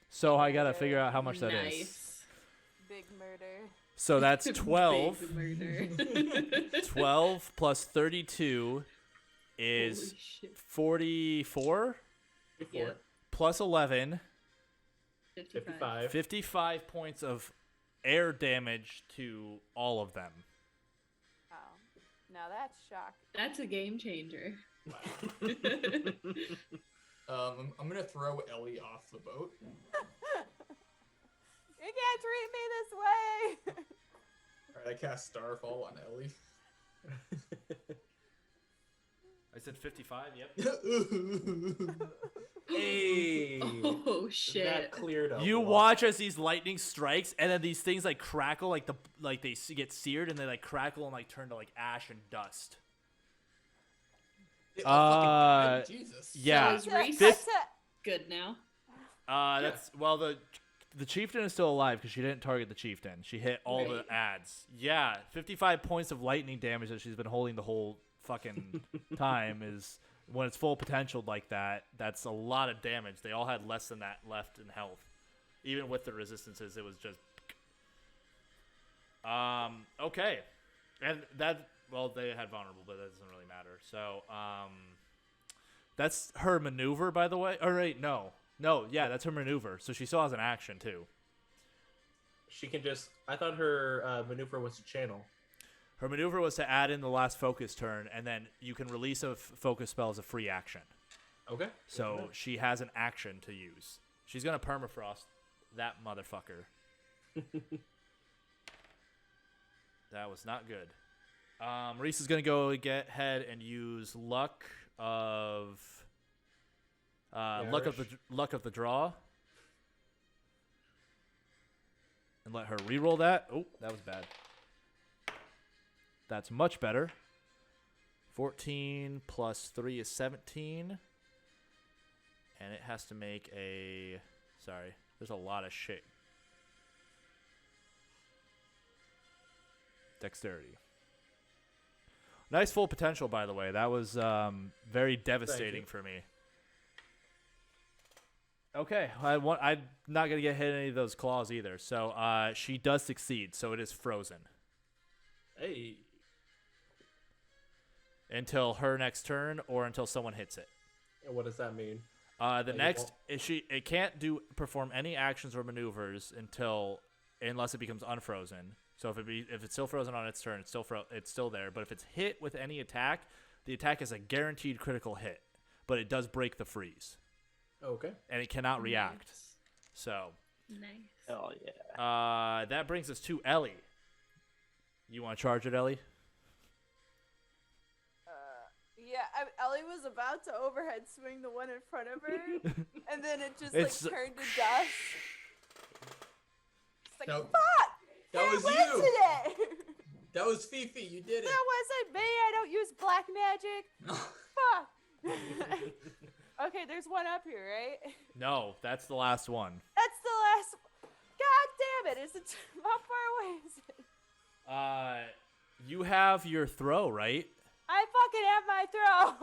So I gotta figure out how much that is. Nice. Big murder. So that's 12. Big murder. 12 plus 32 is Holy shit. 44 Before. Yep. plus 11, 55. 55 points of air damage to all of them. Oh, now that's shocking. That's a game changer. I'm gonna throw Ellie off the boat. You can't treat me this way. Alright, I cast Starfall on Ellie. I said 55, yep. Hey! Oh shit. That cleared up. You watch as these lightning strikes, and then these things like crackle, like they get seared, and they like crackle and like turn to like ash and dust. Jesus. Yeah. So is Reese Fif- good now? That's well the chieftain is still alive because she didn't target the chieftain. She hit all the ads. Yeah, 55 points of lightning damage that she's been holding the whole fucking time is when it's full potential like that. That's a lot of damage. They all had less than that left in health, even with the resistances. It was just okay, and that they had vulnerable, but that doesn't really matter. So that's her maneuver, by the way. All right, no, yeah, that's her maneuver. So she still has an action too. She can just. I thought her maneuver was to channel. Her maneuver was to add in the last focus turn, and then you can release a focus spell as a free action. Okay. So she has an action to use. She's gonna permafrost that motherfucker. That was not good. Reese is gonna go get ahead and use luck of luck of the draw, and let her reroll that. Oh, that was bad. That's much better. 14 plus 3 is 17. And it has to make a... Sorry, there's a lot of shit. Dexterity. Nice full potential, by the way. That was very devastating for me. Okay, I'm not going to get hit any of those claws either. So she does succeed, so it is frozen. Hey. Until her next turn or until someone hits it. And what does that mean? The next it can't perform any actions or maneuvers unless it becomes unfrozen. So if it's still frozen on its turn, it's still there. But if it's hit with any attack, the attack is a guaranteed critical hit, but it does break the freeze. Okay. And it cannot react. So. Nice. Hell yeah. That brings us to Ellie. You want to charge it, Ellie? Yeah, Ellie was about to overhead swing the one in front of her, and then it just turned to dust. It's like, No, fuck! that was wins you! Today! That was Fifi, you did it! That wasn't me, I don't use black magic! Fuck! Okay, there's one up here, right? No, that's the last one. That's the last. God damn it! Is it how far away is it? You have your throw, right? I fucking have my throw.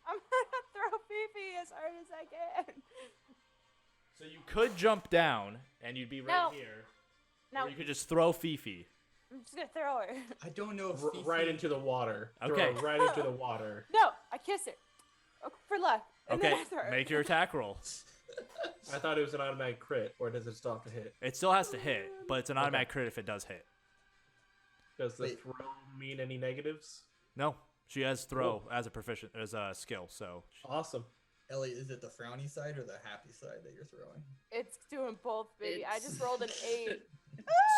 I'm gonna throw Fifi as hard as I can. So you could jump down, and you'd be right No. here. No, Or you could just throw Fifi. I'm just gonna throw her. I don't know if Right Fifi- into the water. Okay. Throw her right into the water. No, I kiss her. For luck. And Okay, then I throw her. make your attack roll. I thought it was an automatic crit, or does it still have to hit? It still has to hit, but it's an automatic crit if it does hit. Does the Wait. throw mean any negatives? No, she has throw as a skill, so Awesome. Ellie, is it the frowny side or the happy side that you're throwing? It's doing both, baby. I just rolled an 8.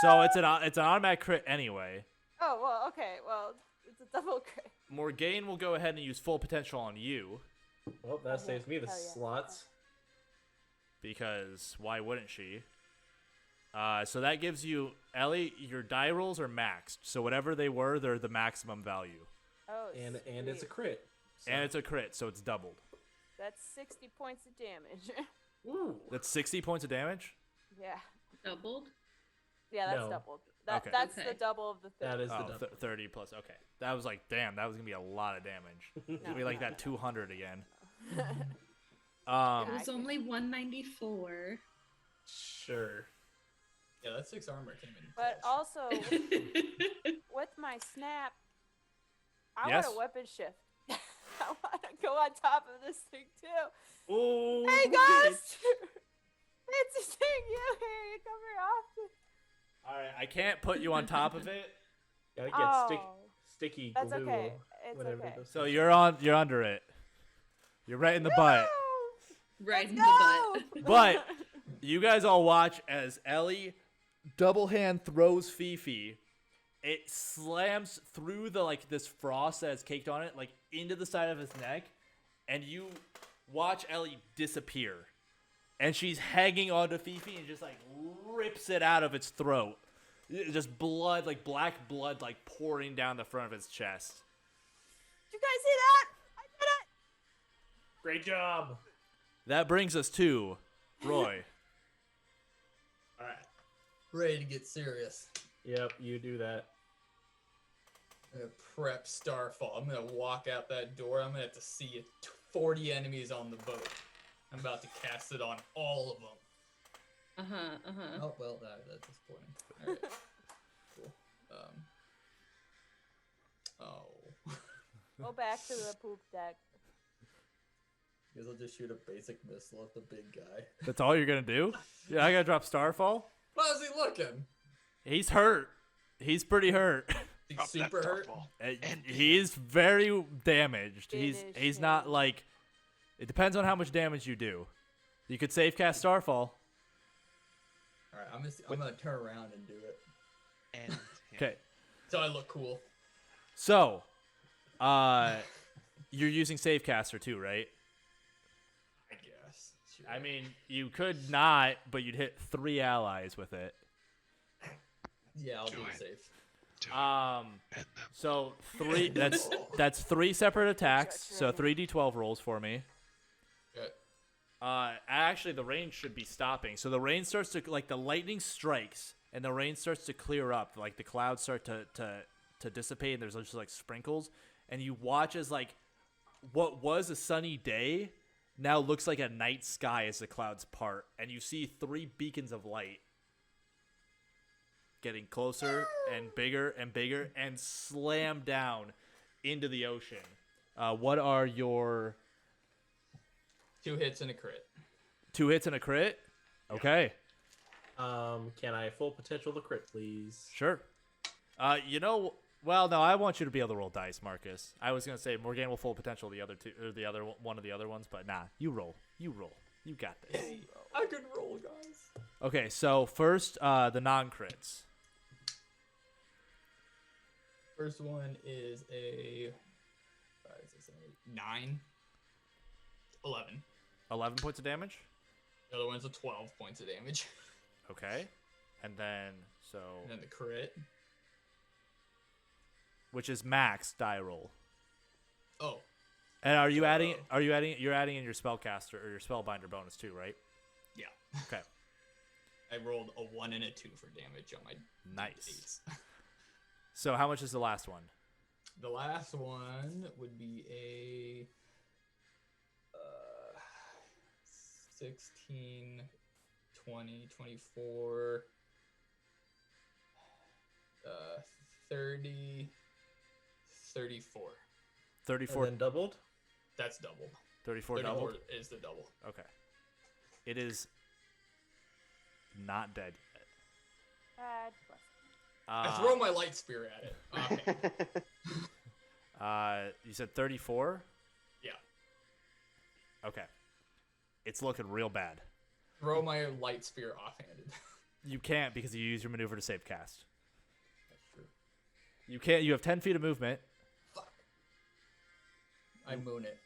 it's an automatic crit anyway. Oh, well, okay. Well, it's a double crit. Morgane will go ahead and use full potential on you Well, that saves me the Hell yeah. slots. because why wouldn't she? So that gives you Ellie. Your die rolls are maxed, so whatever they were, they're the maximum value, Oh, And it's a sweet. crit. So. and it's a crit, so it's doubled. That's 60 points of damage. Ooh. That's 60 points of damage. yeah. Doubled. Yeah, that's No. doubled. Okay. That's Okay. the double of the thing. That is the Oh, double. 30 plus. Okay, that was like, damn, that was gonna be a lot of damage. It's gonna be like that 200 again. It Yeah. was only 194. Sure. Yeah, that 6 armor came in. But clutch. also, with my snap, I Yes? want a weapon shift. I want to go on top of this thing, too. Ooh. Hey, Ghost! It's seeing you here. You come here often. All right, I can't put you on top of it, Gotta get Oh, sticky that's glue. okay. It's whenever okay. those so things- you're under it. You're right in the butt. Right in Let's the butt. But you guys all watch as Ellie double hand throws Fifi. It slams through the this frost that is caked on it, into the side of his neck, and you watch Ellie disappear. And she's hanging onto Fifi and just rips it out of its throat. Just blood, black blood, pouring down the front of its chest. Did you guys see that? I did it. Great job. That brings us to Roy. All right, ready to get serious. Yep, you do that. I'm gonna prep Starfall. I'm gonna walk out that door. I'm gonna have to see 40 enemies on the boat. I'm about to cast it on all of them. Oh well, that's disappointing. All right, cool. Oh, Go back to the poop deck. guess I'll just shoot a basic missile at the big guy. That's all you're going to do? Yeah, I got to drop Starfall? How's he looking? He's hurt. He's pretty hurt. He's Drop that super hurt. Starfall. He's very damaged. He's Finish not him. it depends on how much damage you do. You could save cast Starfall. All right, I'm gonna turn around and do it And him. Okay. so I look cool. So, you're using save caster too, right? I guess. Sure. I mean, you could not, but you'd hit 3 allies with it. yeah, I'll do Do it it. safe. So 3 that's 3 separate attacks. So Check, 3d12 rolls for me. Okay. Actually the rain should be stopping. So the rain starts to the lightning strikes and the rain starts to clear up. The clouds start to dissipate and there's just sprinkles and you watch as what was a sunny day now looks like a night sky as the clouds part and you see 3 beacons of light getting closer and bigger and slam down into the ocean. What are your 2 hits and a crit. 2 hits and a crit? Okay, Can I full potential the crit, please? sure. Well, no, I want you to be able to roll dice, Marcus. I was gonna say Morgane will full potential the other two or the other one of the other ones, but nah, you roll. You got this. I could roll, guys. Okay, so first, the non-crits. First one is a 9, 11. 11 points of damage. The other one's a 12 points of damage. Okay, and then And then the crit. which is max die roll. Oh, And you're adding in your spellcaster or your spellbinder bonus too, right? yeah. Okay. I rolled a 1 and a 2 for damage on my Nice. 8s. So how much is the last one? The last one would be a 16 20, 24, 30, 34. 34. And then doubled? That's doubled. 34 34 doubled? is the double. Okay. It is not dead yet. God bless. I throw my light spear at it. Okay. You said 34? Yeah. Okay. It's looking real bad. Throw my light spear offhanded. You can't because you use your maneuver to save cast. That's true. You can't. You have 10 feet of movement. Fuck. I moon it.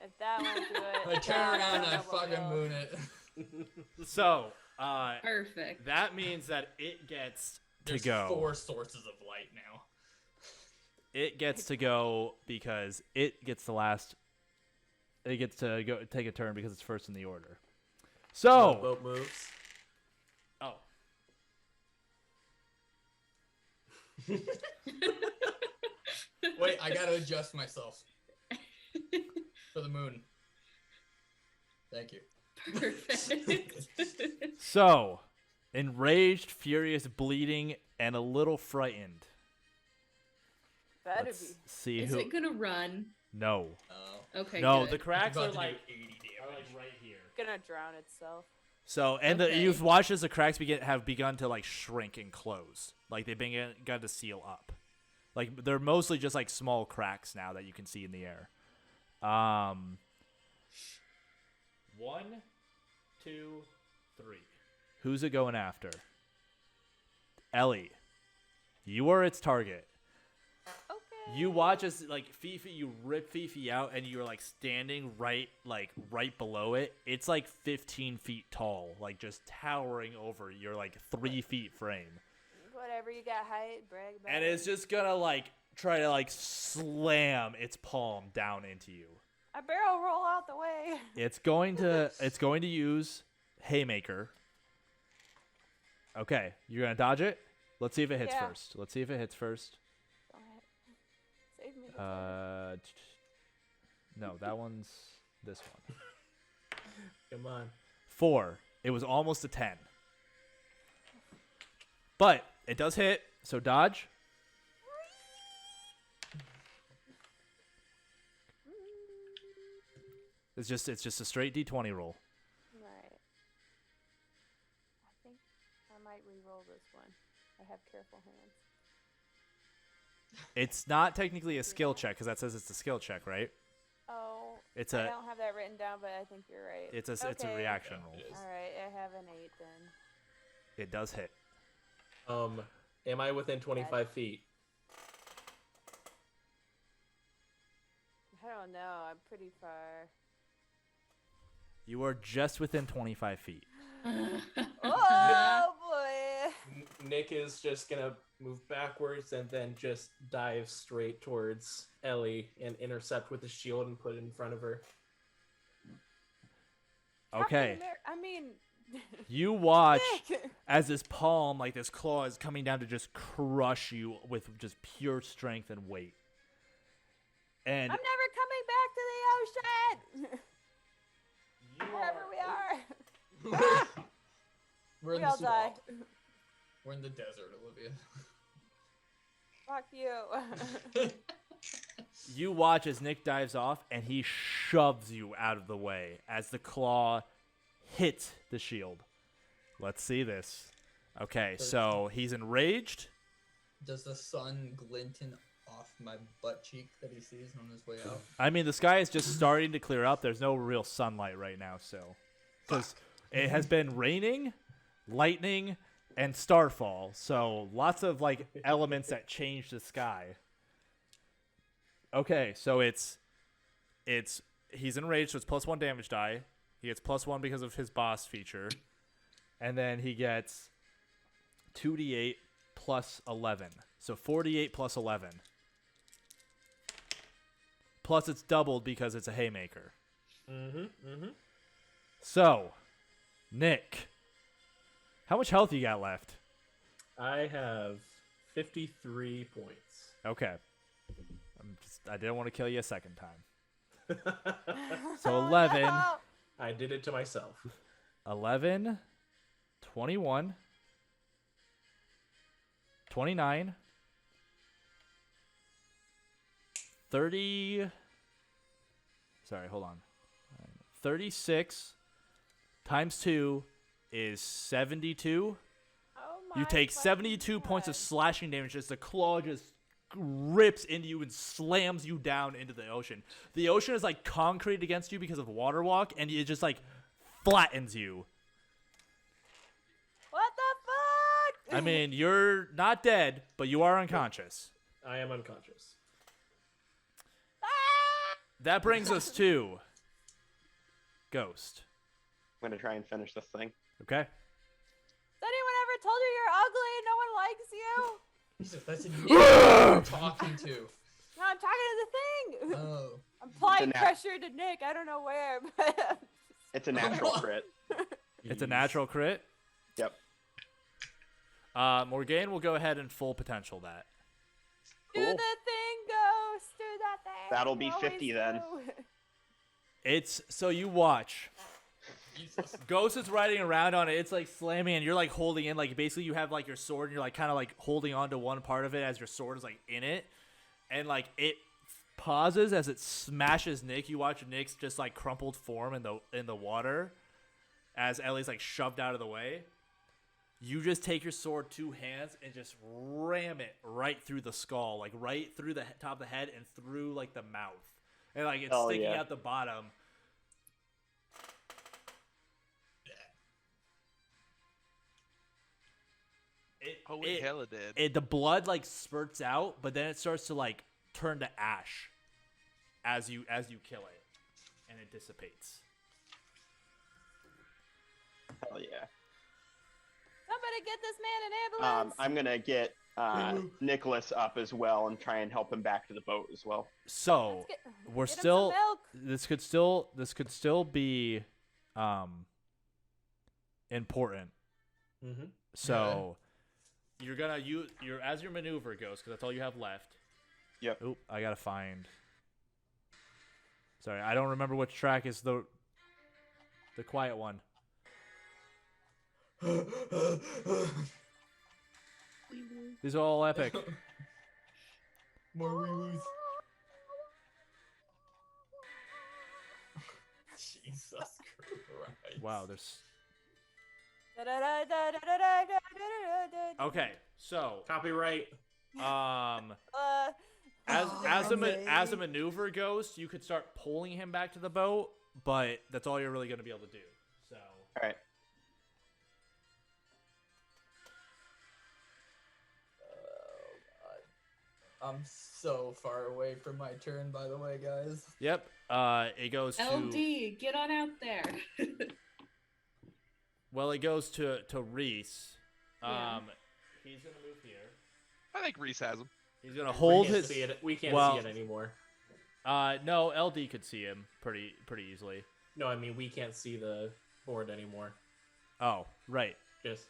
If that won't do it, I turn around and I double fucking will. moon it. So, Perfect. that means that it gets to There's go. 4 sources of light now. It gets to go because it gets the last. It gets to go take a turn because it's first in the order. So. Boat moves. Oh. Wait, I gotta adjust myself. For the moon. Thank you. Perfect. So, enraged, furious, bleeding, and a little frightened. Better Let's be. see Is who. it gonna run? No. Okay. No, good. the cracks About are to do like 80 damage. right here. Gonna drown itself. So, and Okay. you've watched as the cracks have begun to like shrink and close, like they've begun to seal up. Like they're mostly just like small cracks now that you can see in the air. 1, 2, 3. Who's it going after? Ellie. You are its target. Okay. You watch as like Fifi, you rip Fifi out, and you're like standing right below it. It's like 15 feet tall, like just towering over your like 3 feet frame, Whatever, you got height, brag about and it. it's just gonna like try to like slam its palm down into you. I barrel roll out the way. It's going to use Haymaker. Okay, you're gonna dodge it. Let's see if it hits Yeah. first. Let's see if it hits first. Go ahead. Save me. No, that one's this one. Come on. 4. It was almost a 10. But it does hit, so dodge. It's just a straight D20 roll. Right. I think I might re-roll this one. I have careful hands. It's not technically a skill check because that says it's a skill check, right? Oh, It's I a don't have that written down, but I think you're right. it's a Okay. reaction roll. It is. All right, I have an 8 then. It does hit. Am I within 25 feet? I don't know. I'm pretty far. You are just within 25 feet. Oh boy! Nick is just gonna move backwards and then just dive straight towards Ellie and intercept with the shield and put it in front of her. Okay. I mean, You watch Nick! as this palm, like this claw, is coming down to just crush you with just pure strength and weight. And I'm never coming back to the ocean. Wherever we are. We're in We the all die. swamp. We're in the desert, Olivia. Fuck you. you watch as Nick dives off, and he shoves you out of the way as the claw hits the shield. Let's see this. Okay, so he's enraged. Does the sun glint off my butt cheek that he sees on his way out? I mean, the sky is just starting to clear up. There's no real sunlight right now, so because it has been raining, lightning, and starfall. So lots of like elements that change the sky. Okay, so it's he's enraged, so it's +1 damage die. He gets +1 because of his boss feature, and then he gets 2d8 plus 11, so 48 plus 11. Plus it's doubled because it's a haymaker. So, Nick, how much health you got left? I have 53 points. Okay. I didn't want to kill you a second time. So Oh, 11. no. I did it to myself. 11, 21, 29, 30. Sorry, hold on. 36 times 2 is 72. You take 72 points of slashing damage as the claw just rips into you and slams you down into the ocean. The ocean is like concrete against you because of water walk, and it just like flattens you. What the fuck? I mean, you're not dead, but you are unconscious. I am unconscious. That brings us to Ghost. I'm gonna try and finish this thing. Okay. Has anyone ever told you you're ugly and no one likes you? Jesus, that's a Nick you're talking to. No, I'm talking to the thing. Oh. I'm applying pressure to Nick. I don't know where, but It's a natural crit. It's a natural crit. Yep. Morgane will go ahead and full potential that. do the thing, Ghost. Do that thing. That'll be You always 50 then. do. It's so you watch. Jesus. Ghost is riding around on it. It's like slamming, and you're like holding in, like basically you have like your sword, and you're like kind of like holding on to one part of it as your sword is like in it, and like it pauses as it smashes Nick. You watch Nick's just like crumpled form in the water, as Ellie's like shoved out of the way. You just take your sword 2 hands and just ram it right through the skull, like right through the top of the head and through like the mouth, and like it's sticking out the bottom. Holy hell, it did. The blood like spurts out, but then it starts to like turn to ash as you kill it, and it dissipates. Hell yeah. Somebody get this man an ambulance. I'm gonna get Nicholas up as well and try and help him back to the boat as well. So we're get him still some milk. this could still be important. Mm-hmm. So you're as your maneuver goes, because that's all you have left. Yep. Oop, I gotta find. Sorry, I don't remember which track is the quiet one. These are all epic. More wee-woos. Jesus Christ. Wow, there's. Da-da-da-da-da-da-da-da-da-da. Okay, so Copyright. as a maneuver ghost, you could start pulling him back to the boat, but that's all you're really going to be able to do. So. All right. I'm so far away from my turn, by the way, guys. Yep. It goes to. LD, get on out there. Well, it goes to Reese. Yeah. He's gonna move here. I think Reese has him. He's gonna hold we can't his. See it. We can't well, see it anymore. No, LD could see him pretty easily. No, I mean we can't see the board anymore. Oh, right. Just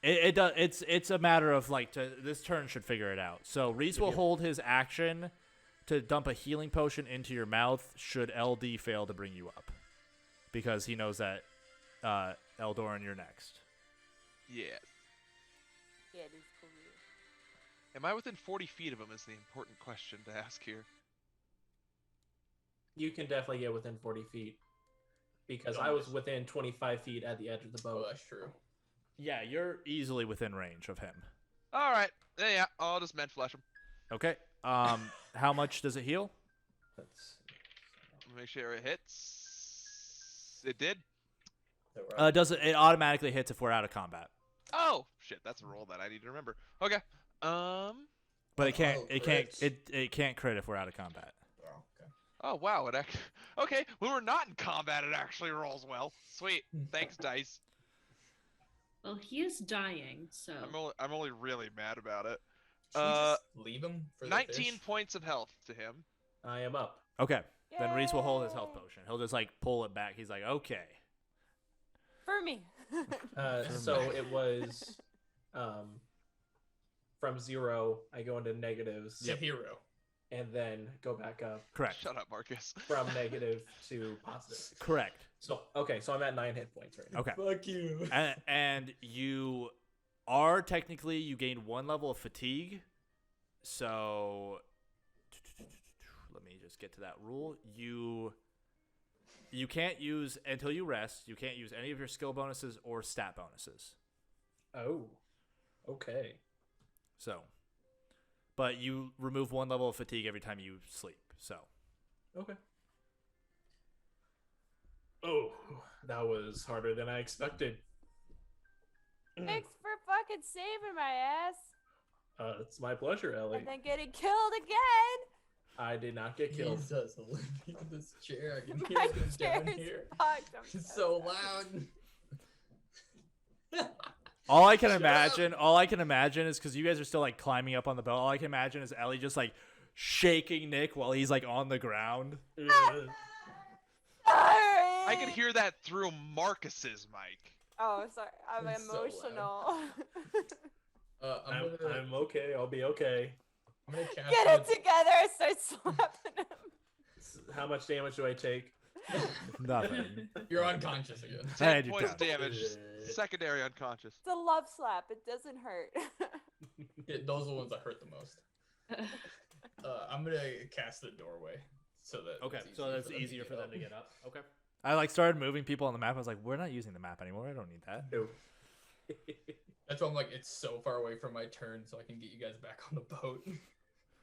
It does. It's a matter of like this turn should figure it out. So Reese will hold his action to dump a healing potion into your mouth should LD fail to bring you up, because he knows that Eldoran, you're next. Yeah. Yeah, it is cool. Am I within 40 feet of him is the important question to ask here. you can definitely get within 40 feet because Don't I was miss. within 25 feet at the edge of the Oh, boat. that's true. Yeah, you're easily within range of him. All right. Yeah, I'll just men flesh him. Okay. How much does it heal? Let's Make sure it hits. It did. It automatically hits if we're out of combat. Oh shit, that's a roll that I need to remember. Okay. But it can't. It can't crit if we're out of combat. Oh, okay. Oh wow, it actually. Okay, when we're not in combat, it actually rolls well. Sweet. Thanks, dice. Well, he is dying, so. I'm only really mad about it. Should we just leave him for the 19 fish? points of health to him. I am up. Okay. Then Reese will hold his health potion. He'll just like pull it back. He's like, okay. For me. So it was from 0, I go into negatives. It's a hero. and then go back up Correct. Shut up, Marcus. from negative to positive. Correct. So so I'm at 9 hit points right now. Okay. Fuck you. And you are technically, you gained 1 level of fatigue. So let me just get to that rule. You can't use, until you rest, you can't use any of your skill bonuses or stat bonuses. Oh, okay. So, but you remove 1 level of fatigue every time you sleep. So, Okay. Oh, that was harder than I expected. Thanks for fucking saving my ass. It's my pleasure, Ellie. And then getting killed again. I did not get killed. Jesus, Olivia, this chair. I can hear My it down chair's here. fucked. I'm It's so loud. all I can imagine is because you guys are still like climbing up on the boat. All I can imagine is Ellie just like shaking Nick while he's like on the ground. Sorry. I can hear that through Marcus's mic. Oh, sorry. I'm It's so emotional. I'm okay. I'll be okay. I'm gonna cast Get it together and start slapping him. How much damage do I take? Nothing. You're unconscious again. 10 you points of don't. damage. Secondary unconscious. It's a love slap. It doesn't hurt. Yeah, those are the ones that hurt the most. I'm gonna cast the doorway so that Okay, it's so that's them easier get for them up. to get up. Okay. I like started moving people on the map. I was like, we're not using the map anymore. I don't need that. No. That's why I'm like, it's so far away from my turn, so I can get you guys back on the boat.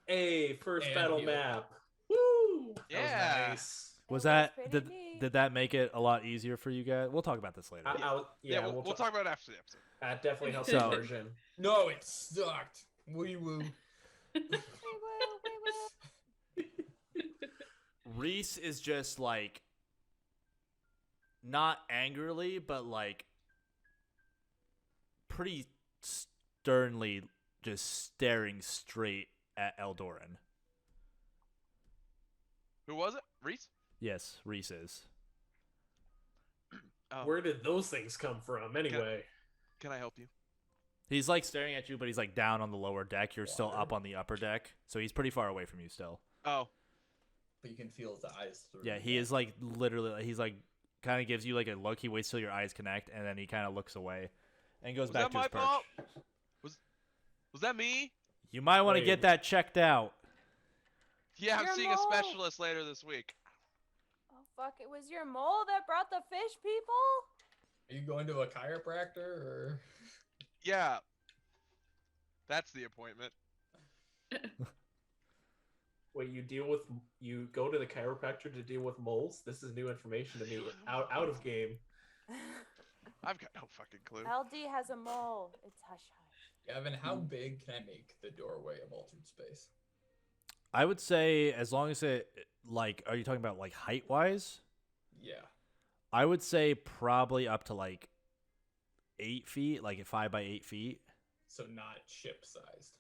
Hey, first And battle heal. map. Woo! That Yeah. was nice. Was That that was did, pretty neat. did that make it a lot easier for you guys? We'll talk about this later. Yeah, we'll talk about it after the episode. That definitely helps So- immersion. No, it sucked. Wee woo. Reese is just like not angrily, but like pretty sternly just staring straight at Eldoran. Who was it? Reese? Yes, Reese is. Oh, Where did those things come from, anyway? can I help you? He's like staring at you, but he's like down on the lower deck. You're still up on the upper deck, so he's pretty far away from you still. Oh, But you can feel his eyes through. Yeah, he is like literally. He's like kind of gives you like a look. He waits till your eyes connect, and then he kind of looks away, and goes was back that to my his perch. fault? Was that me? You might want to Wait. get that checked out. Yeah, I'm Your seeing mole. a specialist later this week. Oh fuck! It was your mole that brought the fish people. Are you going to a chiropractor or? Yeah. That's the appointment. Wait, you go to the chiropractor to deal with moles? This is new information to me. Out of game. I've got no fucking clue. LD has a mole. It's hush hush. Gavin, how big can I make the doorway of altered space? I would say as long as it like, are you talking about like height wise? Yeah. I would say probably up to like 8 feet, like 5 by 8 feet. So not ship sized.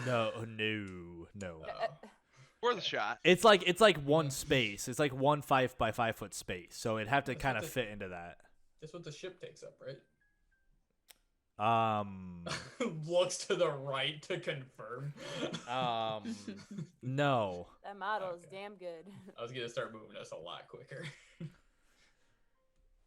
No. Worth a shot. It's like one space. It's like 1 5 by 5 foot space. So it'd have to That's kind what of the- fit into that. That's what the ship takes up, right? Um, Looks to the right to confirm. no. That model is Okay. damn good. I was gonna start moving us a lot quicker.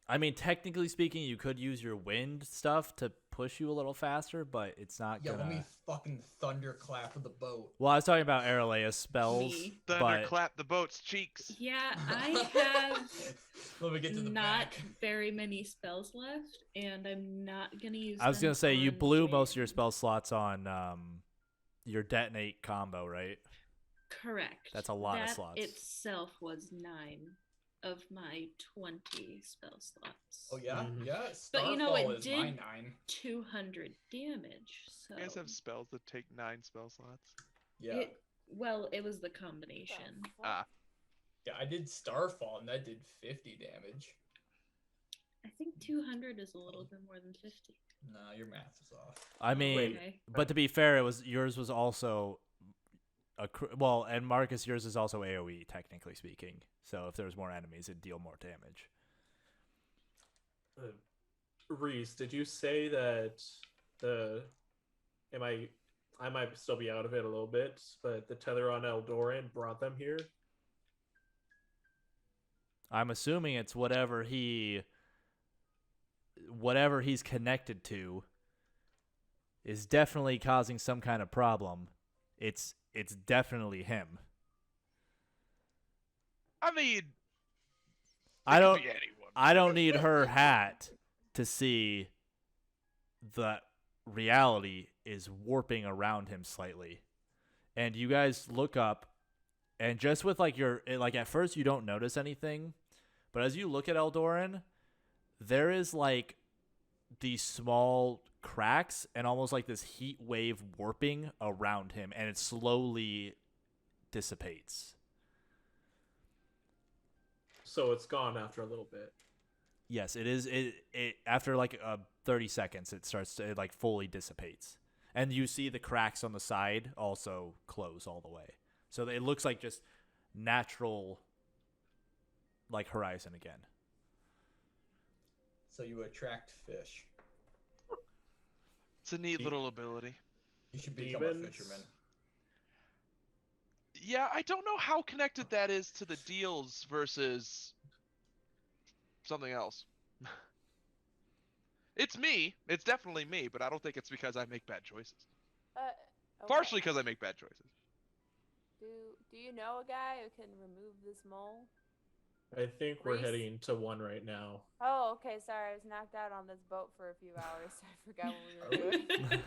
I mean, technically speaking, you could use your wind stuff to push you a little faster, but it's not Yeah, gonna. let me fucking thunderclap with the boat. Well, I was talking about Aralea's spells, Me. but Thunderclap the boat's cheeks. Yeah, I have Let me get to the not back. very many spells left, and I'm not gonna use. I was them gonna say you on blew Wade. most of your spell slots on your detonate combo, right? Correct. That's a lot of That slots. itself was 9 of my 20 spell slots. Oh yeah, Mhm. yeah. But you know, Starfall it is my did 9. 200 damage. So You guys have spells that take 9 spell slots. Yeah, it was the combination. The fuck? Ah, yeah. I did Starfall and that did 50 damage. I think 200 is a little bit more than 50. Nah, your math is off. I mean, Okay. but to be fair, yours was also well, and Marcus, yours is also AOE technically speaking. So if there was more enemies, it'd deal more damage. Reese, did you say that am I I might still be out of it a little bit, but the tether on Eldoran brought them here. I'm assuming it's whatever he's connected to is definitely causing some kind of problem. It's definitely him. I mean, I it don't could be anyone. I don't need her hat to see that reality is warping around him slightly. And you guys look up, and just with like at first you don't notice anything, but as you look at Eldoran, there is like these small cracks and almost like this heat wave warping around him, and it slowly dissipates. So it's gone after a little bit. Yes, it is. It after like 30 seconds, it starts to like fully dissipates, and you see the cracks on the side also close all the way. So it looks like just natural, like horizon again. So you attract fish. It's a neat little ability. You should become a fisherman. Yeah, I don't know how connected that is to the deals versus something else. It's me. It's definitely me, but I don't think it's because I make bad choices. Okay. Partially because I make bad choices. Do you know a guy who can remove this mole? I think we're Reese? heading to one right now. Oh, okay. Sorry, I was knocked out on this boat for a few hours. I forgot what we were doing.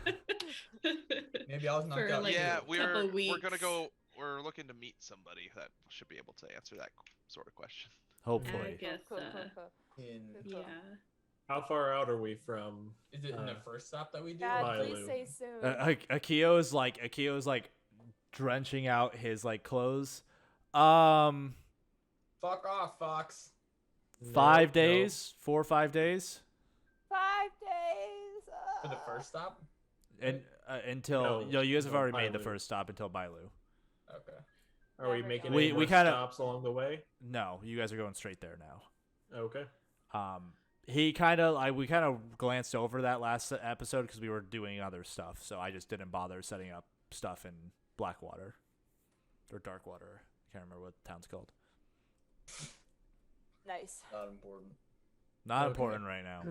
Maybe I was knocked out. like, Yeah, couple we're gonna weeks. go. We're looking to meet somebody that should be able to answer that sort of question. I Hopefully. guess. Cool. Yeah. How far out are we from? Is it in the first stop that we do? God, Bylu. please say soon. Akio's like drenching out his like clothes. Fuck off, Fox. 5 days, 4 or 5 days, 5 days. For the first stop? and until No, you guys have no, already made the Bylu. first stop until Bylu. Okay. Are we Never making gone. any We more kinda- stops along the way? No, you guys are going straight there now. Okay. We kind of glanced over that last episode because we were doing other stuff, so I just didn't bother setting up stuff in Blackwater or Darkwater. I can't remember what the town's called. Nice. Not important. Not Okay. important right now.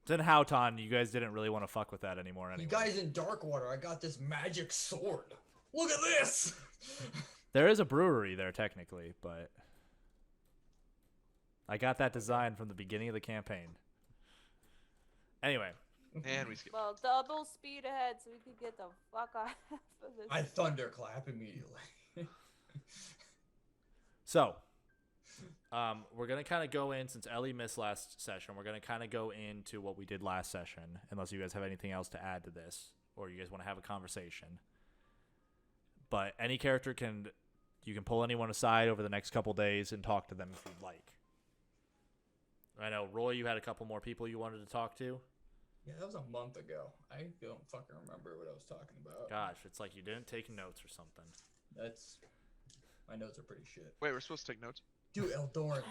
It's in Houghton. You guys didn't really want to fuck with that anymore anyway. You guys in Darkwater, I got this magic sword. Look at this! There is a brewery there technically, but I got that design from the beginning of the campaign. Anyway, And we skip. Well, double speed ahead so we could get the fuck off of this. I thunderclap immediately. so we're gonna kind of go in since Ellie missed last session. We're gonna kind of go into what we did last session, unless you guys have anything else to add to this, or you guys want to have a conversation. But any character you can pull anyone aside over the next couple days and talk to them if you'd like. I know, Roy, you had a couple more people you wanted to talk to. Yeah, that was a month ago. I don't fucking remember what I was talking about. Gosh, it's like you didn't take notes or something. That's... My notes are pretty shit. Wait, we're supposed to take notes. Dude, Eldoran.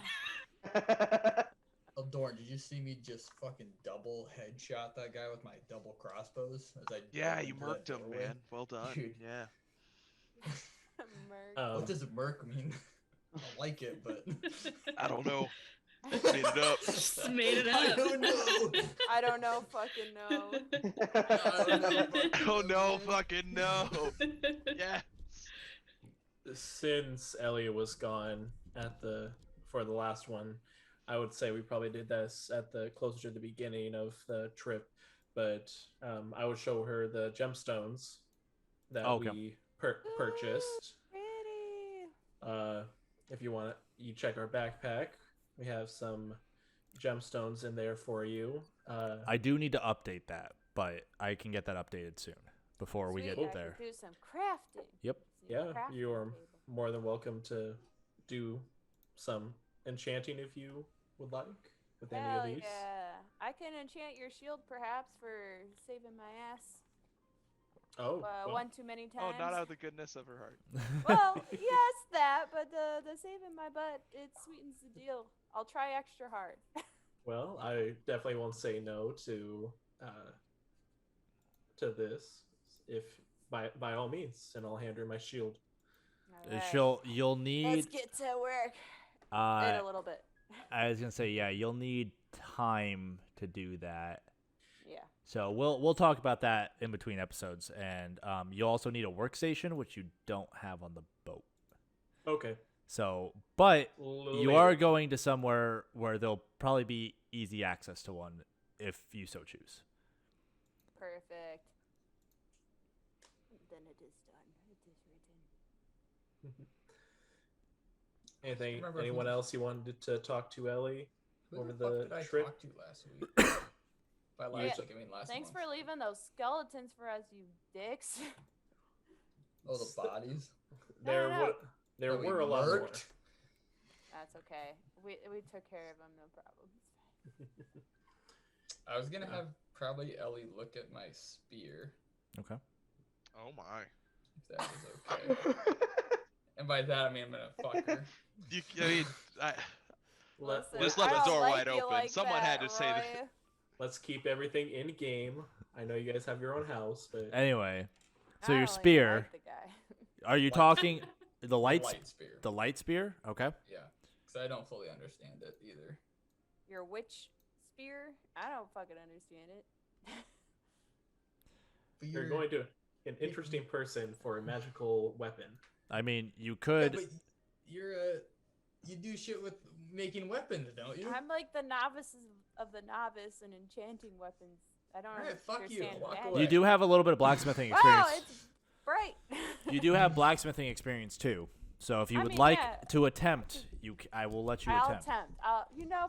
Eldoran, did you see me just fucking double headshot that guy with my double crossbows? As I Yeah, dove you into that murked him, doorway? man. Well done. Dude. Yeah. Merc. What does merc mean? I like it, but... I don't know. Made it up. Just made it up. I don't know. I don't know, fucking know. Oh no, fucking no. Yes. Since Elliot was gone for the last one, I would say we probably did this at the closer to the beginning of the trip, but I would show her the gemstones that we purchased. Pretty. If you want, you check our backpack. We have some gemstones in there for you. I do need to update that, but I can get that updated soon before we Sweet, get I there. could do some crafting. Yep. Yeah, Crafting you are table. more than welcome to do some enchanting if you would like with any Hell of these. yeah. I can enchant your shield perhaps for saving my ass Oh, well, one too many Oh, times. not out of the goodness of her heart. Well, yes, that, but the saving my butt, it sweetens the deal. I'll try extra hard. well, I definitely won't say no to this if by all means, and I'll hand her my shield. Alright. You'll Let's need. get to work. In a little bit. I was gonna say, yeah, you'll need time to do that. Yeah. So we'll talk about that in between episodes, and you'll also need a workstation, which you don't have on the boat. Okay. So, but you Later. are going to somewhere where there'll probably be easy access to one if you so choose. Perfect. Then it is done. It is written. Anything? Remember Anyone who- else you wanted to talk to, Ellie, Who over the fuck the did I trip? talk to last week? By last Yeah. week, I mean last Thanks month. for leaving those skeletons for us, you dicks. Oh, the bodies. There no. were there that we were a lot more. murked. That's okay. We took care of them, no problem. I was gonna have probably Ellie look at my spear, Okay. Oh my. if that was okay. And by that I mean I'm gonna fuck her. I mean, Listen, just left I the don't door like wide you open. like Someone had that, to say that. Roy. Let's keep everything in game. I know you guys have your own house, but Anyway, I so your don't even spear. like the guy. Are you Light- talking the light? Light spear. The light spear. Okay. Yeah, because I don't fully understand it either. Your witch spear? I don't fucking understand it. But you're going to an interesting person for a magical weapon. I mean, you Yeah, could. but you're you do shit with making weapons, don't you? I'm like the novice of the novice in enchanting weapons. I don't Alright, fuck you. understand Walk magic. away. You do have a little bit of blacksmithing Wow, experience. it's bright. You do have blacksmithing experience too. So if you I would mean, like yeah. to attempt, I will let you I'll attempt.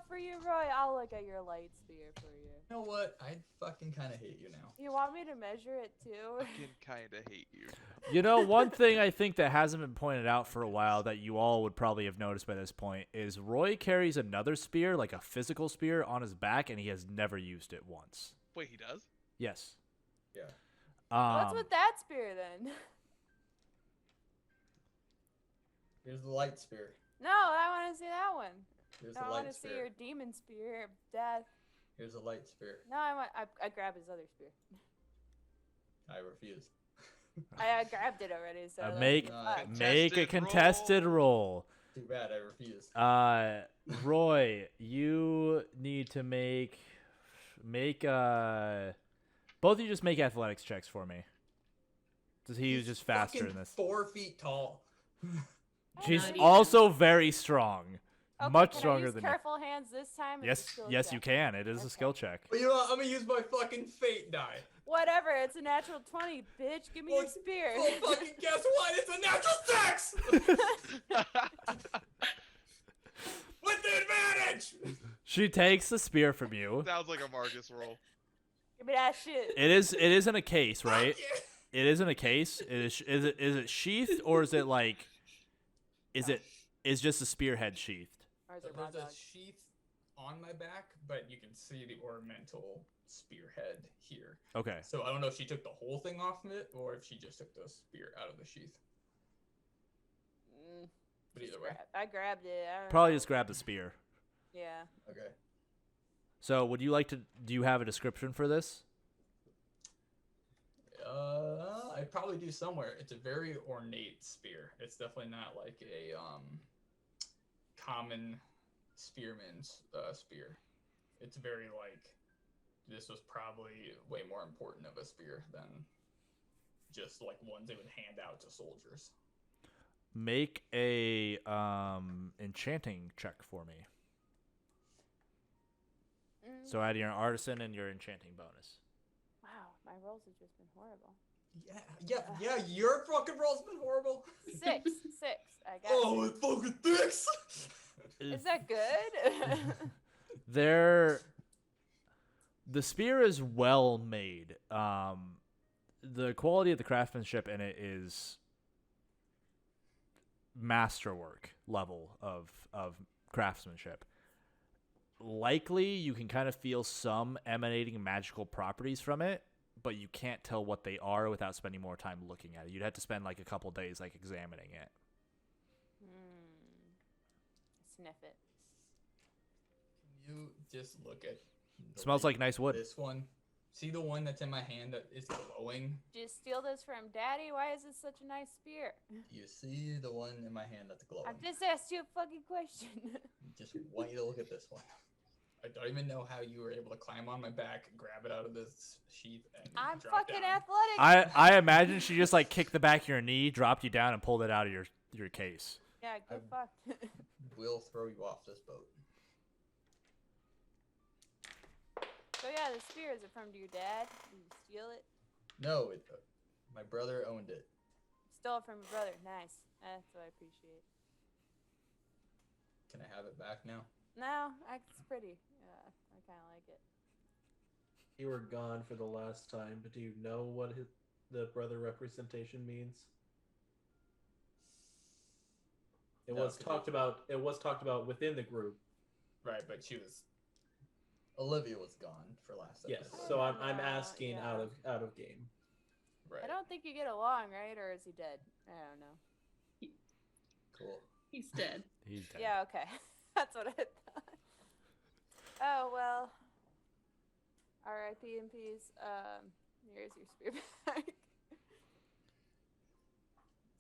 for you, Roy, I'll look at your light spear for you. You know what? I fucking kind of hate you now. You want me to measure it too? I can kind of hate you. You know, one thing I think that hasn't been pointed out for a while that you all would probably have noticed by this point is Roy carries another spear, like a physical spear, on his back, and he has never used it once. Wait, he does? Yes. Yeah. What's with that spear then? Here's the light spear. No, I want to see that one. Here's No, the I want light to see spear. your demon spear of death. Here's the light spear. No, I grabbed his other spear. I refuse. I grabbed it already, so. Make a Contested contested roll. Too bad I refuse. Roy, you need to make both of you just make athletics checks for me. He's just faster fucking in this. 4 feet tall. She's Not even. also very strong. Okay, Much can stronger I use than you. careful hands this time? It's a Yes, skill yes, check. you can. It is a Okay. skill check. But you know what? I'm gonna use my fucking fate die. Whatever, it's a natural 20, bitch. Give me your spear. Oh, fucking guess what? It's a natural 6! With the advantage! She takes the spear from you. Sounds like a Marcus roll. Give me that shit. It is in a case, right? Fuck yeah. It is in a case. Is it sheathed or is it like is just a spearhead sheathed? Or is it There's raw a dog? sheath on my back, but you can see the ornamental spearhead here. Okay. So I don't know if she took the whole thing off of it or if she just took the spear out of the sheath. But either way. I grabbed it. I don't Probably know. just grab the spear. Yeah. Okay. So, would you like to? Do you have a description for this? I probably do somewhere. It's a very ornate spear. It's definitely not like a common spearman's spear. It's very like this was probably way more important of a spear than just like ones they would hand out to soldiers. Make a enchanting check for me. So add your artisan and your enchanting bonus. Wow, my rolls have just been horrible. Yeah. Your fucking roll's been horrible. 6. I got Oh, it. it fucking thinks. Is that good? The spear is well made. The quality of the craftsmanship in it is masterwork level of craftsmanship. Likely, you can kind of feel some emanating magical properties from it, but you can't tell what they are without spending more time looking at it. You'd have to spend like a couple days like examining it. Sniff it. You just look at. Smells like nice wood. This one See the one that's in my hand that is glowing? Did you steal this from Daddy? Why is this such a nice spear? You see the one in my hand that's glowing? I just asked you a fucking question. Just want you to look at this one. I don't even know how you were able to climb on my back, grab it out of this sheath, and I'm drop fucking down. athletic. I imagine she just like kicked the back of your knee, dropped you down, and pulled it out of your case. Yeah, get fucked. We'll throw you off this boat. So yeah, the spear, is it from your dad? Did you steal it? No, my brother owned it. Stole it from your brother. Nice. That's what I appreciate. Can I have it back now? No, it's pretty. Yeah, I kind of like it. You were gone for the last time, but do you know what the brother representation means? It No, was talked about. It was talked about within the group. Right, but Olivia was gone for last episode. Yes, so I'm asking yeah. out of game. Right. I don't think you get along, right? Or is he dead? I don't know. Cool. He's dead. He's dead. Yeah, okay. That's what I thought. Oh, well. R.I.P. in peace. Here's your spear back.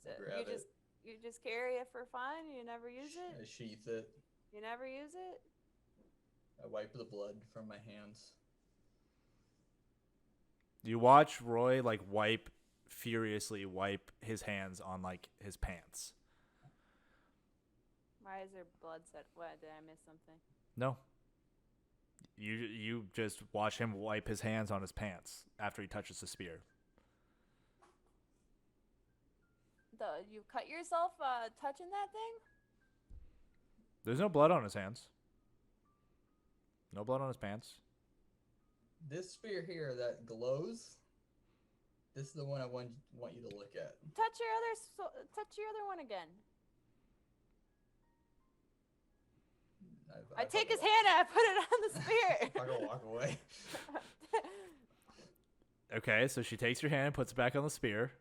So Grab it. you just carry it for fun? You never use I it? sheath it. You never use it? I wipe the blood from my hands. You watch Roy like furiously wipe his hands on like his pants. Why is there blood set? What, did I miss something? No. You just watch him wipe his hands on his pants after he touches the spear. You cut yourself touching that thing? There's no blood on his hands. No blood on his pants. This spear here that glows, this is the one I want you to look at. Touch your other one again. I take his hand and I put it on the spear. I go walk away. Okay, so she takes your hand and puts it back on the spear.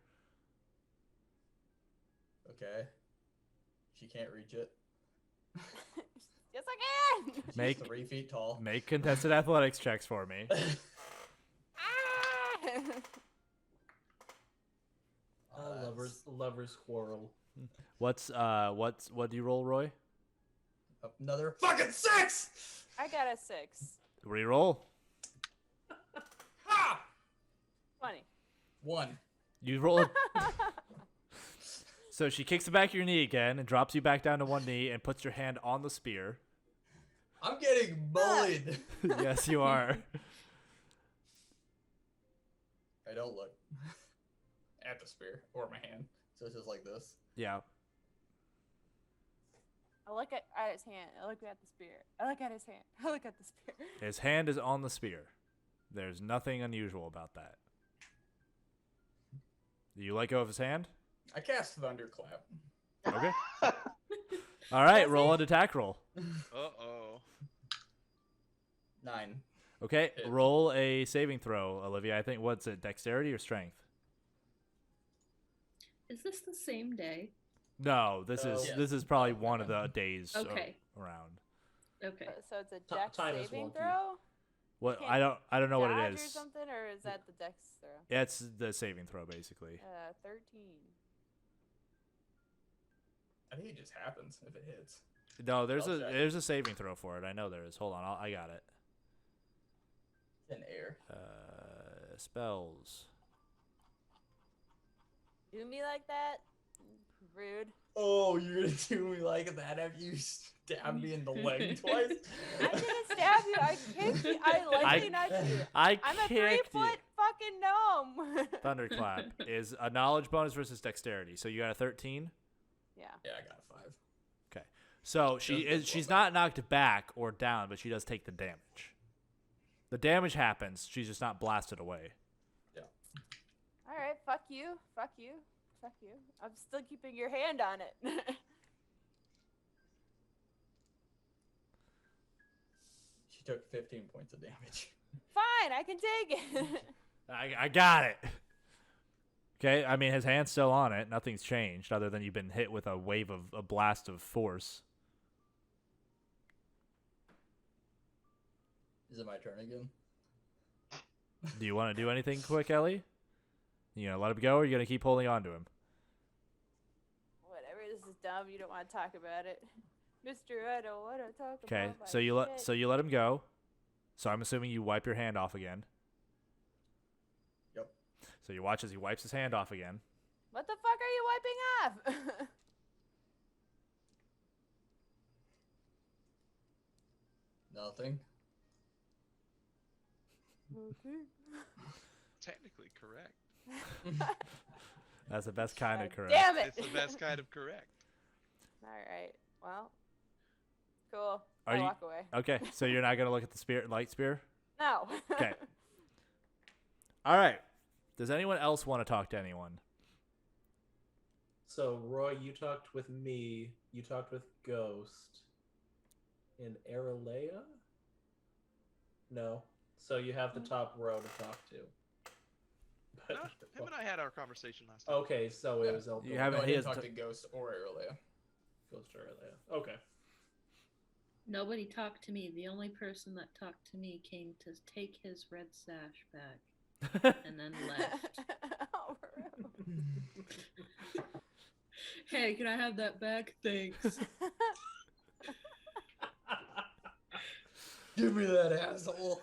Okay. She can't reach it. Yes, I can. Make She's 3 feet tall. Make contested athletics checks for me. Lovers quarrel. What do you roll, Roy? Another fucking 6. I got a 6. Reroll. Ha! 20. 1. You roll. So she kicks the back of your knee again and drops you back down to one knee and puts your hand on the spear. I'm getting bullied. Yes, you are. I don't look at the spear or my hand, so it's just like this. Yeah. I look at his hand. I look at the spear. I look at his hand. I look at the spear. His hand is on the spear. There's nothing unusual about that. Do you let go of his hand? I cast Thunderclap. Okay. All right, Does roll he? an attack roll. Uh-oh. 9. Okay, roll a saving throw, Olivia. I think, what's it, dexterity or strength? Is this the same day? No, this is Yeah. this is probably one of the days Okay. around. Okay. So it's a dex time is saving wonky. throw? What Can't I don't know what Dodge it or is. something, or is that the dex throw? Yeah, it's the saving throw basically. 13. I think it just happens if it hits. No, there's I'll check. there's a saving throw for it. I know there is. Hold on, I got it. In air. Spells. Do me like that? Rude. Oh, you're gonna do me like that after you stabbed me in the leg twice? I didn't stab you. I kicked you. I lightly nudged you. I I'm a kicked 3 foot fucking gnome. Thunderclap is a knowledge bonus versus dexterity. So you got a 13. Yeah. Yeah, I got a 5. Okay. So she's not knocked back or down, but she does take the damage. The damage happens. She's just not blasted away. All right. Fuck you. Fuck you. Fuck you. I'm still keeping your hand on it. She took 15 points of damage. Fine. I can take it. I got it. Okay, I mean his hand's still on it. Nothing's changed other than you've been hit with a wave of a blast of force. Is it my turn again? Do you want to do anything quick, Ellie? You gonna let him go, or you gonna keep holding on to him? Whatever. This is dumb. You don't want to talk about it, Mister. I don't want to talk Okay, about my so you let him go. So I'm assuming you wipe your hand off again. Yep. So you watch as he wipes his hand off again. What the fuck are you wiping off? Nothing. Okay. Technically correct. That's the best kind of correct. Damn it! It's the best kind of correct. All right. Well. Cool. Are I you- walk away. Okay, so you're not gonna look at the light spear? No. Okay. All right. Does anyone else want to talk to anyone? So, Roy, you talked with me. You talked with Ghost. And Aralea? No. So you have the top row to talk to. No, But, him and I had our conversation last time. okay, so it was You No, haven't- I he didn't hasn't talk to Ghost or Aralea. Ghost Aralea. Okay. Nobody talked to me. The only person that talked to me came to take his red sash back and then left. Oh, Hey, can I have that back? Thanks. Give me that asshole.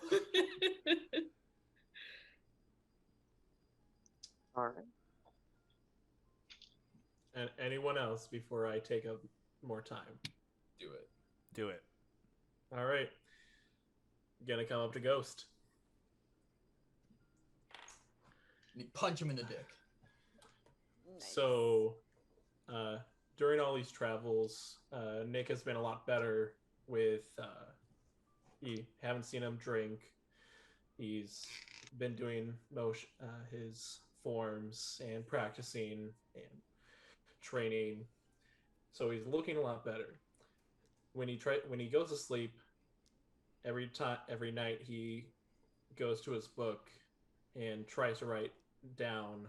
All right. And anyone else before I take up more time? Do it. Do it. All right. Gonna come up to Ghost. And you punch him in the dick. Nice. So, during all these travels, Nick has been a lot better with. You haven't seen him drink. He's been doing his forms and practicing and training, so he's looking a lot better. When he goes to sleep, every night he goes to his book and tries to write down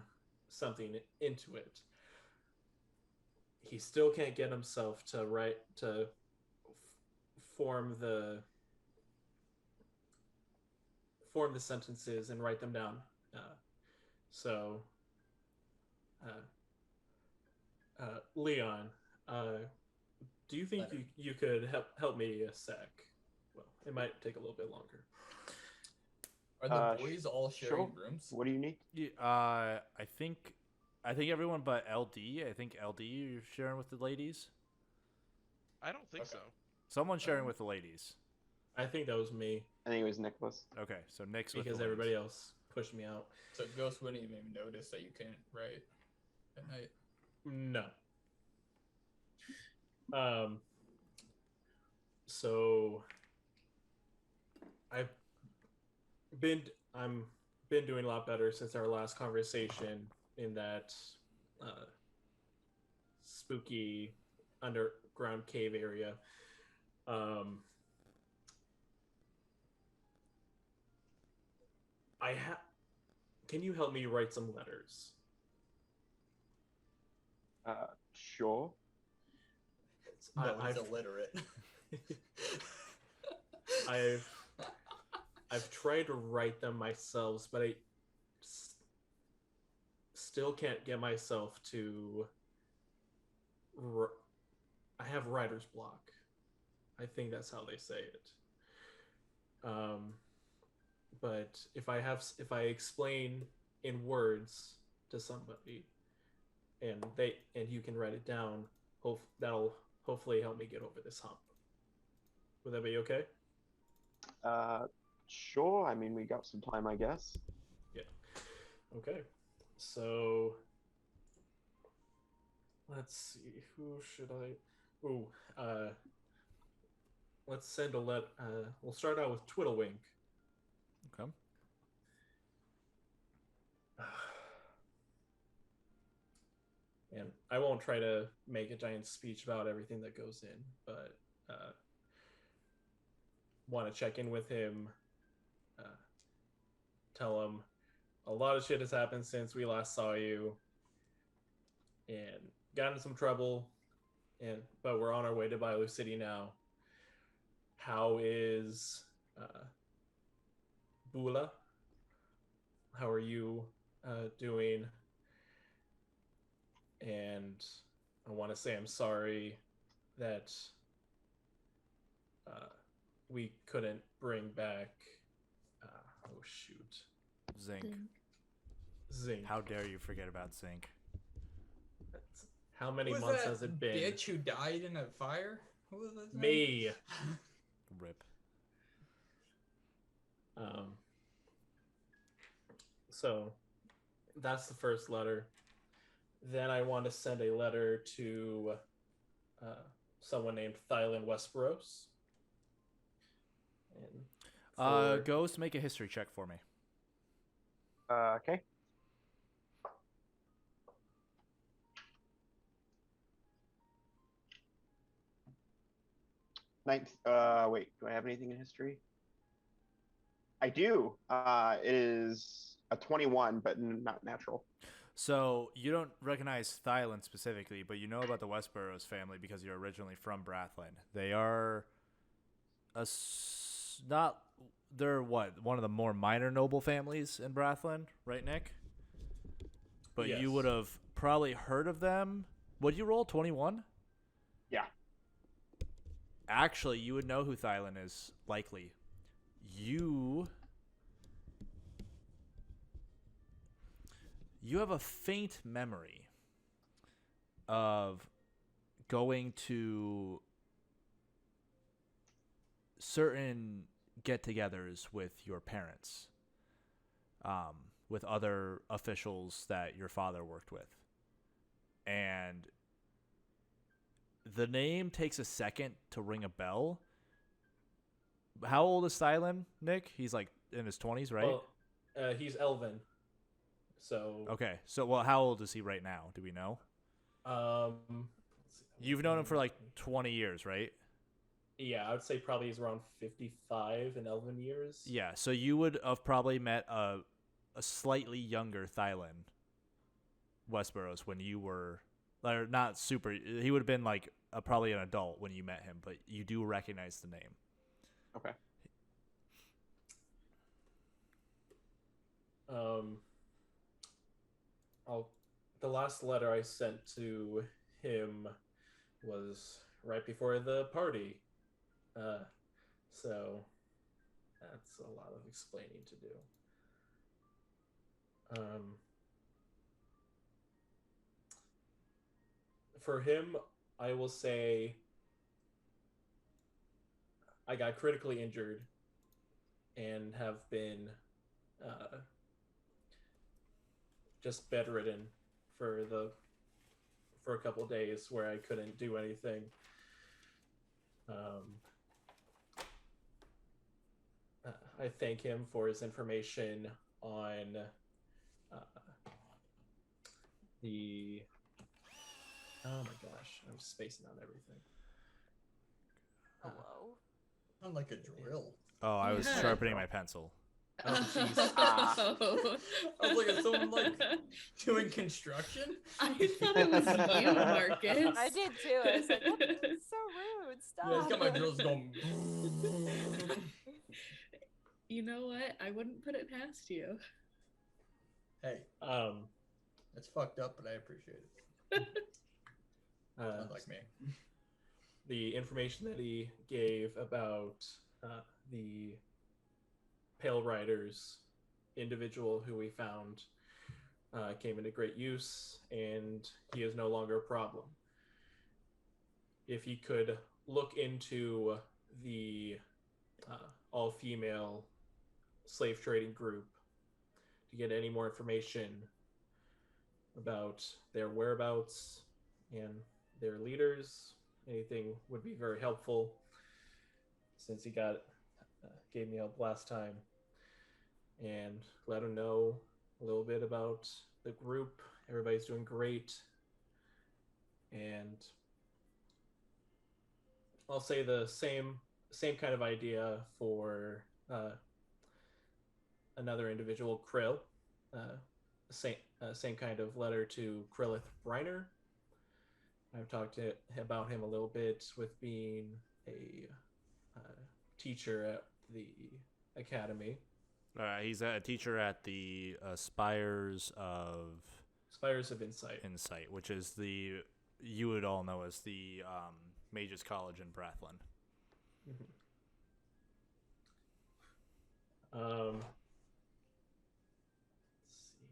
something into it. He still can't get himself to form the sentences and write them down. Leon, do you think Leonard. you could help me a sec? Well, it might take a little bit longer. Are the boys all sharing Sure. rooms? What do you need? Yeah, I think everyone but LD. I think LD you're sharing with the ladies. I don't think Okay. so. Someone's sharing with the ladies. I think that was me I think it was Nicholas. Okay, so Nick's with because the ladies. everybody else pushed me out. So Ghost wouldn't even notice that you can't write at night. No. So I'm been doing a lot better since our last conversation in that spooky underground cave area. Can you help me write some letters? Sure. No, I've- he's illiterate. I've tried to write them myself, but I still can't get myself to. I have writer's block. I think that's how they say it. But if I explain in words to somebody, and you can write it down, that'll hopefully help me get over this hump. Would that be okay? Sure. I mean, we got some time, I guess. Yeah. Okay. So let's see. Who should I? Ooh. Let's send a we'll start out with Twiddlewink. Okay. And I won't try to make a giant speech about everything that goes in, but want to check in with him. Tell him a lot of shit has happened since we last saw you, and got in some trouble, but we're on our way to Bylu City now. How is Bula? how are you doing? And I want to say I'm sorry that uh, we couldn't bring back. Oh shoot, Zinc. Zinc. How dare you forget about Zinc? How many Who was months that has it been? bitch who died in a fire? Who was that? Me. Rip. So that's the first letter. Then I want to send a letter to someone named Thylan Westeros. And Ghost, make a history check for me. Okay. Ninth. Wait. Do I have anything in history? I do. It is a 21, but not natural. So you don't recognize Thylan specifically, but you know about the Westboroughs family because you're originally from Brathland. They are they're what, one of the more minor noble families in Brathland, right, Nick? But Yes. you would have probably heard of them. Would you roll 21? Yeah. Actually, you would know who Thylan is, likely. You have a faint memory of going to certain get-togethers with your parents, with other officials that your father worked with. And the name takes a second to ring a bell. How old is Thylan, Nick? He's like in his 20s, right? Well, he's Elven. So Okay. So, well, how old is he right now? Do we know? let's see. You've known him for like 20 years, right? Yeah, I would say probably he's around 55 in Elven years. Yeah. So you would have probably met a slightly younger Thylan Westboroughs when you were, or not super. He would have been like probably an adult when you met him, but you do recognize the name. Okay. The last letter I sent to him was right before the party. So that's a lot of explaining to do. For him, I will say I got critically injured and have been just bedridden for a couple of days where I couldn't do anything. I thank him for his information on the. Oh my gosh, I'm spacing on everything. Hello. Sound like a drill. Oh, I was sharpening my pencil. Oh, jeez. I was like, is someone like doing construction? I thought it was you, Marcus. I did too. I was like, that's so rude. Stop. Yeah, it's got my drills going. You know what? I wouldn't put it past you. Hey, that's fucked up, but I appreciate it. Unlike me. The information that he gave about the Pale Riders individual who we found came into great use, and he is no longer a problem. If he could look into the all-female slave trading group to get any more information about their whereabouts and their leaders, anything would be very helpful, since he gave me help last time. And let him know a little bit about the group. Everybody's doing great. And I'll say the same kind of idea for another individual, Krill. Same kind of letter to Krillith Reiner. I've talked about him a little bit with being a teacher at the academy. He's a teacher at the Spires of Insight. which is you would all know as the Mages College in Brathlin. Let's see.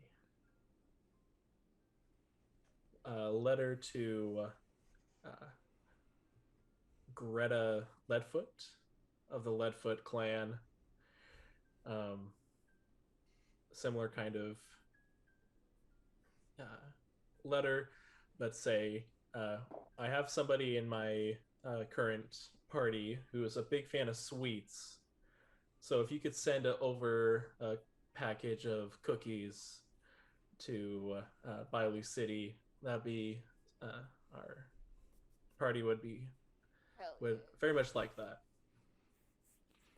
A letter to Greta Leadfoot of the Leadfoot clan. Similar kind of letter. Let's say I have somebody in my current party who is a big fan of sweets. So if you could send over a package of cookies to Bylu City, that'd be our party would very much like that.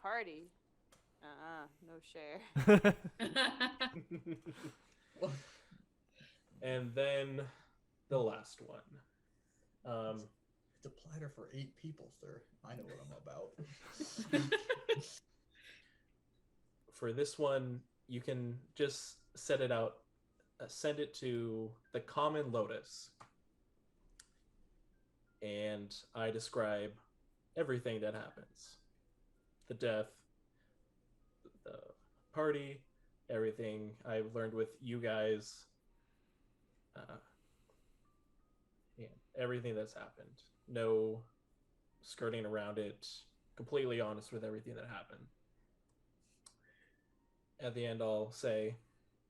Party. No share. And then the last one. It's a platter for 8 people, sir. I know what I'm about. For this one, you can just set it out, send it to the Common Lotus. And I describe everything that happens. The death, the party, everything I've learned with you guys, and everything that's happened. No skirting around it. Completely honest with everything that happened. At the end, I'll say,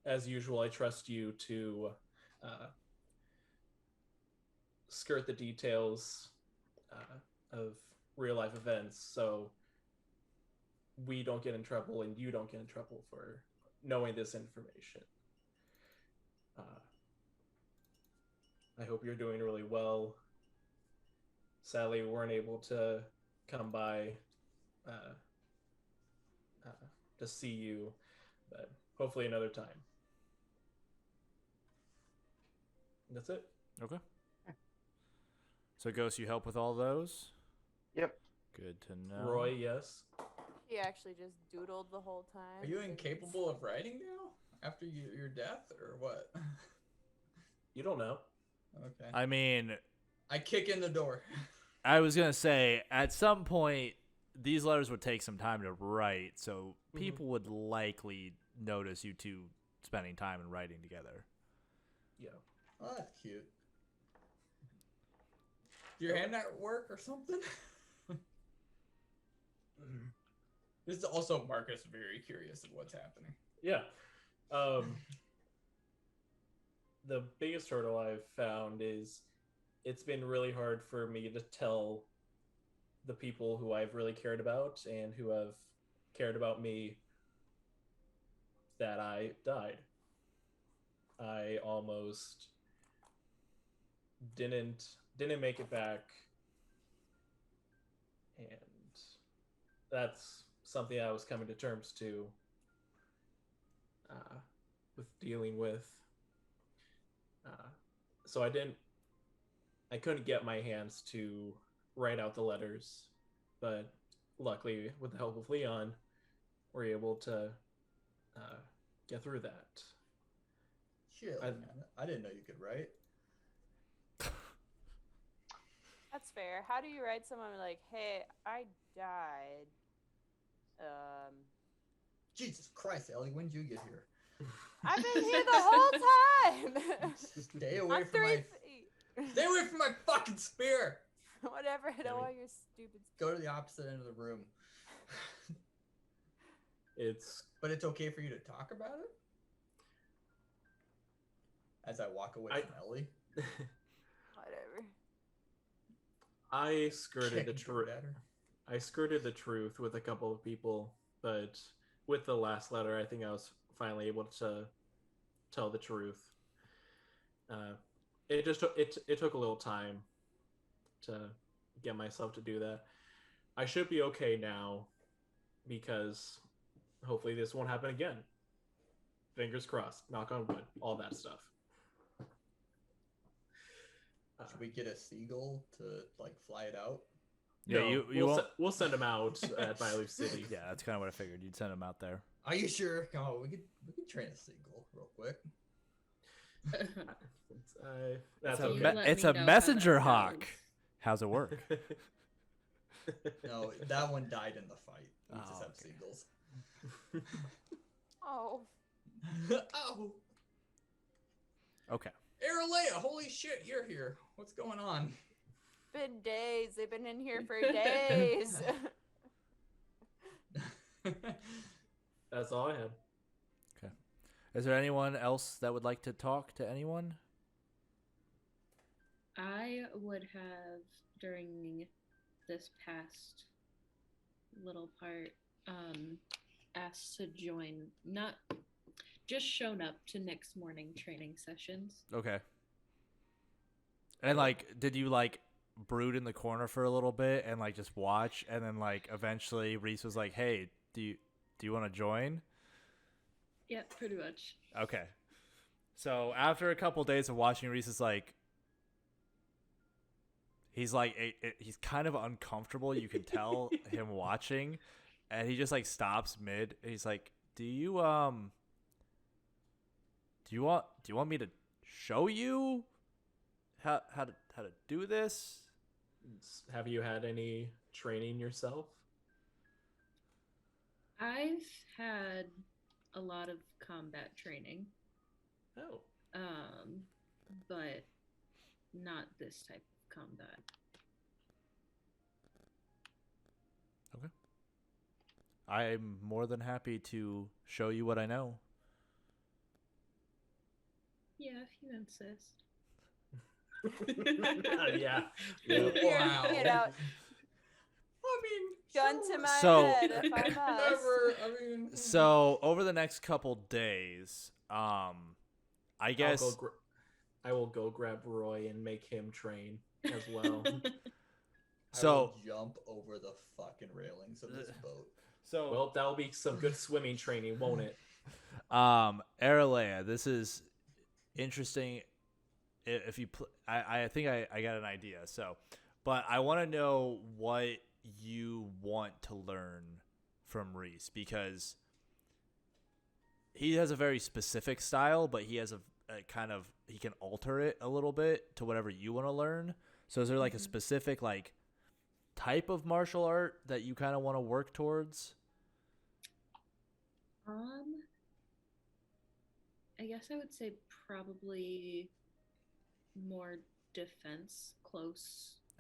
as usual, I trust you to skirt the details of real life events, so we don't get in trouble and you don't get in trouble for knowing this information. I hope you're doing really well. Sadly, we weren't able to come by to see you, but hopefully another time. That's it. Okay. So, Ghost, you help with all those? Yep. Good to know. Roy, yes. He actually just doodled the whole time. Are you incapable of writing now after your death, or what? You don't know. Okay. I mean, I kick in the door. I was going to say, at some point, these letters would take some time to write, so people would likely notice you two spending time and writing together. Yeah. Oh, that's cute. Do your hand at work or something? This is also Marcus very curious of what's happening. Yeah. The biggest hurdle I've found is it's been really hard for me to tell the people who I've really cared about and who have cared about me that I died. I almost didn't make it back, and that's something I was coming to terms to with dealing with. So I couldn't get my hands to write out the letters, but luckily, with the help of Leon, we're able to get through that. Shit, man. I didn't know you could write. That's fair. How do you write someone like, hey, I died? Jesus Christ, Ellie, when did you get here? I've been here the whole time. Stay away I'm from 3 my feet. Stay away from my fucking spear. Whatever. I don't want your stupid. Go to the opposite end of the room. But it's okay for you to talk about it? As I walk away from Ellie. Whatever. I skirted the truth. I skirted the truth with a couple of people, but with the last letter, I think I was finally able to tell the truth. It took a little time to get myself to do that. I should be okay now because hopefully this won't happen again. Fingers crossed, knock on wood, all that stuff. Should we get a seagull to like fly it out? Yeah, no, we'll send them out at Bylu City. Yeah, that's kind of what I figured. You'd send them out there. Are you sure? Come on, we could train a seagull real quick. That's You okay. let It's me a know how messenger that hawk. goes. How's it work? No, that one died in the fight. We just Oh, have okay. seagulls. Oh, Oh, Okay. Aralea, holy shit, you're here. What's going on? been days. They've been in here for days. That's all I had. Is there anyone else that would like to talk to anyone? I would have, during this past little part, asked to join, not just shown up to next morning training sessions. Okay. And like, did you like brood in the corner for a little bit and like just watch, and then like eventually Reese was like, "Hey, do you want to join?" Yeah, pretty much. Okay. So after a couple days of watching, Reese is like, he's he's kind of uncomfortable. You can tell him watching, and he just like stops mid. He's like, do you want me to show you how to do this? Have you had any training yourself? I've had a lot of combat training, Oh. but not this type of combat. Okay. I'm more than happy to show you what I know. Yeah, if you insist. Yeah. Here, Wow. get out. I mean, Gun to my So- head if I must. whatever. I mean, So over the next couple days, I guess I will go grab Roy and make him train as well. I so will jump over the fucking railings of this boat. so Well, that'll be some good swimming training, won't it? Aralea, this is interesting. If you I think I got an idea. So, but I want to know what you want to learn from Reese, because he has a very specific style, but he has a kind of, he can alter it a little bit to whatever you want to learn. So is there like a specific like type of martial art that you kind of want to work towards? I guess I would say probably more defense,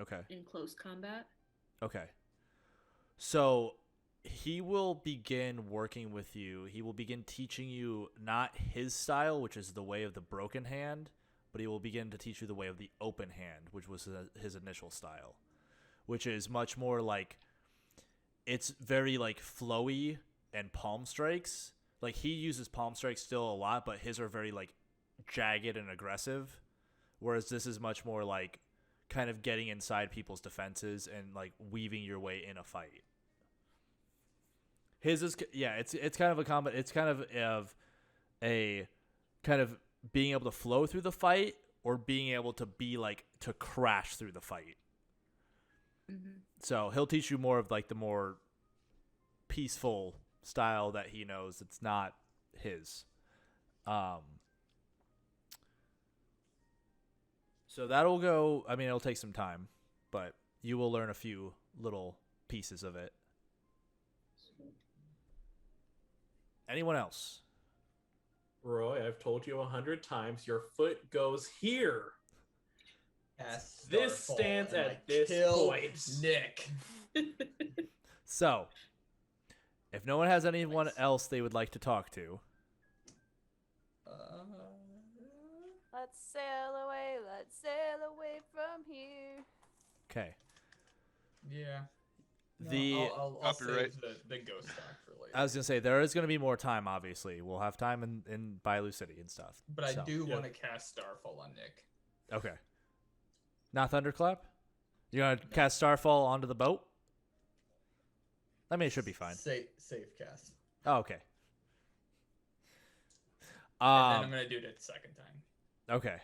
Okay. in close combat. Okay. So he will begin working with you. He will begin teaching you not his style, which is the way of the broken hand, but he will begin to teach you the way of the open hand, which was his initial style, which is much more like, it's very like flowy and palm strikes. Like he uses palm strikes still a lot, but his are very like jagged and aggressive, whereas this is much more like kind of getting inside people's defenses and like weaving your way in a fight. His is, yeah, it's kind of a combat. It's kind of a kind of being able to flow through the fight, or being able to be like to crash through the fight. Mm-hmm. So he'll teach you more of like the more peaceful style that he knows. It's not his. So that'll go, I mean, it'll take some time, but you will learn a few little pieces of it. Anyone else? Roy, I've told you 100 times, your foot goes here. Cast This Starfall stands and at I this kill point. Nick. So, if no one has anyone else they would like to talk to, Let's sail away. Let's sail away from here. okay. Yeah. No, The I'll Copyright. save the ghost talk for later. I was gonna say there is gonna be more time. Obviously, we'll have time in Bylu City and stuff. But I So, do yeah. want to cast Starfall on Nick. Okay. Not Thunderclap. You're gonna cast Starfall onto the boat. I mean, it should be fine. Safe cast. Oh, okay. And then I'm gonna do it a second time. Okay.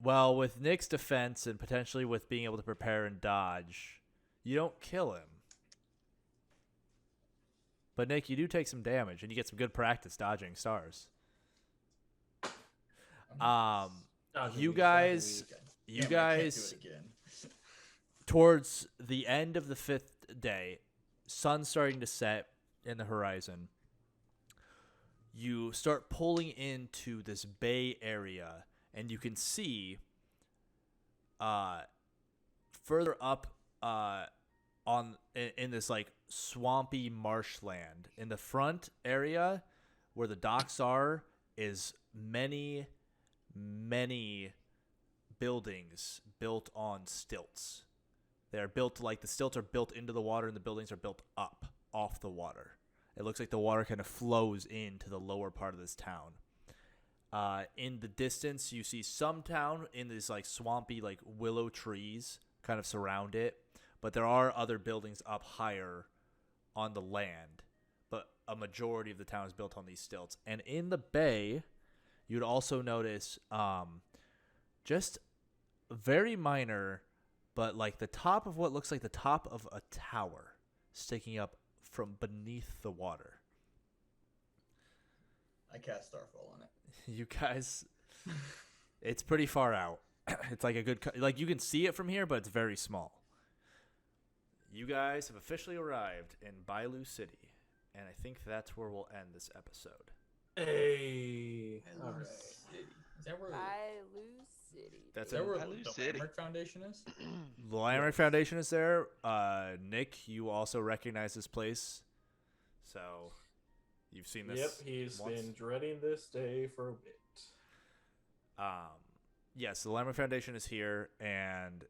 Well, with Nick's defense and potentially with being able to prepare and dodge, you don't kill him. But Nick, you do take some damage, and you get some good practice dodging stars. You guys, towards the end of the 5th day, sun's starting to set in the horizon. You start pulling into this bay area, and you can see further up in this like swampy marshland, in the front area where the docks are, is many buildings built on stilts. They're built like the stilts are built into the water, and the buildings are built up off the water. It looks like the water kind of flows into the lower part of this town. In the distance, you see some town in these like swampy, like willow trees kind of surround it, but there are other buildings up higher on the land. But a majority of the town is built on these stilts. And in the bay, you'd also notice just very minor, but like the top of what looks like the top of a tower sticking up from beneath the water. I cast Starfall on it. You guys, it's pretty far out. It's like a good, like you can see it from here, but it's very small. You guys have officially arrived in Bylu City, and I think that's where we'll end this episode. Hey, All right. Is that where City. That's the City. Landmark Foundation is? The Landmark Foundation is there. Nick, you also recognize this place, so you've seen this. Yep, he's once. been dreading this day for a bit. Yes, the Landmark Foundation is here, and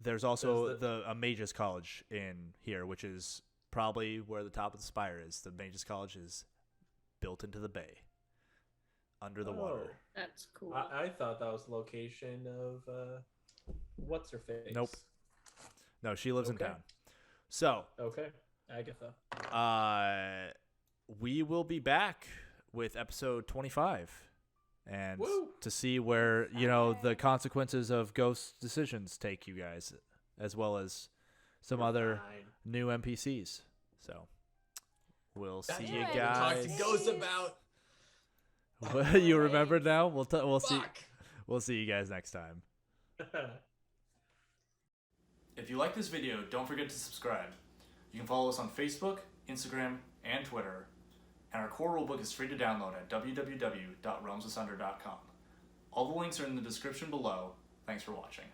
there's also a Mages College in here, which is probably where the top of the spire is. The Mages College is built into the bay, under the water. That's cool. I thought that was the location of what's her face. Nope. No, she lives in town. So Okay, Agatha. We will be back with episode 25, and Woo! to see where the consequences of Ghost's decisions take you guys, as well as some other new NPCs. So we'll see you Talk guys. to Ghost about. You remember now? We'll see. Fuck. We'll see you guys next time. If you like this video, don't forget to subscribe. You can follow us on Facebook, Instagram, and Twitter. And our core rulebook is free to download at www.realmsasunder.com. All the links are in the description below. Thanks for watching.